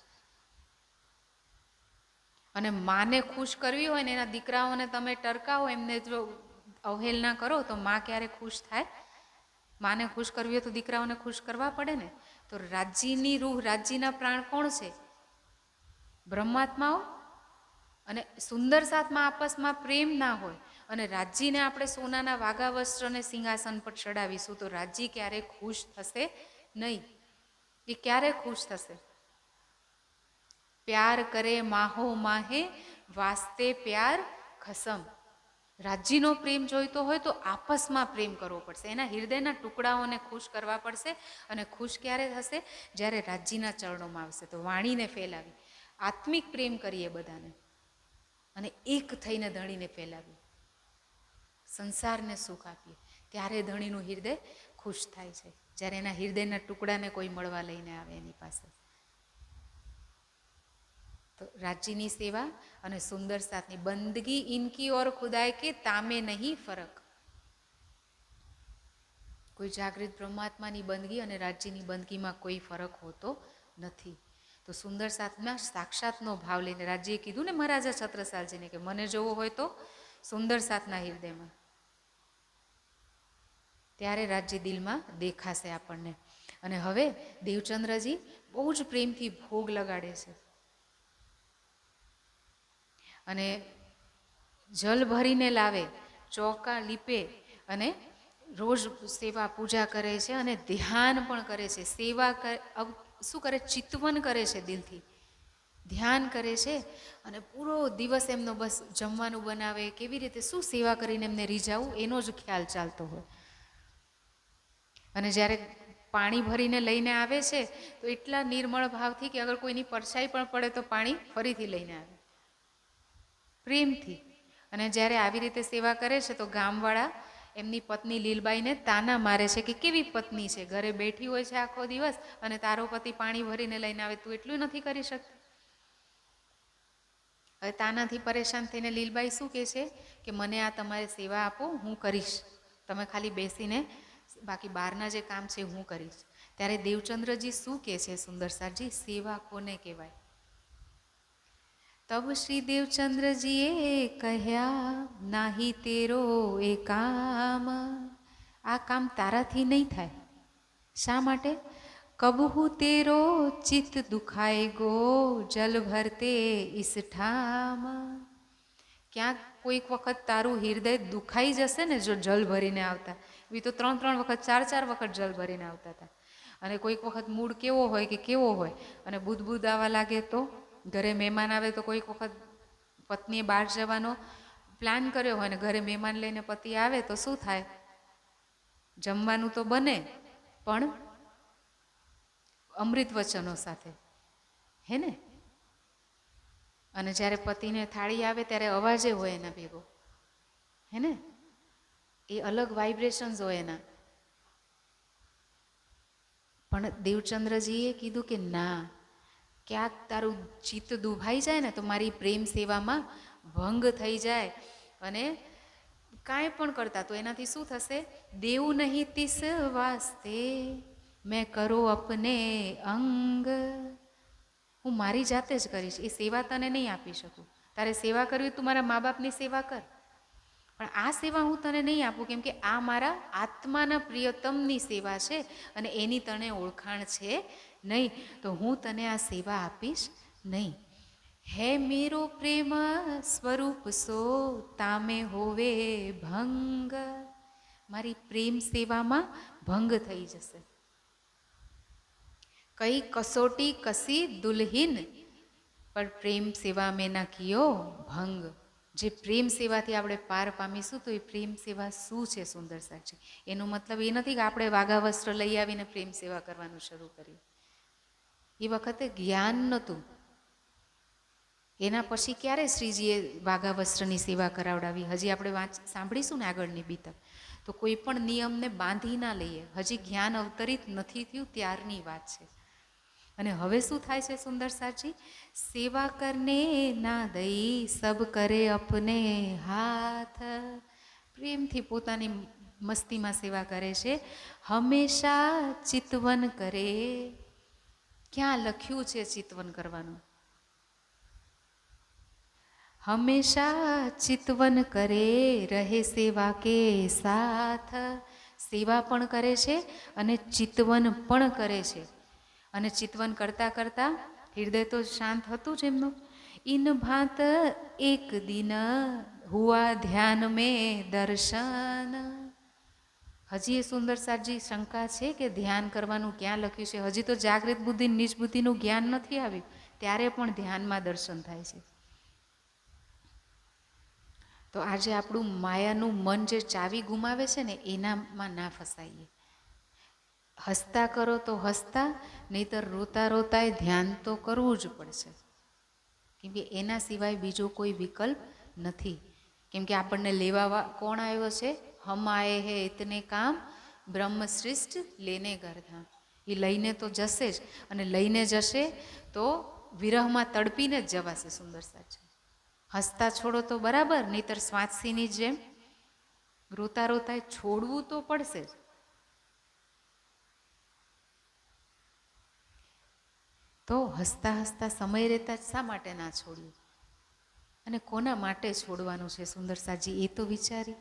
અને માને ખુશ કરવી હોય ને એના દીકરાઓને તમે ટરકાવો, એમને જો અવહેલના કરો તો માં ક્યારે ખુશ થાય? માને ખુશ કરવી હોય તો દીકરાઓને ખુશ કરવા પડે ને. તો રાજ્યની રૂહ, રાજ્યના પ્રાણ કોણ છે? બ્રહ્માત્માઓ. અને સુંદર સાથમાં આપસમાં પ્રેમ ના હોય અને રાજ્યને આપણે સોનાના વાઘા વસ્ત્ર અને સિંહાસન પર ચડાવીશું તો રાજ્ય ક્યારેય ખુશ થશે નહીં. એ ક્યારે ખુશ થશે? પ્યાર કરે માહો માહે વાસ્તે પ્યાર ખસમ. રાજ્યનો પ્રેમ જોઈતો હોય તો આપસમાં પ્રેમ કરવો પડશે, એના હૃદયના ટુકડાઓને ખુશ કરવા પડશે. અને ખુશ ક્યારે થશે? જ્યારે રાજ્યના ચરણોમાં આવશે. તો વાણીને ફેલાવી, આત્મિક પ્રેમ કરીએ બધાને અને એક થઈને ધણીને ફેલાવીએ, સંસારને સુખ આપીએ, ત્યારે ધણીનું હૃદય ખુશ થાય છે. જ્યારે એના હૃદયના ટુકડાને કોઈ મળવા લઈને આવે એની પાસે. તો રાજ્યની સેવા અને સુંદર સાથની બંદગી ઇનકી ઓર ખુદાય કે તામે નહીં ફરક. કોઈ જાગૃત બ્રહ્માત્માની બંદગી અને રાજ્યની બંદગીમાં કોઈ ફરક હોતો નથી. તો સુંદર સાથમાં સાક્ષાતનો ભાવ લઈને રાજ્યએ કીધું ને મહારાજા છત્રસાલજીને કે મને જોવો હોય તો સુંદર સાથના હૃદયમાં, ત્યારે રાજ્ય દિલમાં દેખાશે આપણને. અને હવે દેવચંદ્રજી બહુ જ પ્રેમથી ભોગ લગાડે છે અને જલ ભરીને લાવે, ચોકા લીપે અને રોજ સેવા પૂજા કરે છે અને ધ્યાન પણ કરે છે. સેવા શું કરે? ચિતવન કરે છે, દિલથી ધ્યાન કરે છે. અને પૂરો દિવસ એમનો બસ જમવાનું બનાવે, કેવી રીતે શું સેવા કરીને એમને રીઝાવું એનો જ ખ્યાલ ચાલતો હોય. અને જ્યારે પાણી ભરીને લઈને આવે છે તો એટલા નિર્મળ ભાવથી કે અગર કોઈની પરછાઈ પણ પડે તો પાણી ફરીથી લઈને આવે, પ્રેમથી. અને જ્યારે આવી રીતે સેવા કરે છે તો ગામવાળા એમની પત્ની લીલબાઈને તાના મારે છે કે કેવી પત્ની છે, ઘરે બેઠી હોય છે આખો દિવસ અને તારો પતિ પાણી ભરીને લઈને આવે, તું એટલું નથી કરી શકતી? હવે તાનાથી પરેશાન થઈને લીલબાઈ શું કહે છે કે મને આ તમારે સેવા આપો, હું કરીશ, તમે ખાલી બેસીને બાકી બહારના જે કામ છે હું કરીશ. ત્યારે દેવચંદ્રજી શું કહે છે સુંદરસાજી? સેવા કોને કહેવાય? તબ શ્રી દેવચંદ્રજીએ કહ્યા નાહી તેરો એ કામ, આ કામ તારાથી નહીં થાય. શા માટે? કબહુ તેરો ચિત્ત દુખાય ગો જલ ભરતે ઇસ ઠામ. ક્યાંક કોઈક વખત તારું હૃદય દુખાઈ જશે ને જો જલ ભરીને આવતા. એ તો 3 વખત 4 વખત જલ ભરીને આવતા હતા. અને કોઈક વખત મૂડ કેવો હોય કે કેવો હોય અને બુદબુદ આવવા લાગે તો ઘરે મહેમાન આવે તો કોઈક વખત પત્નીએ બહાર જવાનો પ્લાન કર્યો હોય ને ઘરે મહેમાન લઈને પતિ આવે તો શું થાય? જમવાનું તો બને પણ અમૃત વચનો સાથે, હે ને? અને જ્યારે પતિને થાળી આવે ત્યારે અવાજે હોય એના ભેગો, હે ને? એ અલગ વાઇબ્રેશન્સ હોય એના. પણ દેવચંદ્રજીએ કીધું કે ના, ક્યાંક તારું ચિત્ત દુભાઈ જાય ને તો મારી પ્રેમ સેવામાં ભંગ થઈ જાય અને કાંઈ પણ કરતા તો એનાથી શું થશે? દેવ નહીં તિસ વાસ્તે મેં કરો અપને અંગ. હું મારી જાતે જ કરીશ, એ સેવા તને નહીં આપી શકું. તારે સેવા કરવી તું મારા મા બાપની સેવા કર, પણ આ સેવા હું તને નહીં આપું, કેમ કે આ મારા આત્માના પ્રિયતમની સેવા છે અને એની તને ઓળખાણ છે નહીં, તો હું તને આ સેવા આપીશ નહીં. હે મેરો પ્રેમ સ્વરૂપ સો તામે હોવે ભંગ. મારી પ્રેમ સેવામાં ભંગ થઈ જશે. કઈ કસોટી કસી દુલ્હીન પર પ્રેમ સેવા મેં ના કિયો ભંગ. જે પ્રેમ સેવાથી આપણે પાર પામીશું તો એ પ્રેમ સેવા શું છે સુંદર સાચી? એનો મતલબ એ નથી કે આપણે વાઘા વસ્ત્ર લઈ આવીને પ્રેમ સેવા કરવાનું શરૂ કર્યું. એ વખતે જ્ઞાન નહોતું. એના પછી ક્યારે શ્રીજીએ વાઘા વસ્ત્રની સેવા કરાવડાવી? હજી આપણે સાંભળીશું ને આગળની બીતક. તો કોઈ પણ નિયમને બાંધી ના લઈએ, હજી જ્ઞાન અવતરિત નથી થયું ત્યારની વાત છે. અને હવે શું થાય છે સુંદર સાચી? સેવા કરને ના દઈ સબ કરે અપને હાથ. પ્રેમથી પોતાની મસ્તીમાં સેવા કરે છે. હંમેશા ચિતવન કરે. ક્યાં લખ્યું છે ચિતવન કરવાનું? હંમેશા ચિતવન કરે રહે સેવા કે સાથ. સેવા પણ કરે છે અને ચિતવન પણ કરે છે. અને ચિતવન કરતાં કરતાં હૃદય તો શાંત હતું જ એમનું. ઇન ભાત એક દિન હુઆ ધ્યાન में દર્શન. હજી એ સુંદર સાજી શંકા છે કે ધ્યાન કરવાનું ક્યાં લખ્યું છે. હજી તો જાગૃત બુદ્ધિ નિજ બુદ્ધિનું જ્ઞાન નથી આવ્યું, ત્યારે પણ ધ્યાનમાં દર્શન થાય છે. તો આજે આપણું માયાનું મન જે ચાવી ગુમાવે છે ને, એનામાં ના ફસાઈએ. હસતા કરો તો હસતા, નહીતર રોતા રોતાય ધ્યાન તો કરવું જ પડશે. કેમ કે એના સિવાય બીજો કોઈ વિકલ્પ નથી. કેમ કે આપણને લેવા કોણ આવ્યો છે? હમ આયે હે ઇતને કામ, બ્રહ્મ શ્રેષ્ઠ લેને ગરધામ. એ લઈને તો જશે જ, અને લઈને જશે તો વિરહમાં તડપીને જ જવાશે. સુંદર સાચું. હસતા છોડો તો બરાબર, નહીતર સ્વાંસીની જેમ રોતા રોતા છોડવું તો પડશે જ. તો હસતા હસતા સમય રહેતા જ શા માટે ના છોડ્યું, અને કોના માટે છોડવાનું છે? સુંદર સાજી એ તો વિચારી.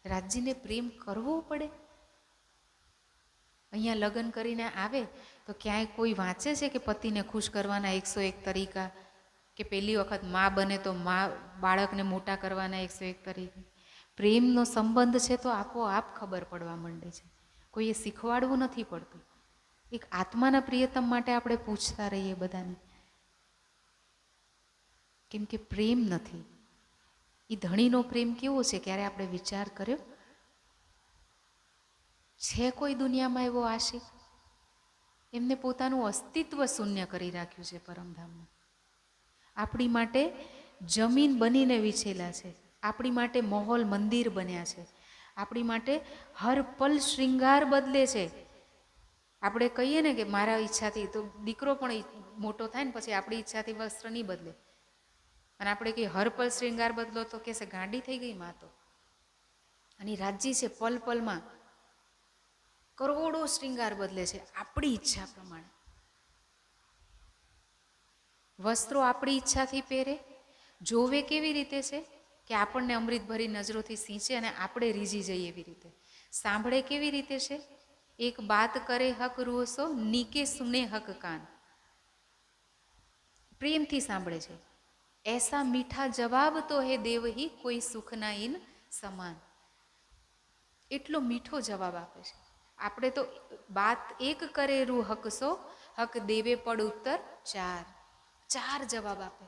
રાજજીને પ્રેમ કરવો પડે. અહીંયા લગ્ન કરીને આવે તો ક્યાંય કોઈ વાંચે છે કે પતિને ખુશ કરવાના 101 તરીકા, કે પહેલી વખત મા બને તો મા બાળકને મોટા કરવાના 101 તરીકે? પ્રેમનો સંબંધ છે તો આપોઆપ ખબર પડવા માંડે છે. કોઈએ શીખવાડવું નથી પડતું. એક આત્માના પ્રિયતમ માટે આપણે પૂછતા રહીએ બધાને, કેમ કે પ્રેમ નથી. એ ધણીનો પ્રેમ કેવો છે, ક્યારે આપણે વિચાર કર્યો છે? કોઈ દુનિયામાં એવો આશિક? એમને પોતાનું અસ્તિત્વ શૂન્ય કરી રાખ્યું છે પરમધામમાં. આપણી માટે જમીન બનીને વિછેલા છે, આપણી માટે મહોલ મંદિર બન્યા છે, આપણી માટે હર પલ શૃંગાર બદલે છે. આપણે કહીએ ને કે મારા ઈચ્છાથી, તો દીકરો પણ મોટો થાય ને પછી આપણી ઈચ્છાથી વસ્ત્ર નહીં બદલે. અને આપણે કહીએ હર પલ શૃંગાર બદલો તો કહેશે ગાંડી થઈ ગઈ માં તો. અને રાજ્ય છે પલ પલમાં કરોડો શૃંગાર બદલે છે આપણી ઈચ્છા પ્રમાણે. વસ્ત્રો આપણી ઈચ્છાથી પહેરે, જોવે કેવી રીતે છે કે આપણને અમૃતભરી નજરોથી સિંચે અને આપણે રીઝી જઈએ એવી રીતે. સાંભળે કેવી રીતે છે? એક બાત કરે હક રૂસો, નીકે સુને હક કાન. પ્રેમથી સાંભળે છે. એસા મીઠા જવાબ તો હે દેવહી, કોઈ સુખ ના ઇન સમાન. એટલો મીઠો જવાબ આપે છે. આપણે તો બાત એક કરે રૂ હકસો, હક દેવે પડ ઉત્તર ચાર. 4 જવાબ આપે.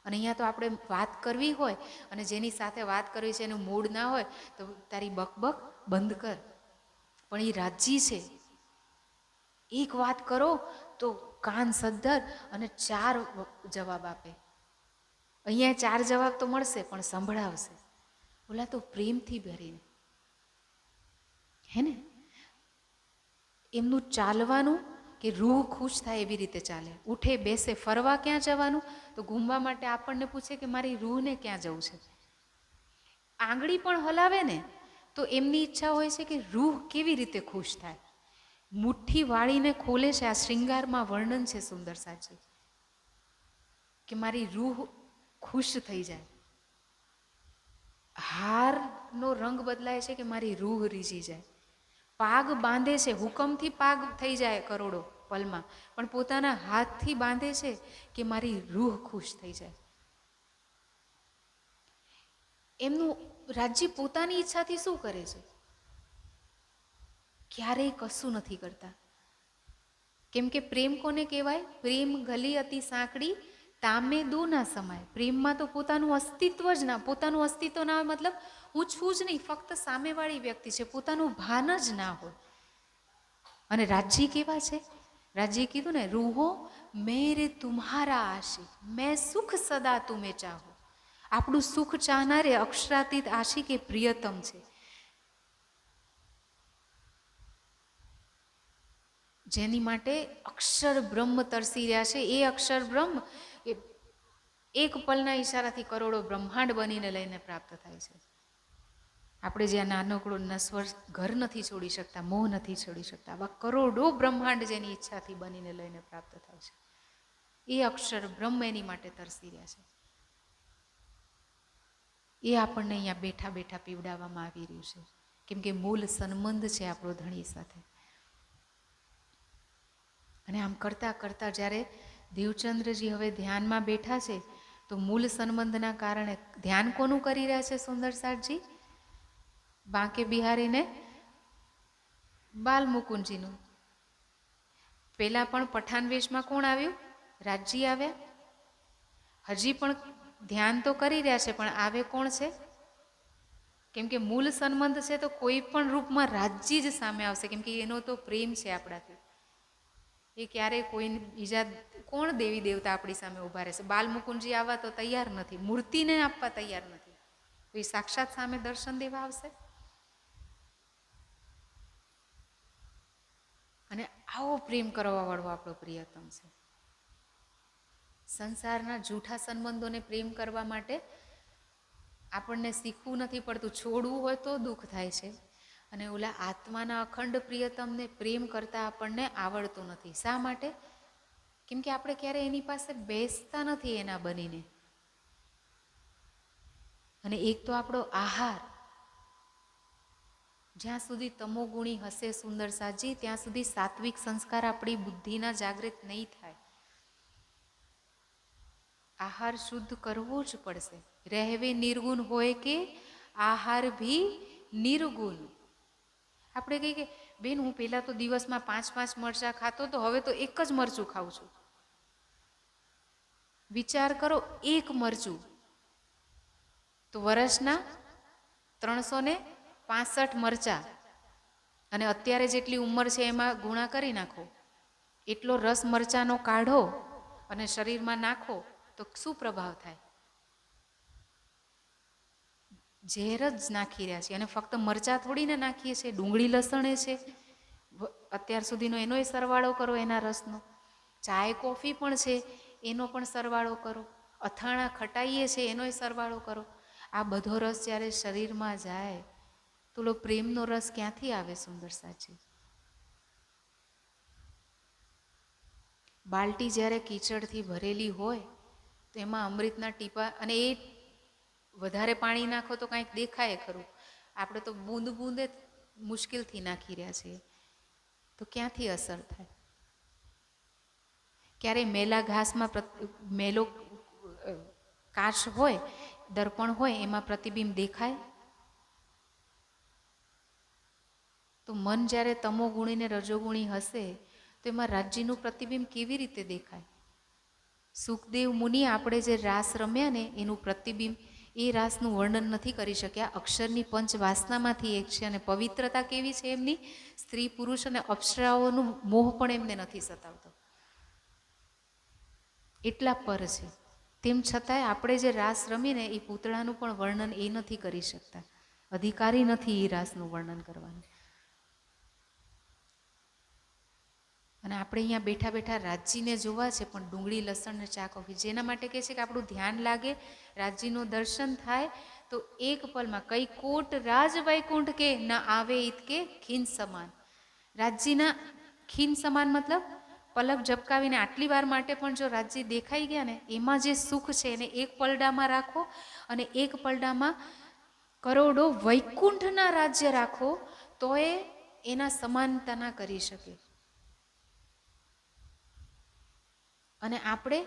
અને અહીંયા તો આપણે વાત કરવી હોય અને જેની સાથે વાત કરવી છે એનું મૂડ ના હોય તો તારી બકબક બંધ કર. પણ એ રાજી છે. એક વાત કરો તો કાન સદ્ધર અને 4 જવાબ આપે. અહીંયા 4 જવાબ તો મળશે પણ સંભળાવશે. ઓલા તો પ્રેમથી ભરીને, હે ને? એમનું ચાલવાનું કે રૂહ ખુશ થાય એવી રીતે ચાલે. ઉઠે બેસે, ફરવા ક્યાં જવાનું તો ઘૂમવા માટે આપણને પૂછે કે મારી રૂહને ક્યાં જવું છે. આંગળી પણ હલાવે ને તો એમની ઈચ્છા હોય છે કે રૂહ કેવી રીતે ખુશ થાય. મુઠ્ઠી વાળીને ખોલે છે. આ શૃંગારમાં વર્ણન છે સુંદર સાચી, કે મારી રૂહ ખુશ થઈ જાય. હારનો રંગ બદલાય છે કે મારી રૂહ રીઝી જાય. પાગ બાંધે છે, હુકમથી પાગ થઈ જાય કરોડો પલમાં, પણ પોતાના હાથથી બાંધે છે કે મારી રૂહ ખુશ થઈ જાય. એમનું રાજ્ય પોતાની ઈચ્છાથી શું કરે છે? ક્યારેય કશું નથી કરતા. કેમ કે પ્રેમ કોને કહેવાય? પ્રેમ ગલી અતિ સાંકડી, તામે દો ના સમાય. પ્રેમમાં તો પોતાનું અસ્તિત્વ જ ના, પોતાનું અસ્તિત્વ ના હોય મતલબ હું છું જ નહીં, ફક્ત સામેવાળી વ્યક્તિ છે, પોતાનું ભાન જ ના હોય. અને રાજ્ય કેવા છે? રાજ્ય કીધું ને, રૂહો મેરે તુમ્હારા આશિક, મેં સુખ સદા તુમે ચાહો. આપણું સુખ ચાહનારે અક્ષરાતીત આશિક એ પ્રિયતમ છે. જેની માટે અક્ષર બ્રહ્મ તરસી રહ્યા છે. એ અક્ષર બ્રહ્મ એ એક પલના ઈશારાથી કરોડો બ્રહ્માંડ બનીને લઈને પ્રાપ્ત થાય છે. આપણે જ્યાં નાનકડો નશ્વર ઘર નથી છોડી શકતા, મોહ નથી છોડી શકતા, આવા કરોડો બ્રહ્માંડ જેની ઈચ્છાથી બનીને લઈને પ્રાપ્ત થાય છે. એ અક્ષર બ્રહ્મ એની માટે તરસી રહ્યા છે. એ આપણને અહીંયા બેઠા બેઠા પીવડાવવામાં આવી રહ્યું છે. કેમ કે મૂળ સંબંધ છે આપણો ધણી સાથે. અને આમ કરતાં કરતાં જ્યારે દેવચંદ્રજી હવે ધ્યાનમાં બેઠા છે તો મૂળ સંબંધના કારણે ધ્યાન કોનું કરી રહ્યા છે સુંદર સારજી? બાંકે બિહારીને બાલ મુકુંદજીનું. પેલા પણ પઠાણ વેશમાં કોણ આવ્યું? રાજજી આવ્યા. હજી પણ ધ્યાન તો કરી રહ્યા છે, પણ આવે કોણ છે? કેમ કે મૂળ સંબંધ છે તો કોઈ પણ રૂપમાં રાજજી જ સામે આવશે, કેમ કે એનો તો પ્રેમ છે આપણાથી. એ ક્યારેય કોઈ બીજા કોણ દેવી દેવતા આપણી સામે ઊભા રહેશે? બાલ મુકુંદજી આવવા તો તૈયાર નથી, મૂર્તિને આપવા તૈયાર નથી. કોઈ સાક્ષાત સામે દર્શન દેવા આવશે? અને આવો પ્રેમ કરવા વાળો આપણો પ્રિયતમ છે. સંસારના જૂઠા સંબંધોને પ્રેમ કરવા માટે આપણને શીખવું નથી પડતું, છોડવું હોય તો દુઃખ થાય છે. અને ઓલા આત્માના અખંડ પ્રિયતમને પ્રેમ કરતા આપણને આવડતું નથી. શા માટે? કેમ કે આપણે ક્યારેય એની પાસે બેસતા નથી એના બનીને. અને એક તો આપણો આહાર, જ્યાં સુધી તમોગુણી હશે સુંદર સાજી, ત્યાં સુધી સાત્વિક સંસ્કાર આપણી બુદ્ધિના જાગૃત નહીં થાય. આહાર શુદ્ધ કરવો જ પડશે. રહેવે નિર્ગુણ હોય કે આહાર ભી નિર્ગુણ. આપણે કહીએ કે બેન હું પહેલાં તો દિવસમાં 5 મરચાં ખાતો તો હવે તો એક જ મરચું ખાઉં છું. વિચાર કરો, એક મરચું તો વર્ષના 365 મરચાં, અને અત્યારે જેટલી ઉંમર છે એમાં ગુણા કરી નાખો. એટલો રસ મરચાંનો કાઢો અને શરીરમાં નાખો તો શું પ્રભાવ થાય? ઝેર જ નાખી રહ્યા છીએ. અને ફક્ત મરચાં થોડીને નાખીએ છીએ, ડુંગળી લસણ છે અત્યાર સુધીનો, એનોય સરવાળો કરો એના રસનો. ચાય કોફી પણ છે એનો પણ સરવાળો કરો. અથાણા ખટાઈએ છે એનોય સરવાળો કરો. આ બધો રસ જ્યારે શરીરમાં જાય તો પ્રેમનો રસ ક્યાંથી આવે સુંદર સાચી? બાલટી જ્યારે કીચડથી ભરેલી હોય તો એમાં અમૃતના ટીપા, અને એ વધારે પાણી નાખો તો કાંઈક દેખાય ખરું. આપણે તો બૂંદ બૂંદે મુશ્કેલથી નાખી રહ્યા છીએ, તો ક્યાંથી અસર થાય? ક્યારેય મેલા ઘાસમાં મેલો કાચ હોય, દર્પણ હોય, એમાં પ્રતિબિંબ દેખાય? તો મન જ્યારે તમોગુણી ને રજોગુણી હશે તો એમાં રાજ્યનું પ્રતિબિંબ કેવી રીતે દેખાય? સુખદેવ મુનિ આપણે જે રાસ રમ્યા ને એનું પ્રતિબિંબ, એ રાસનું વર્ણન નથી કરી શક્યા. અક્ષરની પંચ વાસનામાંથી એક છે, અને પવિત્રતા કેવી છે એમની, સ્ત્રી પુરુષ અને અપ્સરાઓનું મોહ પણ એમને નથી સતાવતો, એટલા પર છે. તેમ છતાંય આપણે જે રાસ રમીને એ પૂતળાનું પણ વર્ણન એ નથી કરી શકતા. અધિકારી નથી એ રાસનું વર્ણન કરવાનું. અને આપણે અહીંયા બેઠા બેઠા રાજજીને જોવા છે, પણ ડુંગળી લસણ ને ચા કોફી, જેના માટે કહે છે કે આપણું ધ્યાન લાગે, રાજજીનું દર્શન થાય તો એક પલમાં કઈ કોટ રાજ વૈકુંઠ કે ન આવે ઈત કે ખીન સમાન. રાજજીના ખીન સમાન મતલબ પલક ઝબકાવીને આટલી વાર માટે પણ જો રાજજી દેખાઈ ગયા ને, એમાં જે સુખ છે એને એક પલડામાં રાખો, અને એક પલડામાં કરોડો વૈકુંઠના રાજ્ય રાખો તો એ એના સમાનતા ના કરી શકે. અને આપણે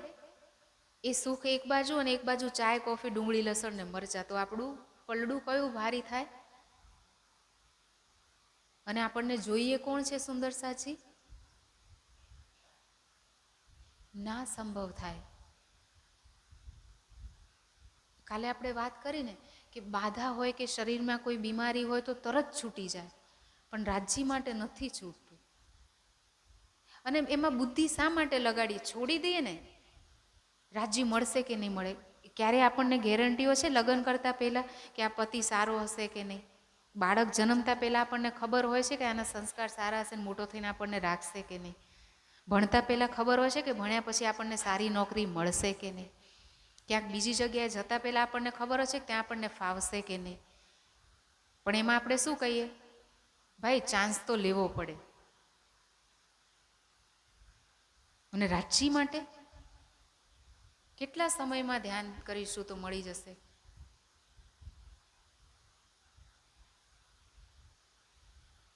એ સુખ એક બાજુ, અને એક બાજુ ચાય કોફી ડુંગળી લસણ ને મરચા, તો આપણું પલડું કયું ભારી થાય? અને આપણને જોઈએ કોણ છે સુંદર સાચી? ના સંભવ થાય. કાલે આપણે વાત કરીને કે બાધા હોય કે શરીરમાં કોઈ બીમારી હોય તો તરત છૂટી જાય, પણ રાજ્ય માટે નથી છૂટતું. અને એમાં બુદ્ધિ શા માટે લગાડીએ? છોડી દઈએ ને, રાજ્ય મળશે કે નહીં મળે. ક્યારે આપણને ગેરંટીઓ છે લગ્ન કરતાં પહેલાં કે આ પતિ સારો હશે કે નહીં? બાળક જન્મતા પહેલાં આપણને ખબર હોય છે કે આના સંસ્કાર સારા હશે ને મોટો થઈને આપણને રાખશે કે નહીં? ભણતા પહેલાં ખબર હોય છે કે ભણ્યા પછી આપણને સારી નોકરી મળશે કે નહીં? ક્યાંક બીજી જગ્યાએ જતાં પહેલાં આપણને ખબર હોય છે કે ત્યાં આપણને ફાવશે કે નહીં? પણ એમાં આપણે શું કહીએ? ભાઈ ચાન્સ તો લેવો પડે. અને રાજ્ય માટે કેટલા સમયમાં ધ્યાન કરીશું તો મળી જશે?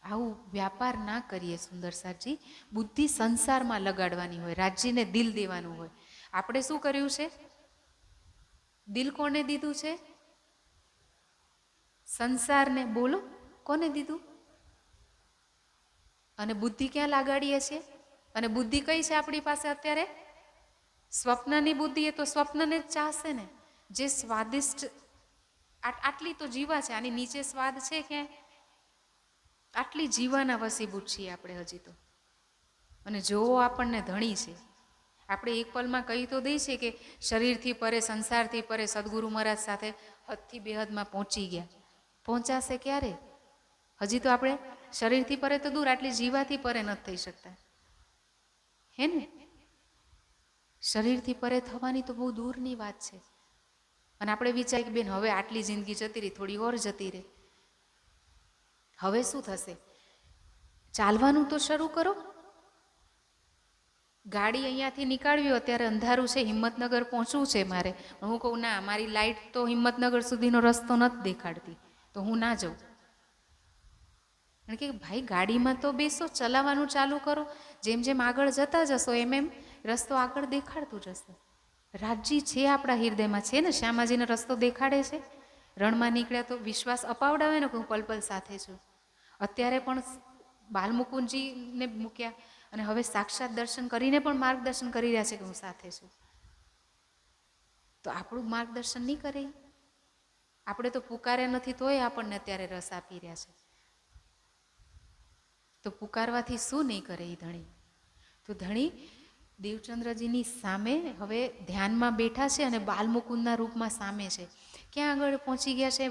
આવું વ્યાપાર ના કરીએ સુંદર સાજી. બુદ્ધિ સંસારમાં લગાડવાની હોય, રાજ્યને દિલ દેવાનું હોય. આપણે શું કર્યું છે? દિલ કોને દીધું છે? સંસારને. બોલો, કોને દીધું? અને બુદ્ધિ ક્યાં લાગાડીએ છીએ? અને બુદ્ધિ કઈ છે આપણી પાસે અત્યારે? સ્વપ્નની બુદ્ધિ. એ તો સ્વપ્નને જ ચાહશે ને. જે સ્વાદિષ્ટ, આટલી તો જીવા છે, આની નીચે સ્વાદ છે ક્યાંય? આટલી જીવાના વસીભૂત છીએ આપણે હજી તો. અને જોવો આપણને ધણી છે. આપણે એક પલમાં કહી તો દઈ છે કે શરીરથી પરે, સંસારથી પરે, સદગુરુ મહારાજ સાથે હદથી બેહદમાં પહોંચી ગયા. પહોંચાશે ક્યારે? હજી તો આપણે શરીરથી પરે તો દૂર, આટલી જીવાથી પરે નથી થઈ શકતા, હે ને? શરીરથી પરે થવાની તો બહુ દૂરની વાત છે. અને આપણે વિચારીએ કે બેન હવે આટલી જિંદગી જતી રહી, થોડી ઓર જતી રહે. હવે શું થશે? ચાલવાનું તો શરૂ કરો. ગાડી અહીંયાથી નીકાળવી, અત્યારે અંધારું છે, હિંમતનગર પહોંચવું છે મારે. હું કહું ના, મારી લાઇટ તો હિંમતનગર સુધીનો રસ્તો નથી દેખાડતી, તો હું ના જાઉં. કારણ કે ભાઈ ગાડીમાં તો બેસો, ચલાવવાનું ચાલુ કરો. જેમ જેમ આગળ જતા જશો એમ એમ રસ્તો આગળ દેખાડતું જશે. રાજજી છે આપણા હૃદયમાં, છે ને? શ્યામાજીનો રસ્તો દેખાડે છે. રણમાં નીકળ્યા તો વિશ્વાસ અપાવડાવે ને કે હું પલ પલ સાથે છું. અત્યારે પણ બાલમુકુંદજીને મૂક્યા અને હવે સાક્ષાત દર્શન કરીને પણ માર્ગદર્શન કરી રહ્યા છે કે હું સાથે છું. તો આપણું માર્ગદર્શન નહીં કરે? આપણે તો પુકારે નથી તોય આપણને અત્યારે રસ આપી રહ્યા છે. તો પુકારવાથી શું નહીં કરે એ ધણી? તો ધણી દેવચંદ્રજીની સામે હવે ધ્યાનમાં બેઠા છે અને બાલમુકુંદના રૂપમાં સામે છે. ક્યાં આગળ પહોંચી ગયા છે?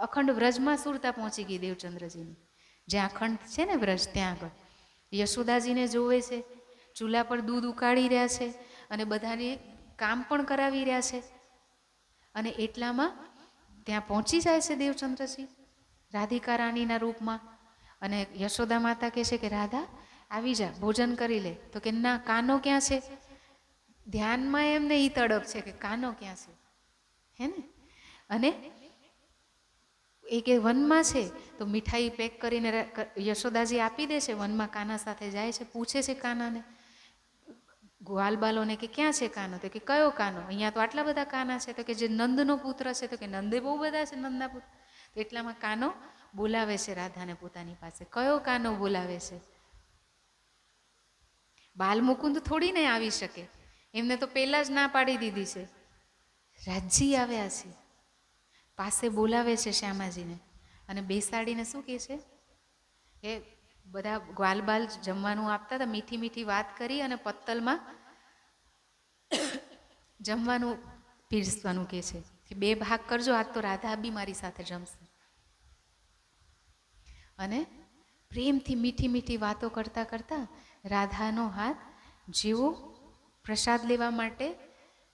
અખંડ વ્રજમાં સુરતા પહોંચી ગઈ દેવચંદ્રજીની. જ્યાં અખંડ છે ને વ્રજ, ત્યાં આગળ યશોદાજીને જોવે છે, ચૂલા પર દૂધ ઉકાળી રહ્યા છે અને બધાને કામ પણ કરાવી રહ્યા છે. અને એટલામાં ત્યાં પહોંચી જાય છે દેવચંદ્રજી રાધિકા રાણીના રૂપમાં. અને યશોદા માતા કહે છે કે રાધા આવી જા, ભોજન કરી લે. તો કે ના, કાનો ક્યાં છે? ધ્યાનમાં એમને ઈ તડપ છે કે કાનો ક્યાં છે, હે ને? અને એ કે વનમાં છે. તો મીઠાઈ પેક કરીને યશોદાજી આપી દે છે. વનમાં કાના સાથે જાય છે, પૂછે છે કાનાને, ગ્વાલબાલોને કે ક્યાં છે કાનો? તો કે કયો કાનો? અહીંયા તો આટલા બધા કાના છે. તો કે જે નંદનો પુત્ર છે. તો કે નંદે બહુ બધા છે, નંદના પુત્ર. તો એટલામાં કાનો બોલાવે છે રાધાને પોતાની પાસે. કયો કાનો બોલાવે છે? બાલમુકુંદ થોડી ને આવી શકે, એમને તો પહેલા જ ના પાડી દીધી છે. રાજજી આવ્યા છે, પાસે બોલાવે છે શ્યામાજીને અને બેસાડીને શું કહે છે કે બધા ગ્વાલબાલ જમવાનું આપતા હતા, મીઠી મીઠી વાત કરી અને પત્તલમાં જમવાનું પીરસવાનું કહે છે કે 2 ભાગ કરજો, આજ તો રાધા બી મારી સાથે જમશે. અને પ્રેમથી મીઠી મીઠી વાતો કરતા કરતા રાધાનો હાથ જેવો પ્રસાદ લેવા માટે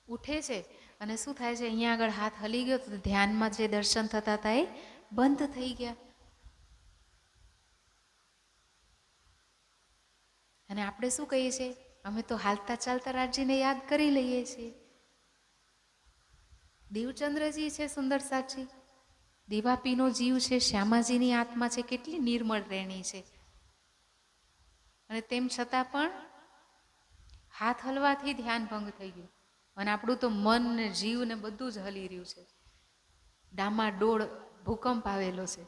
ઉઠે છે અને શું થાય છે, અહીંયા આગળ હાથ હલી ગયો તો ધ્યાનમાં જે દર્શન થતા હતા એ બંધ થઈ ગયા. અને આપણે શું કહીએ છીએ? અમે તો હાલતા ચાલતા રાજજીને યાદ કરી લઈએ છીએ. દેવચંદ્રજી છે સુંદર સાક્ષી, દેવાપીનો જીવ છે, શ્યામાજીની આત્મા છે, કેટલી નિર્મળ રહેણી છે. અને તેમ છતાં પણ હાથ હલવાથી ધ્યાન ભંગ થઈ ગયું. અને આપણું તો મન ને જીવ ને બધું જ હલી રહ્યું છે. ડામાડોળ ભૂકંપ આવેલો છે.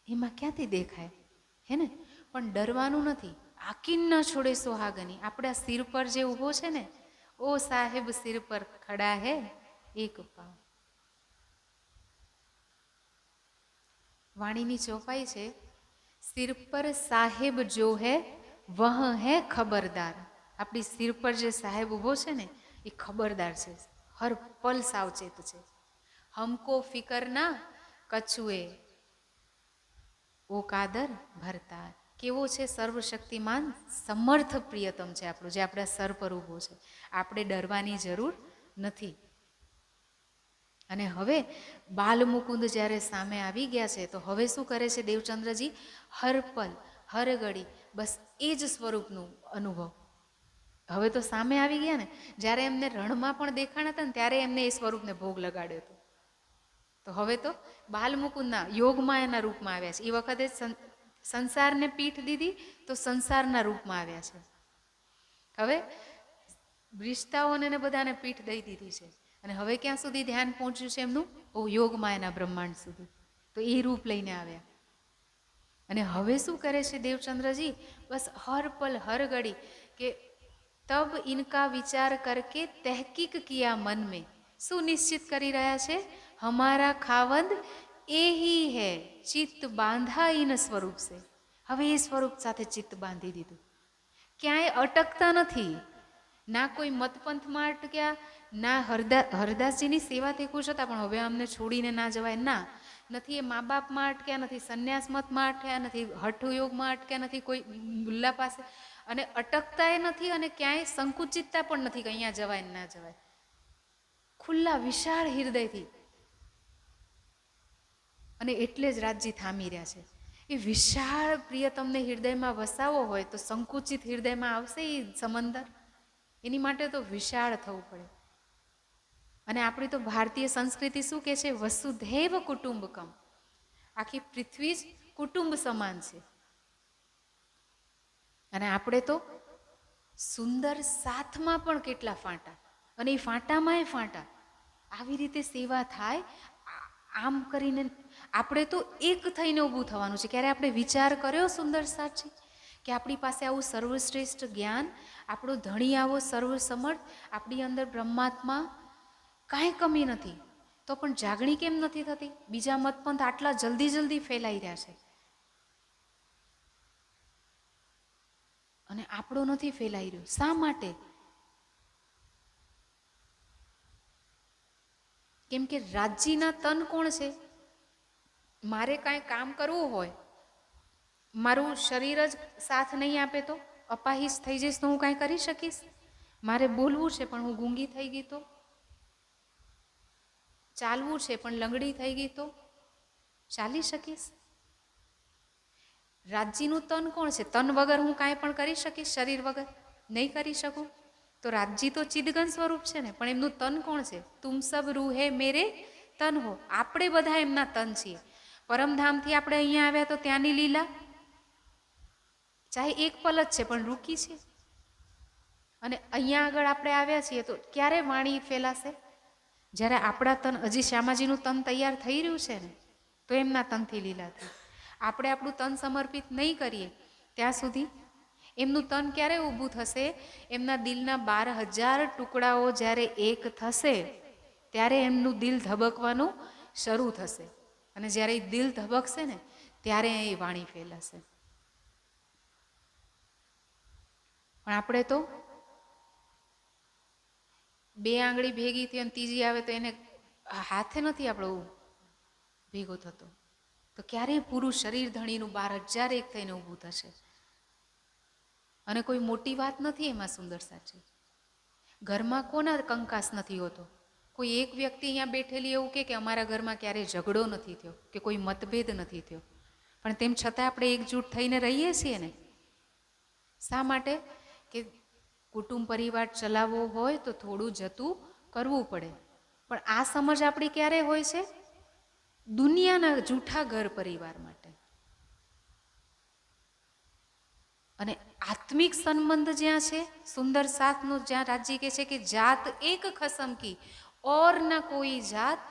એમાં ક્યાંથી દેખાય, હે ને? પણ ડરવાનું નથી. આકીન ન છોડે સોહાગની. આપણા સિર પર જે ઊભો છે ને, ઓ સાહેબ સિર પર ખડા હે એક પાવ. વાણીની ચોપાઈ છે, સિર પર સાહેબ જો હે વહ હે ખબરદાર. આપણી સિર પર જે સાહેબ ઊભો છે ને એ ખબરદાર છે, હર પલ સાવચેત છે. હમકો ફિકર ના કછુએ ઓ કાદર ભરતા. કેવો છે સર્વશક્તિમાન, સમર્થ પ્રિયતમ છે આપણું, જે આપણા સર પર ઊભો છે. આપણે ડરવાની જરૂર નથી. અને હવે બાલમુકુંદ જ્યારે સામે આવી ગયા છે તો હવે શું કરે છે દેવચંદ્રજી? હર પલ હર ઘડી બસ એ જ સ્વરૂપનું અનુભવ. હવે તો સામે આવી ગયા ને, જ્યારે એમને રણમાં પણ દેખાણા હતા ને ત્યારે એમને એ સ્વરૂપને ભોગ લગાડ્યો હતો. તો હવે તો બાલમુકુંદના યોગમાં એના રૂપમાં આવ્યા છે. એ વખતે સંસારને પીઠ દીધી તો સંસારના રૂપમાં આવ્યા છે. હવે રિશ્તાઓને બધાને પીઠ દઈ દીધી છે અને હવે ક્યાં સુધી ધ્યાન પહોંચ્યું છે એમનું? યોગમાયાના બ્રહ્માંડ સુધી. તો એ રૂપ લઈને આવ્યા. અને હવે શું કરે છે દેવચંદ્રજી? બસ હર પલ હર ઘડી કે તબ ઇનકા વિચાર કરકે તહકીક કિયા મન મેં. શું નિશ્ચિત કરી રહ્યા છે? હમારા ખાવંદ એ હી હૈ, ચિત્ત બાંધા ઇન સ્વરૂપ સે. હવે એ સ્વરૂપ સાથે ચિત્ત બાંધી દીધું. ક્યાંય અટકતા નથી. ના કોઈ મતપંથમાં અટક્યા, ના હરદાસજીની સેવા તે ખુશ હતા, પણ હવે અમને છોડીને ના જવાય, ના. નથી એ મા બાપમાં અટક્યા, નથી સંન્યાસ મતમાં અટક્યા, નથી હઠયોગમાં અટક્યા, નથી કોઈ મુલ્લા પાસે, અને અટકતાય નથી, અને ક્યાંય સંકુચિતતા પણ નથી કે અહીંયા જવાય ને ના જવાય. ખુલ્લા વિશાળ હૃદયથી. અને એટલે જ રાજજી થામી રહ્યા છે. એ વિશાળ પ્રિય તમને હૃદયમાં વસાવો હોય તો સંકુચિત હૃદયમાં આવશે એ સમંદર? એની માટે તો વિશાળ થવું પડે. અને આપણી તો ભારતીય સંસ્કૃતિ શું કહે છે? વસુધૈવ કુટુંબકમ. આખી પૃથ્વી જ કુટુંબ સમાન છે. અને આપણે તો સુંદર સાથમાં પણ કેટલા ફાંટા, અને એ ફાંટામાંય ફાંટા. આવી રીતે સેવા થાય, આમ કરીને આપણે તો એક થઈને ઊભું થવાનું છે. ક્યારે આપણે વિચાર કર્યો સુંદર સાચી કે આપણી પાસે આવું સર્વશ્રેષ્ઠ જ્ઞાન, આપણો ધણી આવો સર્વસમર્થ, આપણી અંદર બ્રહ્માત્મા, કાંઈ કમી નથી, તો પણ જાગણી કેમ નથી થતી? બીજા મતપંથ આટલા જલ્દી ફેલાઈ રહ્યા છે અને આપણો નથી ફેલાઈ રહ્યો. શા માટે? કેમ કે રાજ્યના તન કોણ છે? મારે કાંઈ કામ કરવું હોય, મારું શરીર જ સાથ નહીં આપે તો, અપાહિશ થઈ જઈશ તો હું કાંઈ કરી શકીશ? મારે બોલવું છે પણ હું ગૂંગી થઈ ગઈ તો, ચાલવું છે પણ લંગડી થઈ ગઈ તો ચાલી શકીશ? રાજ્યનું તન કોણ છે? તન વગર હું કાંઈ પણ કરી શકીશ? શરીર વગર નહીં કરી શકું. તો રાજ્ય તો ચિદગન સ્વરૂપ છે ને, પણ એમનું તન કોણ છે? તુમ સબ રૂહે મેરે તન હો. આપણે બધા એમના તન છીએ. પરમધામથી આપણે અહીંયા આવ્યા તો ત્યાંની લીલા ચાહે એક પલ જ છે પણ રૂકી છે. અને અહીંયા આગળ આપણે આવ્યા છીએ તો ક્યારે વાણી ફેલાશે? જ્યારે આપણા તન, હજી શ્યામાજીનું તન તૈયાર થઈ રહ્યું છે ને, તો એમના તનથી લીલા થઈ. આપણે આપણું તન સમર્પિત નહીં કરીએ ત્યાં સુધી એમનું તન ક્યારે ઊભું થશે? એમના દિલના 12,000 ટુકડાઓ જ્યારે એક થશે ત્યારે એમનું દિલ ધબકવાનું શરૂ થશે. અને જ્યારે એ દિલ ધબકશે ને ત્યારે એ વાણી ફેલાશે. પણ આપણે તો 2 આંગળી ભેગી થઈ અને ત્રીજી આવે તો એને હાથે નથી આપણો ભેગો થતો. તો ક્યારેય પૂરું શરીર ધણીનું 12,000 એક થઈને ઊભું થશે. અને કોઈ મોટી વાત નથી એમાં સુંદર સાચી. ઘરમાં કોના કંકાસ નથી હોતો? કોઈ એક વ્યક્તિ અહીંયા બેઠેલી એવું કે અમારા ઘરમાં ક્યારેય ઝઘડો નથી થયો, કે કોઈ મતભેદ નથી થયો, પણ તેમ છતાં આપણે એકજૂટ થઈને રહીએ છીએ ને. શા માટે? કે કુટુંબ પરિવાર ચલાવવો હોય તો થોડું જતું કરવું પડે. પણ આ સમજ આપણી ક્યારે હોય છે? દુનિયાના જૂઠા ઘર પરિવાર માટે. અને આત્મિક સંબંધ જ્યાં છે, સુંદર સાથનો, જ્યાં રાજ્ય કહે છે કે જાત એક ખસમ કી और न कोई जात,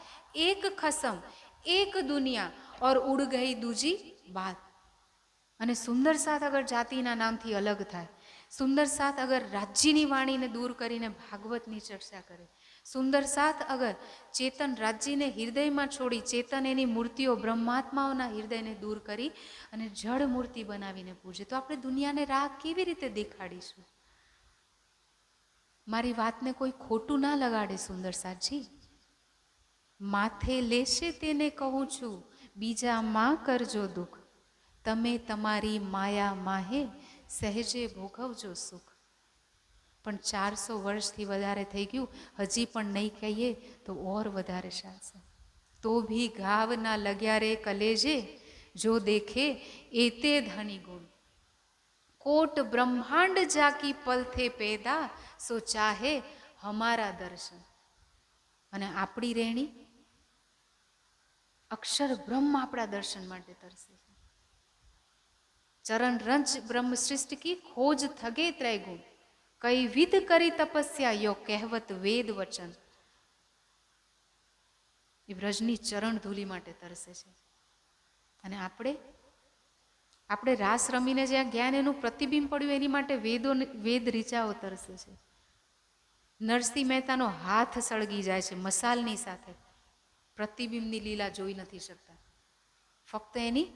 एक खसम एक दुनिया और उड़ गई दूजी बात. અને સુંદર સાથ અગર જાતિના નામથી અલગ થાય, સુંદર સાથ અગર રાજ્યની વાણીને દૂર કરીને ભાગવતની ચર્ચા કરે, સુંદર સાથ અગર ચેતન રાજ્યને હૃદયમાં છોડી ચેતન એની મૂર્તિઓ બ્રહ્માત્માઓના હૃદયને દૂર કરી અને જળ મૂર્તિ બનાવીને પૂજે, તો આપણે દુનિયાને રાહ કેવી રીતે દેખાડીશું? મારી વાતને કોઈ ખોટું ના લગાડે સુંદર સાજી. માથે લેશે તેને કહું છું, બીજા માં કરજો દુઃખ, તમે તમારી માયા માહે સહેજે ભોગવજો સુખ. પણ 400 વર્ષથી વધારે થઈ ગયું, હજી પણ નહીં કહીએ તો ઓર વધારે ચાલશે. તો ભી ઘાવ ના લગ્યા રે કલેજે, જો દેખે એતે ધની ગુણ, કોટ બ્રહ્માંડ જાકી પલ થે પેદા, સો ચાહે હમારા દર્શન. અને આપણી રેણી અક્ષર બ્રહ્મ આપણા દર્શન માટે તરસે છે. ચરણ રંજ બ્રહ્મ સૃષ્ટિ કી ખોજ થગે ત્રૈગુણ, કઈ વિધ કરી તપસ્યા યો કહેવત વેદ વચન. એ વ્રજની ચરણ ધૂલી માટે તરસે છે. અને આપણે રાસ રમીને જ્યાં જ્ઞાન એનું પ્રતિબિંબ પડ્યું એની માટે વેદ રીચાઓ તરસે છે. નરસિંહ મહેતાનો હાથ સળગી જાય છે મસાલની સાથે, પ્રતિબિંબની લીલા જોઈ નથી શકતા, ફક્ત એની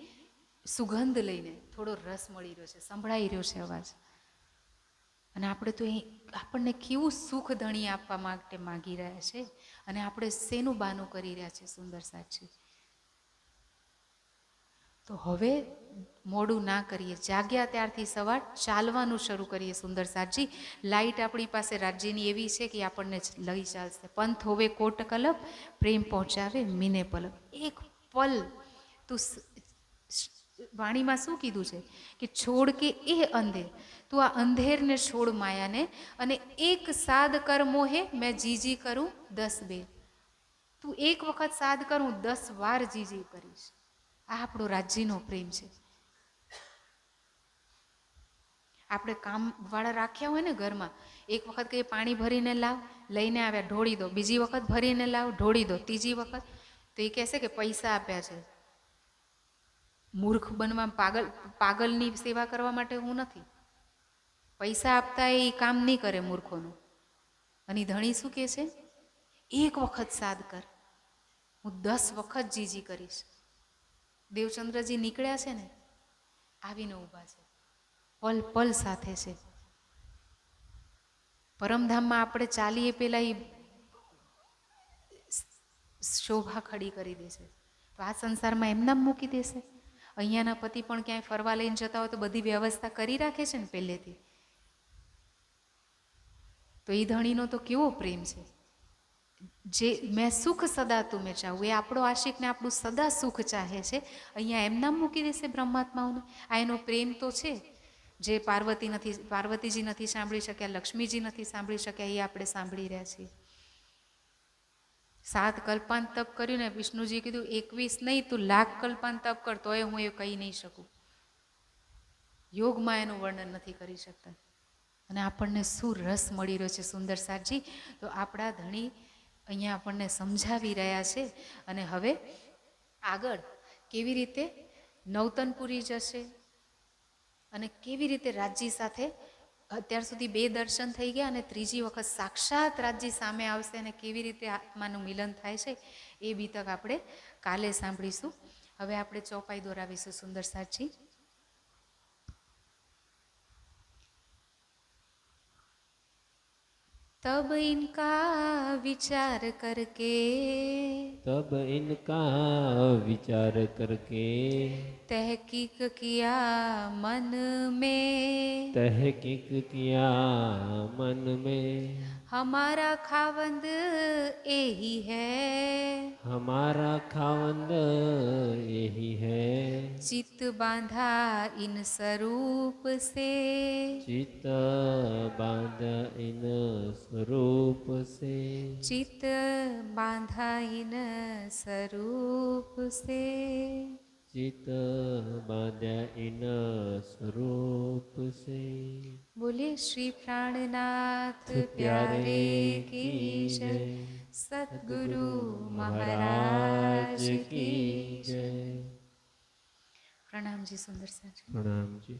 સુગંધ લઈને થોડો રસ મળી રહ્યો છે, સંભળાઈ રહ્યો છે અવાજ. અને આપણે તો આપણને કેવું સુખ ધણી આપવા માટે માગી રહ્યા છે, અને આપણે શેનું બાનું કરી રહ્યા છે સુંદર સાચી. તો હવે મોડું ના કરીએ, જાગ્યા ત્યારથી સવાર ચાલવાનું શરૂ કરીએ સુંદર સાચી. લાઈટ આપણી પાસે રાજ્યની એવી છે કે આપણને લઈ ચાલશે. પંથ હોવે કોટ કલપ, પ્રેમ પહોંચાવે મીને પલક. એક પલ તું વાણીમાં શું કીધું છે કે છોડ કે એ અંધેર, તું આ અંધેરને છોડ માયાને, અને એક સાદ કર મોહે મેં જીજી કરું 10 બેર. તું એક વખત સાદ કરું 10 વાર જીજી કરીશ. આ આપણો રાજ્યનો પ્રેમ છે. આપણે કામવાળા રાખ્યા હોય ને ઘરમાં, એક વખત કંઈ પાણી ભરીને લાવ, લઈને આવ્યા ઢોળી દો, બીજી વખત ભરીને લાવ ઢોળી દો, ત્રીજી વખત તો એ કહેશે કે પૈસા આપ્યા છે. મૂર્ખ બનવા, પાગલની સેવા કરવા માટે હું નથી. પૈસા આપતા એ કામ નહીં કરે મૂર્ખોનું. અને ધણી શું કહે છે? એક વખત સાદ કર, હું 10 વખત જીજી કરીશ. દેવચંદ્રજી નીકળ્યા છે ને, આવીને ઊભા છે, પલ પલ સાથે છે. પરમધામમાં આપણે ચાલીએ પેલા એ શોભા ખડી કરી દેશે, તો આ સંસારમાં એમનામ મૂકી દેશે? અહીંયાના પતિ પણ ક્યાંય ફરવા લઈને જતા હોય તો બધી વ્યવસ્થા કરી રાખે છે ને પહેલેથી. તો એ ધણીનો તો કેવો પ્રેમ છે. જે મેં સુખ સદા તું ચાહું, એ આપણો આશિકને આપણું સદા સુખ ચાહે છે. અહીંયા એમનામ મૂકી દેશે બ્રહ્માત્માઓને? આ એનો પ્રેમ તો છે જે પાર્વતીજી નથી સાંભળી શક્યા, લક્ષ્મીજી નથી સાંભળી શક્યા, એ આપણે સાંભળી રહ્યા છીએ. 7 કલ્પાંત તપ કર્યું ને, વિષ્ણુજી કીધું 21 નહીં, તું 1,00,000 કલ્પાંત તપ કર તોય હું એ કહી નહીં શકું. યોગમાં એનું વર્ણન નથી કરી શકતા. અને આપણને શું રસ મળી રહ્યો છે સુંદર સાજી. તો આપણા ધણી અહીંયા આપણને સમજાવી રહ્યા છે. અને હવે આગળ કેવી રીતે નવતનપુરી જશે, અને કેવી રીતે રાજ્ય સાથે, અત્યાર સુધી 2 દર્શન થઈ ગયા, અને ત્રીજી વખત સાક્ષાત રાજ્ય સામે આવશે, અને કેવી રીતે આત્માનું મિલન થાય છે એ બીતક આપણે કાલે સાંભળીશું. હવે આપણે ચોપાઈ દોરાવીશું સુંદર સાજી. तब इनका विचार करके, तब इनका विचार करके, तहकीक किया मन में, तहकीक किया मन में, हमारा खावंद यही है, हमारा खावंद यही है, चित्त बांधा इन स्वरूप से, चित्त बांधा इन स्वरूप से, चित्त बांधा इन स्वरूप से, चित्त बांधा इन स्वरूप से। बोलिए श्री प्राणनाथ प्यारे की जय, सद्गुरु महाराज की जय। प्रणाम जी सुंदर साज। प्रणाम जी।